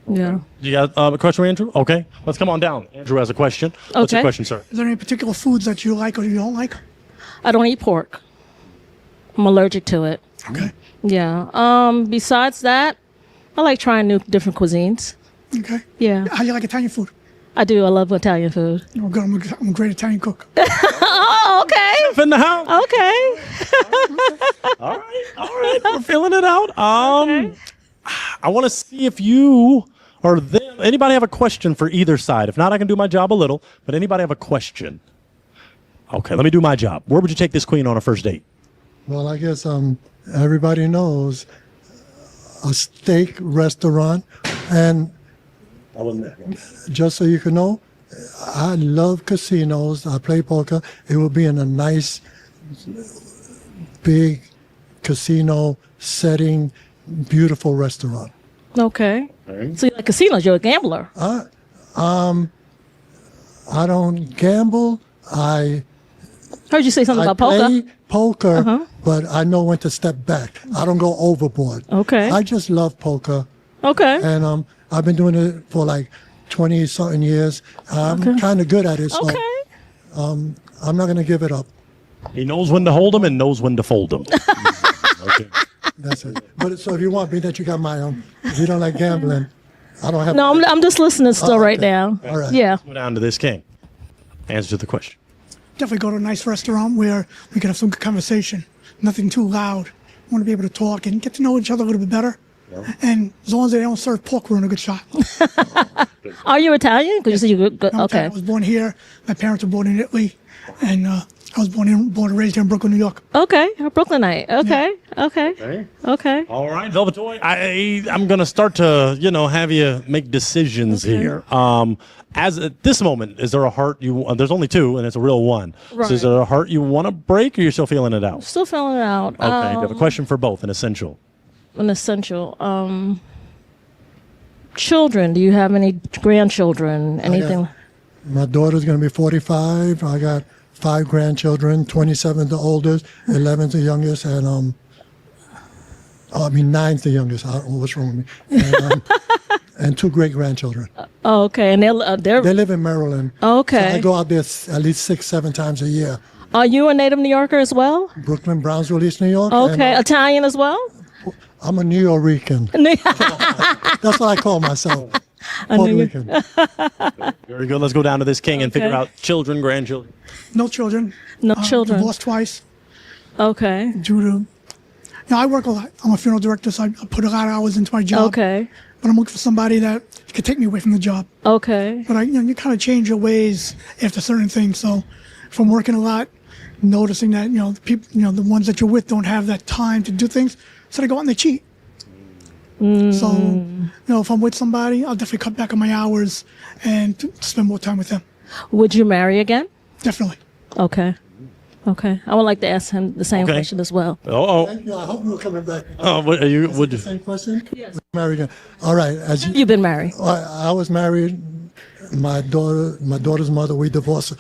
Yeah. You got a question for Andrew? Okay. Let's come on down. Andrew has a question. What's your Okay. question, sir? Is there any particular foods that you like or you don't like? I don't eat pork. I'm allergic to it. Okay. Yeah. Besides that, I like trying different cuisines. Okay. Yeah. How do you like Italian food? I do. I love Italian food. Oh, good. I'm a great Italian cook. Oh, okay. Chef in the house. Okay. All right. We're feeling it out. I want to see if you or them, anybody have a question for either side. If not, I can do my job a little. But anybody have a question? Okay, let me do my job. Where would you take this queen on a first date? Well, I guess everybody knows a steak restaurant. And I wasn't there. just so you can know, I love casinos. I play poker. It will be in a nice, big casino setting, beautiful restaurant. Okay. So you like casinos? You're a gambler. I don't gamble. I Heard you say something about play poker. poker, but I know when to step back. I don't go overboard. Okay. I just love poker. Okay. And I've been doing it for like 20 something years. I'm kind of good at it, so I'm not going to give it up. He knows when to hold them and knows when to fold them. Okay. That's it. But so if you want me, that you got my if you don't like gambling, I don't have. No, I'm just listening still right now. All right. Yeah. Go down to this king. Answer the question. Definitely go to a nice restaurant where we can have some good conversation. Nothing too loud. Want to be able to talk and get to know each other a little bit better. And as long as they don't serve pork, we're in a good shot. Are you Italian? Because you said you good. I'm Okay. Italian. I was born here. My parents were born in Italy, and I was born and raised here in Brooklyn, New York. Okay. A Brooklynite. Okay. Okay. Okay. All right, Velvet Toy. I'm going to start to, have you make decisions here. As at this moment, is there a heart there's only two, and it's a real one. So is Right. there a heart you want to break, or you're still feeling it out? Still filling it out. Okay, you have a question for both, an essential. An essential. Children. Do you have any grandchildren? Anything? My daughter's going to be 45. I got 5 grandchildren. 27 the oldest, 11's the youngest, and 9's the youngest. I don't know what's wrong with me. And, and 2 great grandchildren. Oh, okay. And they're. They live in Maryland. Okay. So I go out there at least 6-7 times a year. Are you a native New Yorker as well? Brooklyn, Brownsville, East New York. Okay. And, Italian as well? I'm a New Rican. That's what I call myself. Puerto Rican. Very good. Let's go down to this king and figure Okay. out children, grandchildren. No children. No children. Divorced twice. Okay. Due to, I work a lot. I'm a funeral director, so I put a lot of hours into my job. Okay. But I'm looking for somebody that could take me away from the job. Okay. But you kind of change your ways after certain things. So, if I'm working a lot, noticing that the people, the ones that you're with don't have that time to do things, so they go out and they cheat. So, if I'm with somebody, I'll definitely cut back on my hours and spend more time with them. Would you marry again? Definitely. Okay. Okay. I would like to ask him the same Okay. question as well. Oh, Thank you. I hope you're coming back. What are you? Would you? Same question? Yes. Married again. All right. As you, You've been married. I was married. My daughter's mother, we divorced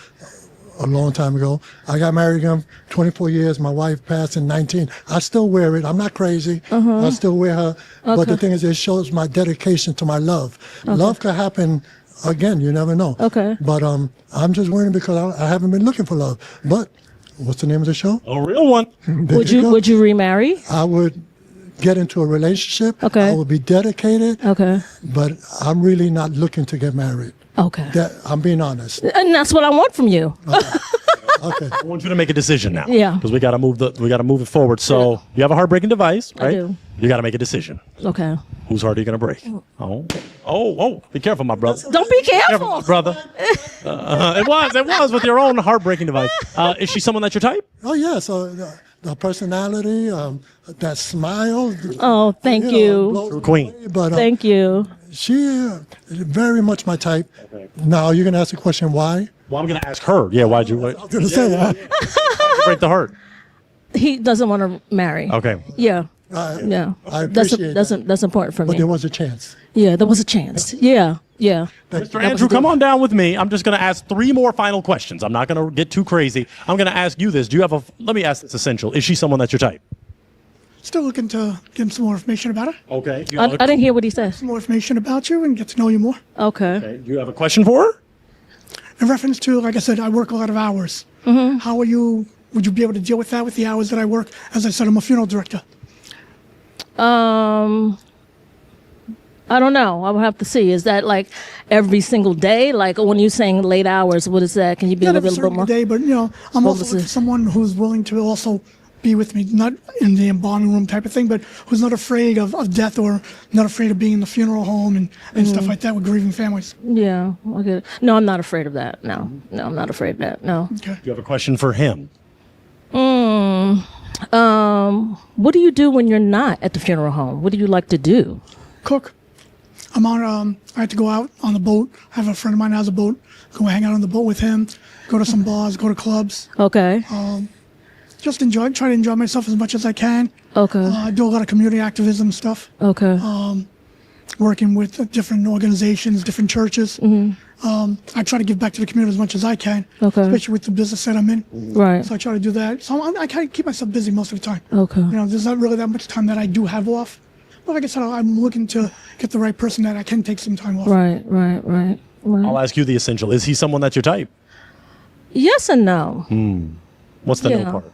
a long time ago. I got married again 24 years. My wife passed in 19. I still wear it. I'm not crazy. I still wear her. But the thing is, it shows my dedication to my love. Love could happen again. You never know. Okay. But I'm just wearing it because I haven't been looking for love. But what's the name of the show? A real one. Would you go. Would you remarry? I would get into a relationship. Okay. I would be dedicated. Okay. But I'm really not looking to get married. Okay. I'm being honest. And that's what I want from you. Okay. I want you to make a decision now. Yeah. Because we got to move it forward. So you have a heartbreaking device, right? I do. You got to make a decision. Okay. Whose heart are you going to break? Oh! Be careful, my brother. Don't be Careful, my careful. brother. It was with your own heartbreaking device. Is she someone that's your type? Oh yeah, so the personality, that smile. Oh, thank you. blows Queen. me away, but Thank you. she is very much my type. Now you're gonna ask the question why? Well, I'm going to ask her. Yeah, why'd you I was gonna say that. break the heart? He doesn't want to marry. Okay. Yeah. I Yeah. appreciate That's important for But me. there was a chance. Yeah, there was a chance. Yeah. Yeah. Mr. Andrew, come on down with me. I'm just going to ask 3 more final questions. I'm not going to get too crazy. I'm going to ask you this. Let me ask this essential. Is she someone that's your type? Still looking to get some more information about her. Okay. I didn't hear what he said. Some more information about you and get to know you more. Okay. Do you have a question for her? In reference to, like I said, I work a lot of hours. How are you? Would you be able to deal with that with the hours that I work? As I said, I'm a funeral director. I don't know. I will have to see. Is that like every single day? Like when you're saying late hours, what is that? Can you be a Not little every bit more? single day, but I'm What also was looking it? for someone who's willing to also be with me, not in the embalming room type of thing, but who's not afraid of death or not afraid of being in the funeral home and stuff like that with grieving families. Yeah. Okay. No, I'm not afraid of that. No, I'm not afraid of that. No. Okay. Do you have a question for him? What do you do when you're not at the funeral home? What do you like to do? Cook. I'm on. I had to go out on the boat. I have a friend of mine who has a boat. Go hang out on the boat with him. Go to some bars. Go to clubs. Okay. Just try to enjoy myself as much as I can. Okay. I do a lot of community activism stuff. Okay. Working with different organizations, different churches. I try to give back to the community as much as I can. Okay. Especially with the business that I'm in. Right. So I try to do that. So I kind of keep myself busy most of the time. Okay. There's not really that much time that I do have off. But like I said, I'm looking to get the right person that I can take some time off. Right. I'll ask you the essential. Is he someone that's your type? Yes and no. What's the Yeah. no part?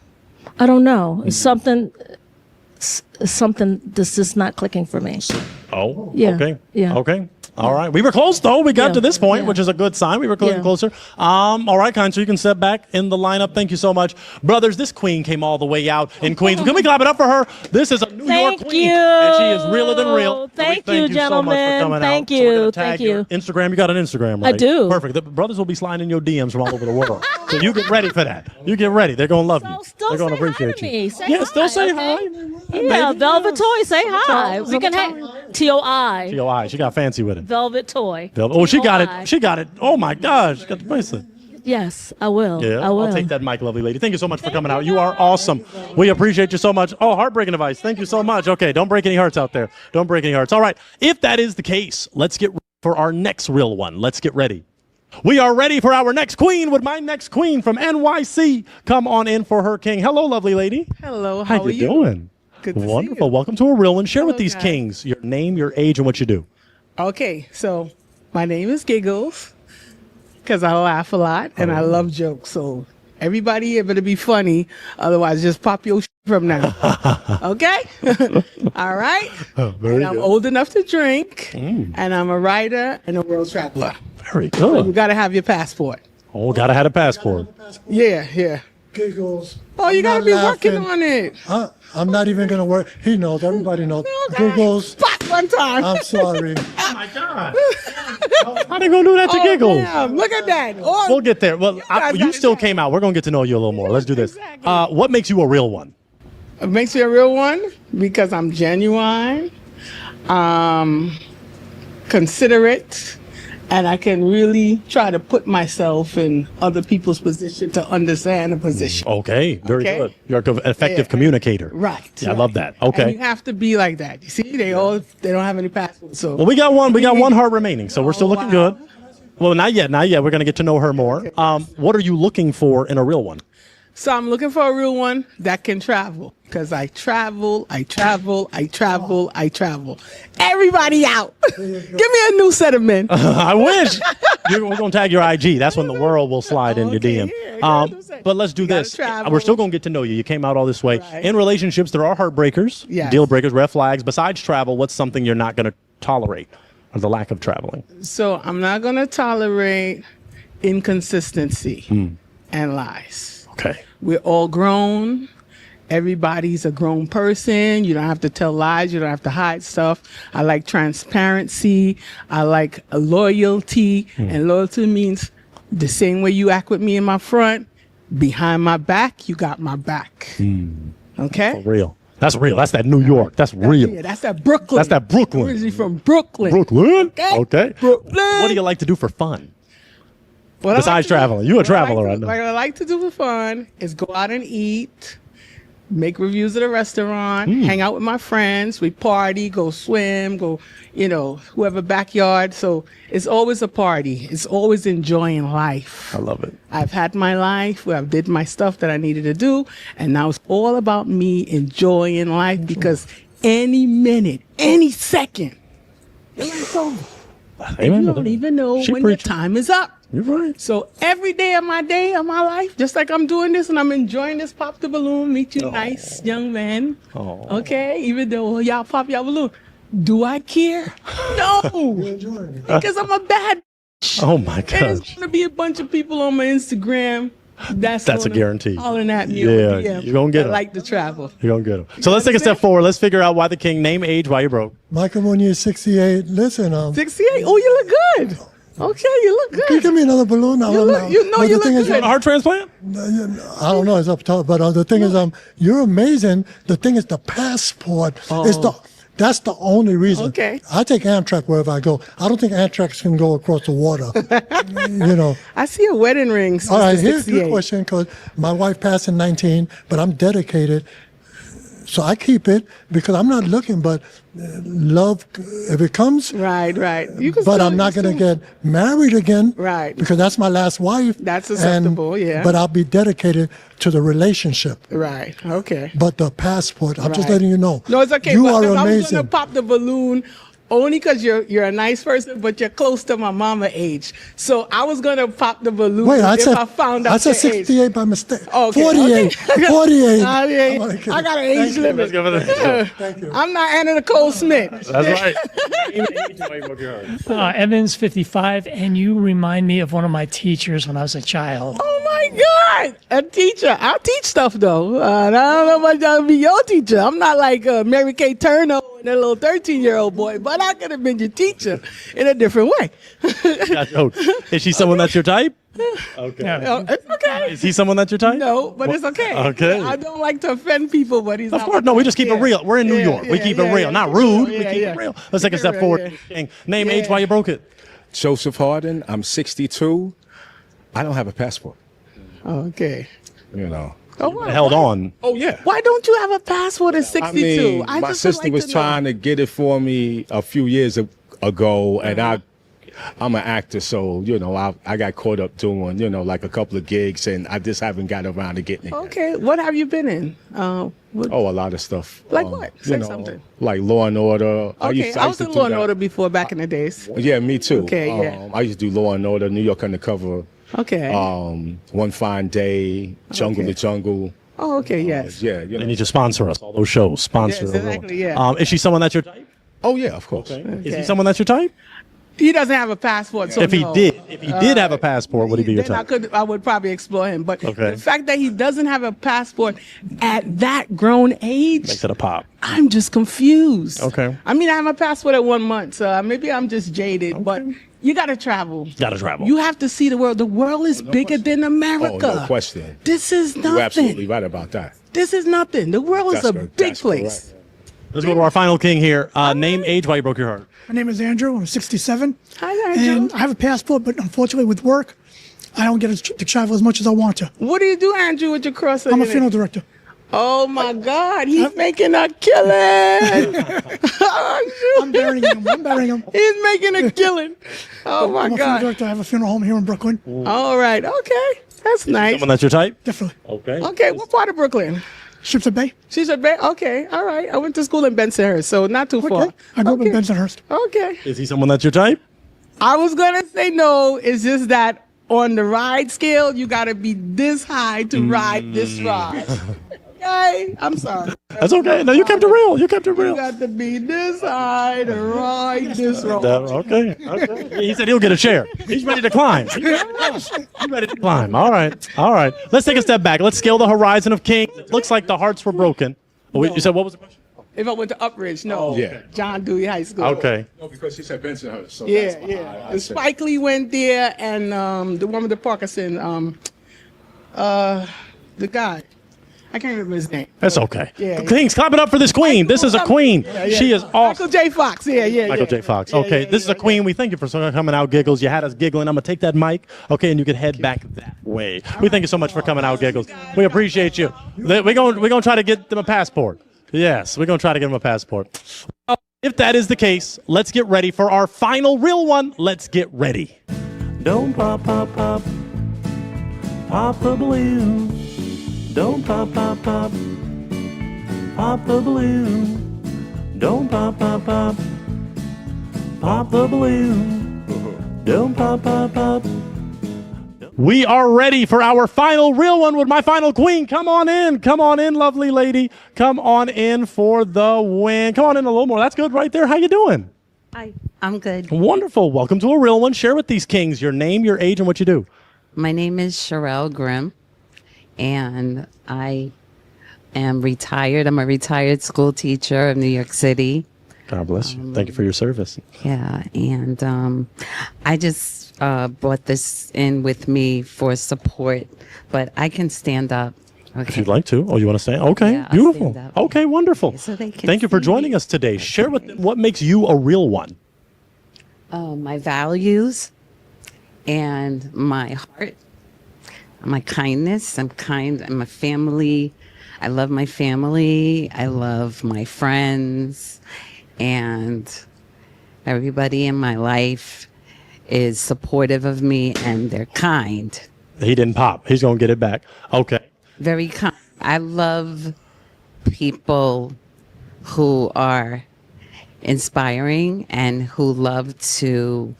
I don't know. It's something that's just not clicking for me. Oh, Yeah. okay. Yeah. Okay. All right. We were close, though. We got Yeah. to this point, Yeah. which is a good sign. We were getting Yeah. closer. All right, Kind, so you can step back in the lineup. Thank you so much. Brothers, this queen came all the way out in Queens. Can we clap it up for her? This is a New York Thank queen. you. And she is realer than real. So we Thank you, so much for gentlemen. coming Thank out. So we're you. gonna tag Thank your you. Instagram. You got an Instagram, I right? do. Perfect. The brothers will be sliding in your DMs from all over the world. So you get ready for that. You get ready. They're going to love you. They're going to appreciate you. Me. Say Yeah, hi, still say hi. Yeah, Baby. Velvet Toy, say hi. We can hang. TOI. TOI. She got fancy with it. Velvet Toy. Oh, she got TOI. it. She got it. Oh, my gosh. She got the bracelet. Yes, I will. Yeah, I will. I'll take that mic, lovely lady. Thank you so much for coming out. You are awesome. We appreciate you so much. Oh, heartbreaking advice. Thank you so much. Okay, don't break any hearts out there. Don't break any hearts. All right, if that is the case, let's get ready for our next real one. Let's get ready. We are ready for our next queen with my next queen from NYC. Come on in for her king. Hello, lovely lady. Hello, How how are you you? doing? Good to see Wonderful. Welcome to a real one. Share with Hello, these guys. kings your name, your age, and what you do. Okay, so my name is Giggles because I laugh a lot and I love jokes. So everybody here better be funny, otherwise just pop your from now. Okay? All right? Very And I'm good. old enough to drink, and I'm a writer and a world traveler. Very So you good. got to have your passport. Oh, gotta have a passport. Yeah, yeah. Giggles. Oh, you I'm got to not be working laughing. on it. I'm not even going to work. He knows. Everybody knows. Giggles. Fuck one time. I'm sorry. Oh my God. How they gonna do that to Giggles? Damn, look at that. Oh, We'll get there. Well, guys you got still came out. We're gonna get to know you a little more. Let's do this. What makes you a real one? it makes me a real one because I'm genuine, considerate, and I can really try to put myself in other people's position to understand the position. Okay, very Okay. good. You're an effective Yeah. communicator. Right. Yeah, I love that. And Okay. you have to be like that. You see, they don't have any passports. So Well, we got one. We got one heart remaining, so we're still looking good. Well, not yet. Not yet. We're gonna get to know her more. What are you looking for in a real one? So I'm looking for a real one that can travel because I travel. Everybody out. Give me a new set of men. I wish. We're gonna tag your IG. That's when the world will slide in your DM. But let's do this. travel. We're still gonna get to know you. You came out all this way. Right. In relationships, there are heartbreakers, Yes. deal breakers, red flags. Besides travel, what's something you're not gonna tolerate, or the lack of traveling? So I'm not going to tolerate inconsistency and lies. Okay. We're all grown. Everybody's a grown person. You don't have to tell lies. You don't have to hide stuff. I like transparency. I like loyalty. And loyalty means the same way you act with me in my front, behind my back, you got my back. Okay? For real. That's real. That's that New York. That's real. Yeah, that's that Brooklyn. That's that Brooklyn. Originally from Brooklyn. Brooklyn. Okay. Brooklyn. What do you like to do for fun? What I like Besides to do- traveling, you a what I like traveler, to- I know. What I like to do for fun is go out and eat, make reviews of the restaurant, hang out with my friends. We party, go swim, go, whoever backyard. So it's always a party. It's always enjoying life. I love it. I've had my life where I did my stuff that I needed to do, and now it's all about me enjoying life because any minute, any second, your life's over. And you don't even know She when preaching. your time is up. You're right. So every day of my life, just like I'm doing this and I'm enjoying this pop the balloon, meet you nice young men. Okay, even though y'all pop y'all balloon. Do I care? No. Because I'm a bad bitch. Oh my And there's gosh. gonna be a bunch of people on my Instagram that's a gonna guarantee. hollering at me. Yeah, on DM you're gonna get that 'em. like to travel. You're gonna get them. So let's take a step forward. Let's figure out why the king. Name, age, why you're broke. Michael Munoz, 68. Listen, 68. Oh, you look good. Okay, you look good. Can you give me another balloon? You look good. A heart transplant? I don't know. It's up top. But the thing is, you're amazing. The thing is, the passport is that's the only reason. Okay. I take Amtrak wherever I go. I don't think Amtrak can go across the water. I see a wedding ring. All right, Mr. here's your 68. question, because my wife passed in 19, but I'm dedicated. So I keep it because I'm not looking, but love, if it comes. Right. You can But still- I'm not going to get married again. Right. Because that's my last wife. That's acceptable, yeah. But I'll be dedicated to the relationship. Right. Okay. But the passport, I'm just Right. letting you know. No, it's okay. You but are 'cause I was amazing. gonna pop the balloon only because you're a nice person, but you're close to my mama age. So I was gonna pop the balloon Wait, I if said, I found out I said your age. 68 by mistake. Okay, 48. okay. 48. I got an age limit. Thank you. I'm not Anna Nicole Smith. That's right. Evans, 55, and you remind me of one of my teachers when I was a child. Oh my God, a teacher. I teach stuff though. I don't know if I'll be your teacher. I'm not like Mary Kay Turner and a little 13-year-old boy, but I could have been your teacher in a different way. Oh, is she someone that's your type? Okay. It's okay. Is he someone that's your type? No, but it's okay. Okay. I don't like to offend people, but he's Of course, no, we just keep it real. We're in New York. We keep it real. Not rude. We keep it real. Let's take a step forward. King. Name, age, why you broke it. Joseph Harden. I'm 62. I don't have a passport. Okay. You know. Oh, wow. Held on. Oh yeah. Why don't you have a passport at 62? I mean, my just would sister like was to trying to get it for me a few years ago, and I'm an actor, so I got caught up doing like a couple of gigs, and I just haven't got around to getting it. Okay, what have you been in? Oh, a lot of stuff. Like what? Say something. Like Law and Order. Okay, I was to in do Law and that. Order before back in the days. Yeah, me too. Okay, yeah. I used to do Law and Order, New York Undercover. Okay. One Fine Day, Jungle Okay. to Jungle. Oh, okay, yes. Yeah, you They know. need to sponsor us. All those shows sponsor. Yes, the Real One. exactly, yeah. Is she someone that's your type? Oh yeah, of course. Is he Okay. someone that's your type? He doesn't have a passport, so if he no. did have a passport, would he be your Then type? I would probably explore him. But Okay. the fact that he doesn't have a passport at that grown age, Makes it a pop. I'm just confused. Okay. I mean, I have a passport at 1 month, so maybe I'm just jaded. But you got to travel. Gotta travel. You have to see the world. The world is bigger than Oh, America. no question. This is You're absolutely nothing. right about that. This is nothing. The world is a That's big correct. place. Let's go to our final king here. Name, age, why you broke your heart. My name is Andrew. I'm 67. Hi, Andrew. And I have a passport, but unfortunately with work, I don't get to travel as much as I want to. What do you do, Andrew, with your cross? I'm a funeral director. Oh my God, he's making a killing. I'm burying him. I'm burying him. He's making a killing. Oh my I'm a funeral God. director. I have a funeral home here in Brooklyn. All right. Okay. That's nice. Someone that's your type? Definitely. Okay. Okay. What part of Brooklyn? Shipton Bay. She's a Bay. Okay. All right. I went to school in Bensonhurst, so not too far. I grew up in Bensonhurst. Okay. Is he someone that's your type? I was gonna say no. It's just that on the ride scale, you gotta be this high to ride this ride. Okay. I'm sorry. That's okay. No, you kept it real. You kept it real. You got to be this high to ride this road. Okay. Okay. He said he'll get a chair. He's ready to climb. He's ready to climb. All right. All right. Let's take a step back. Let's scale the horizon of kings. It looks like the hearts were broken. Oh, wait, you said what was the question? If I went to Upridge, no. Oh, yeah. John Dewey High School. Okay. No, because she said Bensonhurst. So Yeah, that's why yeah. I And said- Spike Lee went there, and the one with the Parkinson, the guy. I can't remember his name. That's okay. Yeah, yeah. Kings, clap it up for this queen. This is a queen. Yeah, yeah. She is awesome. Michael J. Fox. Yeah. Michael J. Fox. Okay, this is a queen. We thank you for coming out, Giggles. You had us giggling. I'm gonna take that mic, okay, and you can head back that way. We thank you so much for coming out, Giggles. We appreciate you. We're gonna try to get them a passport. Yes, we're gonna try to get them a passport. If that is the case, let's get ready for our final real one. Let's get ready. Don't pop, pop, pop, pop the balloon. Don't pop, pop, pop, pop the balloon. Don't pop, pop, pop, pop the balloon. Don't pop, pop, pop. We are ready for our final real one with my final queen. Come on in, lovely lady. Come on in for the win. Come on in a little more. That's good right there. How you doing? Hi, I'm good. Wonderful. Welcome to a real one. Share with these kings your name, your age, and what you do. My name is Sherelle Grimm, and I am retired. I'm a retired school teacher of New York City. God bless you. Thank you for your service. Yeah, and I just brought this in with me for support, but I can stand up. If Okay. you'd like to. Oh, you want to stay? Okay, Yeah, I'll beautiful. stand up. Okay, wonderful. So they can Thank you for see joining us today. Share what makes you a real one. My values and my heart, my kindness. I'm kind. I'm a family. I love my family. I love my friends, and everybody in my life is supportive of me, and they're kind. He didn't pop. He's going to get it back. Okay. Very kind. I love people who are inspiring and who love to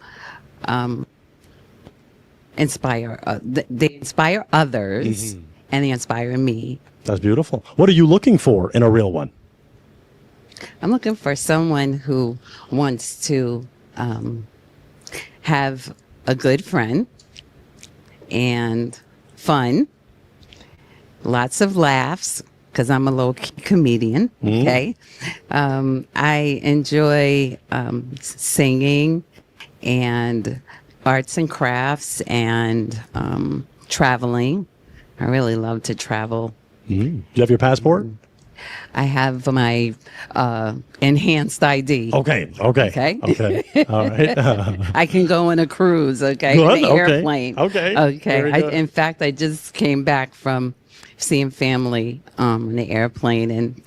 inspire. They inspire others, and they inspire me. That's beautiful. What are you looking for in a real one? I'm looking for someone who wants to have a good friend and fun, lots of laughs, because I'm a low-key comedian, okay? I enjoy singing and arts and crafts and traveling. I really love to travel. Do you have your passport? I have my enhanced ID. Okay. Okay. All right. I can go on a cruise, okay? Good, In an okay, airplane. okay, Okay. very good. In fact, I just came back from seeing family in the airplane, and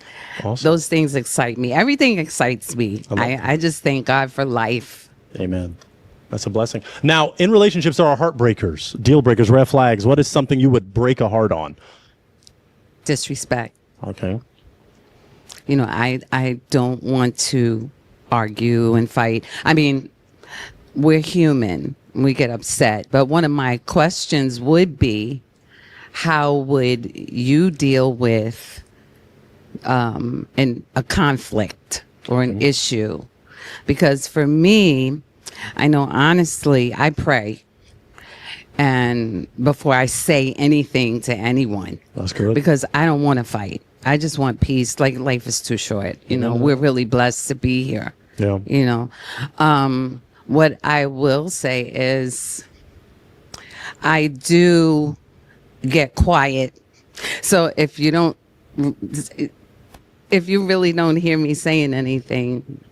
those things excite me. Everything excites me. I just thank God for life. Amen. That's a blessing. Now, in relationships, there are heartbreakers, deal breakers, red flags. What is something you would break a heart on? Disrespect. Okay. You know, I don't want to argue and fight. I mean, we're human. We get upset. But one of my questions would be, how would you deal with a conflict or an issue? Because for me, I know honestly, I pray. And before I say anything to anyone, that's good. Because I don't want to fight. I just want peace. Like, life is too short. You know, we're really blessed to be here. Yeah. You know, what I will say is I do get quiet. So if you really don't hear me saying anything,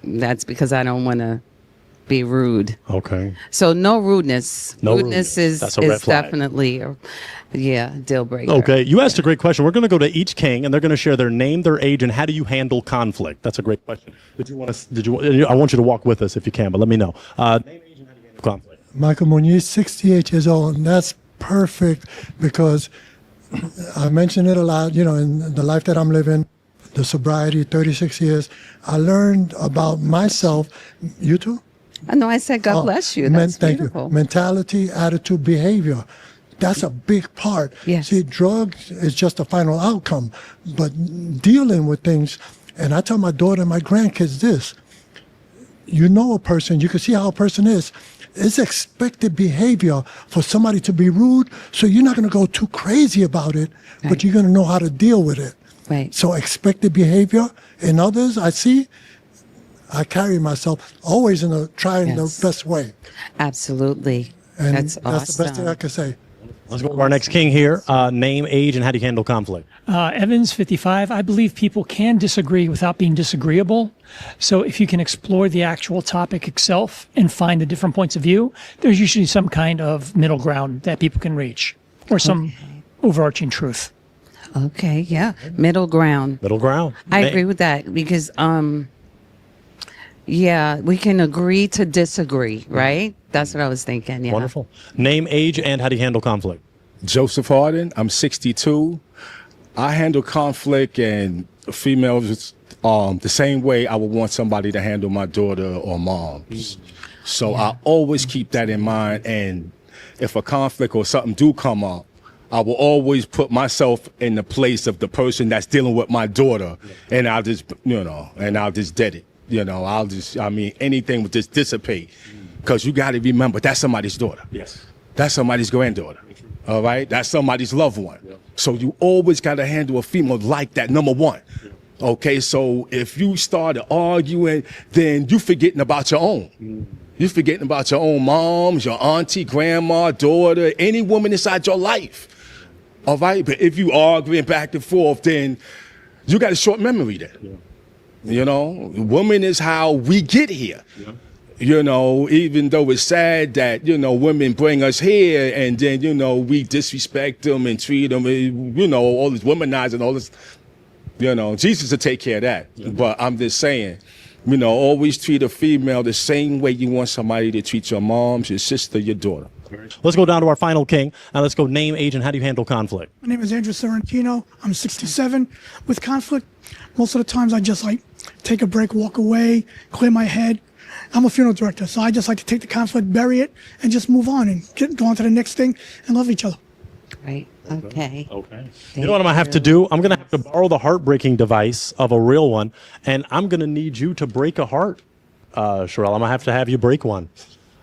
that's because I don't want to be rude. Okay. So no rudeness. No rudeness rudeness. That's a is red flag. definitely a deal breaker. Okay, you asked a great question. We're going to go to each king, and they're going to share their name, their age, and how do you handle conflict. That's a great question. I want you to walk with us if you can, but let me know. Name, age, and how do you handle conflict. Michael Munoz, 68 years old, and that's perfect because I mention it a lot, you know, in the life that I'm living, the sobriety, 36 years, I learned about myself. You too? I know I said God bless you. That's Thank beautiful. you. Mentality, attitude, behavior. That's a big part. Yes. See, drugs is just a final outcome, but dealing with things, and I tell my daughter and my grandkids this, you know a person, you can see how a person is. It's expected behavior for somebody to be rude, so you're not going to go too crazy about it, but you're going to know how to deal with it. Right. So expected behavior in others, I carry myself always trying the best way. Absolutely. And that's awesome. That's the best thing I can say. Let's go to our next king here. Name, age, and how do you handle conflict? Evans, 55. I believe people can disagree without being disagreeable. So if you can explore the actual topic itself and find the different points of view, there's usually some kind of middle ground that people can reach or some overarching truth. Okay, yeah. Middle ground. Middle ground. I agree with that because, yeah, we can agree to disagree, right? That's what I was thinking, yeah. Wonderful. Name, age, and how do you handle conflict? Joseph Harden, I'm 62. I handle conflict and females the same way I would want somebody to handle my daughter or mom. So I always keep that in mind. And if a conflict or something do come up, I will always put myself in the place of the person that's dealing with my daughter. And I'll just, and I'll just dead it. Anything would just dissipate. Because you got to remember, that's somebody's daughter. Yes. That's somebody's granddaughter. All right? That's somebody's loved one. Yeah. So you always got to handle a female like that, number one. Yeah. Okay? So if you start arguing, then you're forgetting about your own. You're forgetting about your own moms, your auntie, grandma, daughter, any woman inside your life. All right? But if you arguing back and forth, then you got a short memory then. Yeah. Woman is how we get here. Yeah. Even though it's sad that, women bring us here and then, we disrespect them and treat them, all this womanizing, all this, Jesus will take care of that. Yeah. But I'm just saying, always treat a female the same way you want somebody to treat your mom, your sister, your daughter. Let's go down to our final king. Now let's go name, age, and how do you handle conflict? My name is Andrew Sorrentino. I'm 67. With conflict, most of the times I just take a break, walk away, clear my head. I'm a funeral director, so I just like to take the conflict, bury it, and just move on and go on to the next thing and love each other. Right. Okay. Okay. You know what I'm going to have to do? I'm going to have to borrow the heartbreaking device of a real one, and I'm going to need you to break a heart, Sherelle. I'm going to have you break one.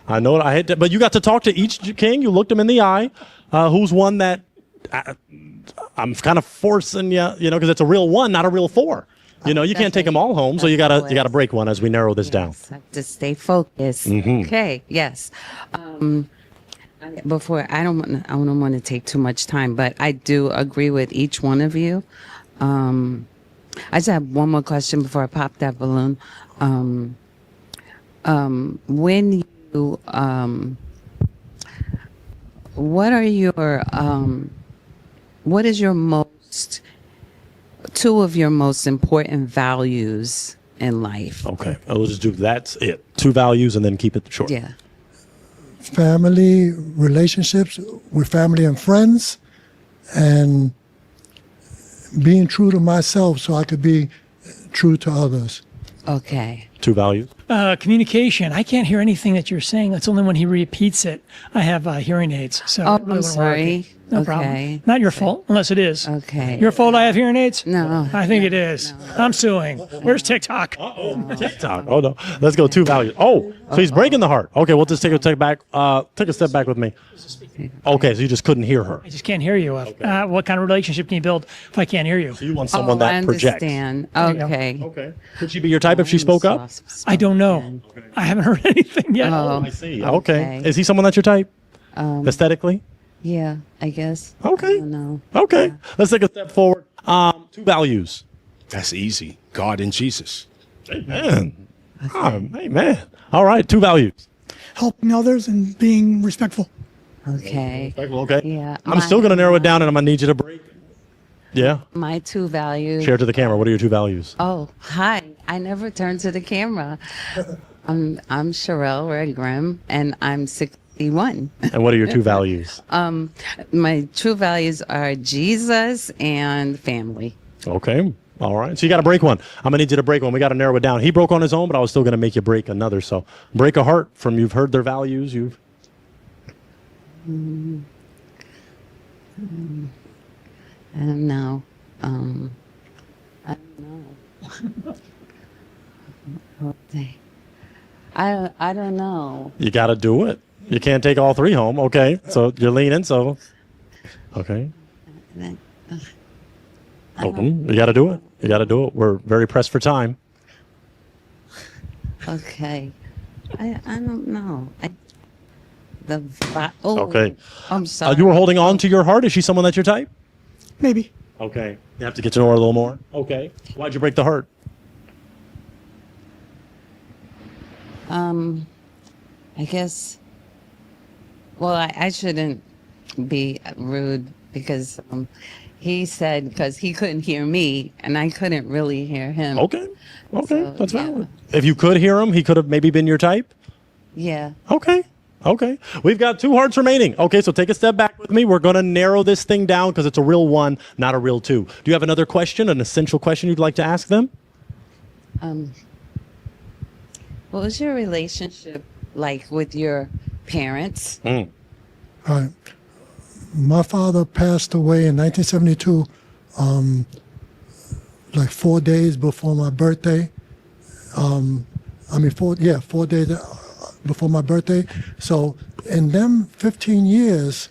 I know I hate to, but you got to talk to each king. You looked them in the eye. Who's one that I'm kind of forcing you, because it's a real one, not a real four. You can't take them all home, so you gotta break one as we narrow this down. Have to stay focused. Mm-hmm. Okay. Yes. I don't want to take too much time, but I do agree with each one of you. I just have one more question before I pop that balloon. When you what is your two of your most important values in life? Okay, I'll just do that's it. 2 values and then keep it short. Yeah. Family, relationships with family and friends, and being true to myself so I could be true to others. Okay. 2 values. Communication. I can't hear anything that you're saying. That's only when he repeats it. I have hearing aids, so Oh, it really I'm wouldn't work. sorry. No Okay. problem. Not your fault, unless it is. Okay. Your fault I have hearing aids? No. I think it is. I'm suing. Where's TikTok? TikTok. Oh no. Let's go 2 values. Oh, so he's breaking the heart. Okay, we'll just take a step back. Take a step back with me. Okay, so you just couldn't hear her. I just can't hear you. What kind of relationship can you build if I can't hear you? You want someone that I projects. understand. There you go. Okay. Okay. Could she be your type if she spoke up? I don't know. I haven't heard anything yet. Oh, I see. Okay. Is he someone that's your type? Aesthetically? Yeah, I guess. Okay. I don't know. Okay. Let's take a step forward. 2 values. That's easy. God and Jesus. Amen. Amen. All right. 2 values. Helping others and being respectful. Okay. Okay. Yeah. I'm still going to narrow it down, and I'm going to need you to break. Yeah. My 2 values. Share to the camera. What are your 2 values? Oh, hi. I never turn to the camera. I'm Sherelle Red Grimm, and I'm 61. And what are your 2 values? My true values are Jesus and family. Okay. All right. So you got to break one. I'm going to need you to break one. We got to narrow it down. He broke on his own, but I was still going to make you break another. So break a heart from you've heard their values. I don't know. I don't know. I don't know. You got to do it. You can't take all 3 home. Okay. So you're leaning. So, okay. Open. You got to do it. You got to do it. We're very pressed for time. Okay. I don't know. Okay. I'm sorry. You were holding on to your heart. Is she someone that's your type? Maybe. Okay. You have to get to know her a little more. Okay. Why'd you break the heart? I guess. Well, I shouldn't be rude because he said because he couldn't hear me and I couldn't really hear him. Okay. Okay. So, That's yeah. valid. If you could hear him, he could have maybe been your type. Yeah. Okay. Okay. We've got 2 hearts remaining. Okay. So take a step back with me. We're going to narrow this thing down because it's a real 1, not a real 2. Do you have another question, an essential question you'd like to ask them? What was your relationship like with your parents? All right. My father passed away in 1972, like 4 days before my birthday. 4 days before my birthday. So in them 15 years,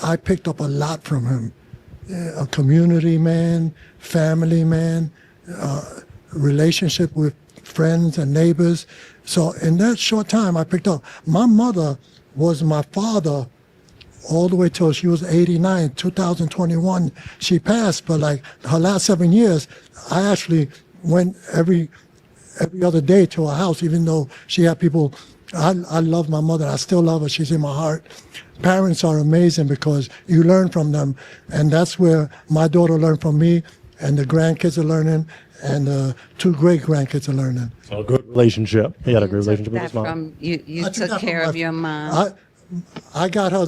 I picked up a lot from him. A community man, family man, relationship with friends and neighbors. So in that short time, I picked up. My mother was my father all the way till she was 89, 2021. She passed, but like her last 7 years, I actually went every other day to her house, even though she had people. I love my mother. I still love her. She's in my heart. Parents are amazing because you learn from them. And that's where my daughter learned from me, and the grandkids are learning, and 2 great grandkids are learning. So a good relationship. He had a good relationship with his mom. From you I took took that care from of my- your mom. I got her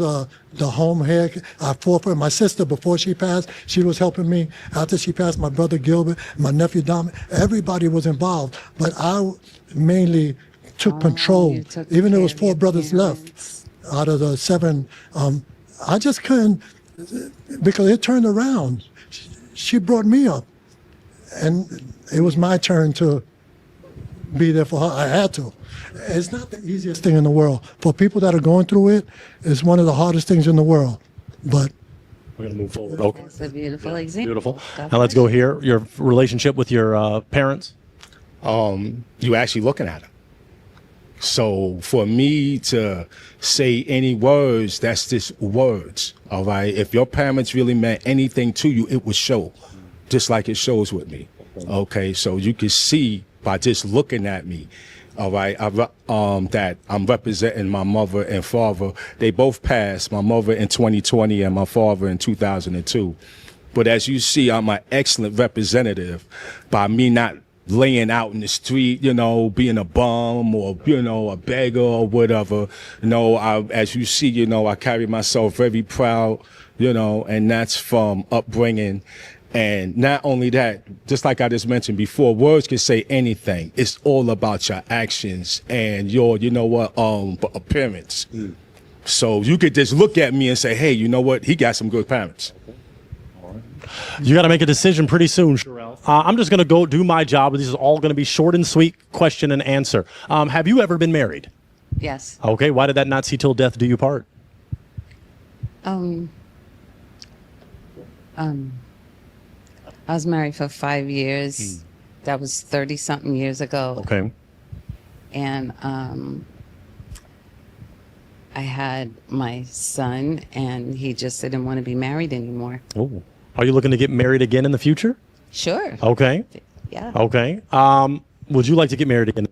the home hair. I fought for my sister before she passed. She was helping me. After she passed, my brother Gilbert, my nephew Dom, everybody was involved. But I mainly took control. Even there was 4 brothers left out of the 7. I just couldn't, because it turned around. She brought me up. And it was my turn to be there for her. I had to. It's not the easiest thing in the world. For people that are going through it, it's one of the hardest things in the world. But we're going to move forward. Okay. It's a beautiful example. Beautiful. Now let's go here. Your relationship with your parents. You actually looking at them. So for me to say any words, that's just words. All right. If your parents really meant anything to you, it would show, just like it shows with me. Okay. So you can see by just looking at me. All right, that I'm representing my mother and father. They both passed, my mother in 2020 and my father in 2002. But as you see, I'm an excellent representative by me not laying out in the street, being a bum or, a beggar or whatever. As you see, I carry myself very proud, and that's from upbringing And not only that, just like I just mentioned before, words can say anything. It's all about your actions and your, appearance. So you could just look at me and say, hey, you know what? He got some good parents. You got to make a decision pretty soon, Sherelle. I'm just going to go do my job. This is all going to be short and sweet question and answer. Have you ever been married? Yes. Okay. Why did that not see till death do you part? I was married for 5 years. That was 30-something years ago. Okay. And I had my son, and he just didn't want to be married anymore. Oh. Are you looking to get married again in the future? Sure. Okay. Yeah. Okay. Would you like to get married again?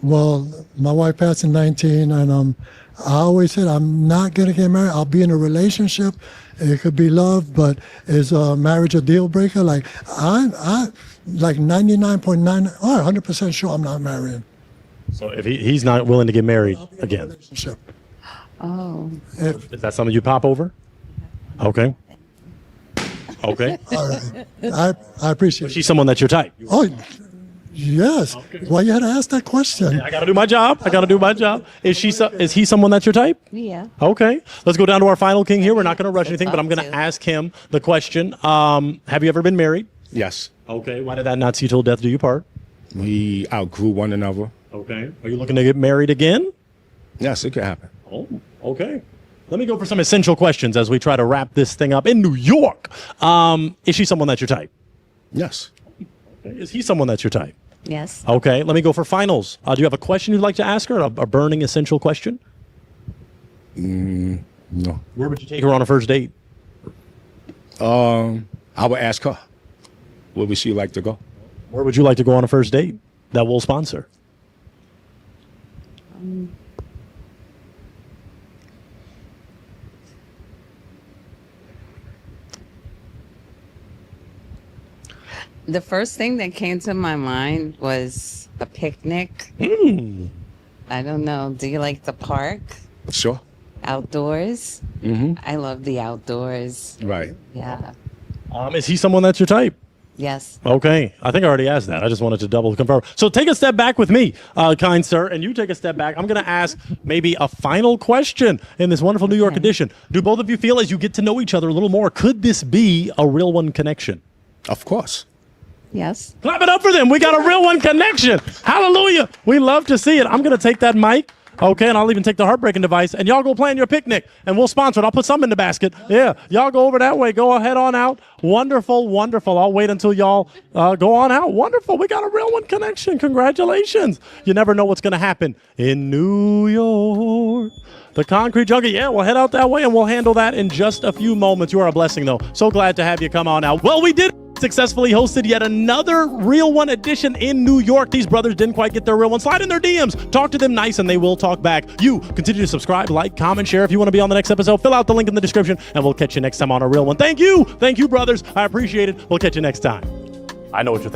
Well, my wife passed in 19, and I always said I'm not going to get married. I'll be in a relationship. It could be love, but is marriage a deal breaker? Like I like 99.9 or 100% sure I'm not marrying. So if he's not willing to get married again. Relationship. Oh. If, Is that something you pop over? Okay. Okay. all right. I appreciate it. She's someone that's your type. Oh, yes. Why you had to ask that question? I got to do my job. Is he someone that's your type? Yeah. Okay. Let's go down to our final king here. We're not going to rush anything, but I'm going to ask him the question. Have you ever been married? Yes. Okay. Why did that not see till death do you part? We outgrew one another. Okay. Are you looking to get married again? Yes, it could happen. Oh, okay. Let me go for some essential questions as we try to wrap this thing up in New York. Is she someone that's your type? Yes. Okay. Is he someone that's your type? Yes. Okay. Let me go for finals. Do you have a question you'd like to ask her? A burning essential question? No. Where would you take her on a first date? I would ask her, where would she like to go? Where would you like to go on a first date that we'll sponsor? The first thing that came to my mind was a picnic. I don't know. Do you like the park? Sure. Outdoors? Mm-hmm. I love the outdoors. Right. Yeah. Is he someone that's your type? Yes. Okay. I think I already asked that. I just wanted to double confirm. So take a step back with me, kind sir, and you take a step back. I'm going to ask maybe a final question in this wonderful New York edition. Do both of you feel as you get to know each other a little more, could this be a real one connection? Of course. Yes. Clap it up for them. We got a real one connection. Hallelujah. We love to see it. I'm going to take that mic. Okay, and I'll even take the heartbreaking device, and y'all go plan your picnic, and we'll sponsor it. I'll put some in the basket. Yeah, y'all go over that way. Go ahead on out. Wonderful, wonderful. I'll wait until y'all go on out. Wonderful. We got a real one connection. Congratulations. You never know what's going to happen in New York. The Concrete Junkie. Yeah, we'll head out that way, and we'll handle that in just a few moments. You are a blessing, though. So glad to have you come on out. Well, we did successfully hosted yet another Real One edition in New York. These brothers didn't quite get their real one. Slide in their DMs. Talk to them nice, and they will talk back. You continue to subscribe, like, comment, share. If you want to be on the next episode, fill out the link in the description, and we'll catch you next time on a Real One. Thank you. Thank you, brothers. I appreciate it. We'll catch you next time. I know what you're thinking.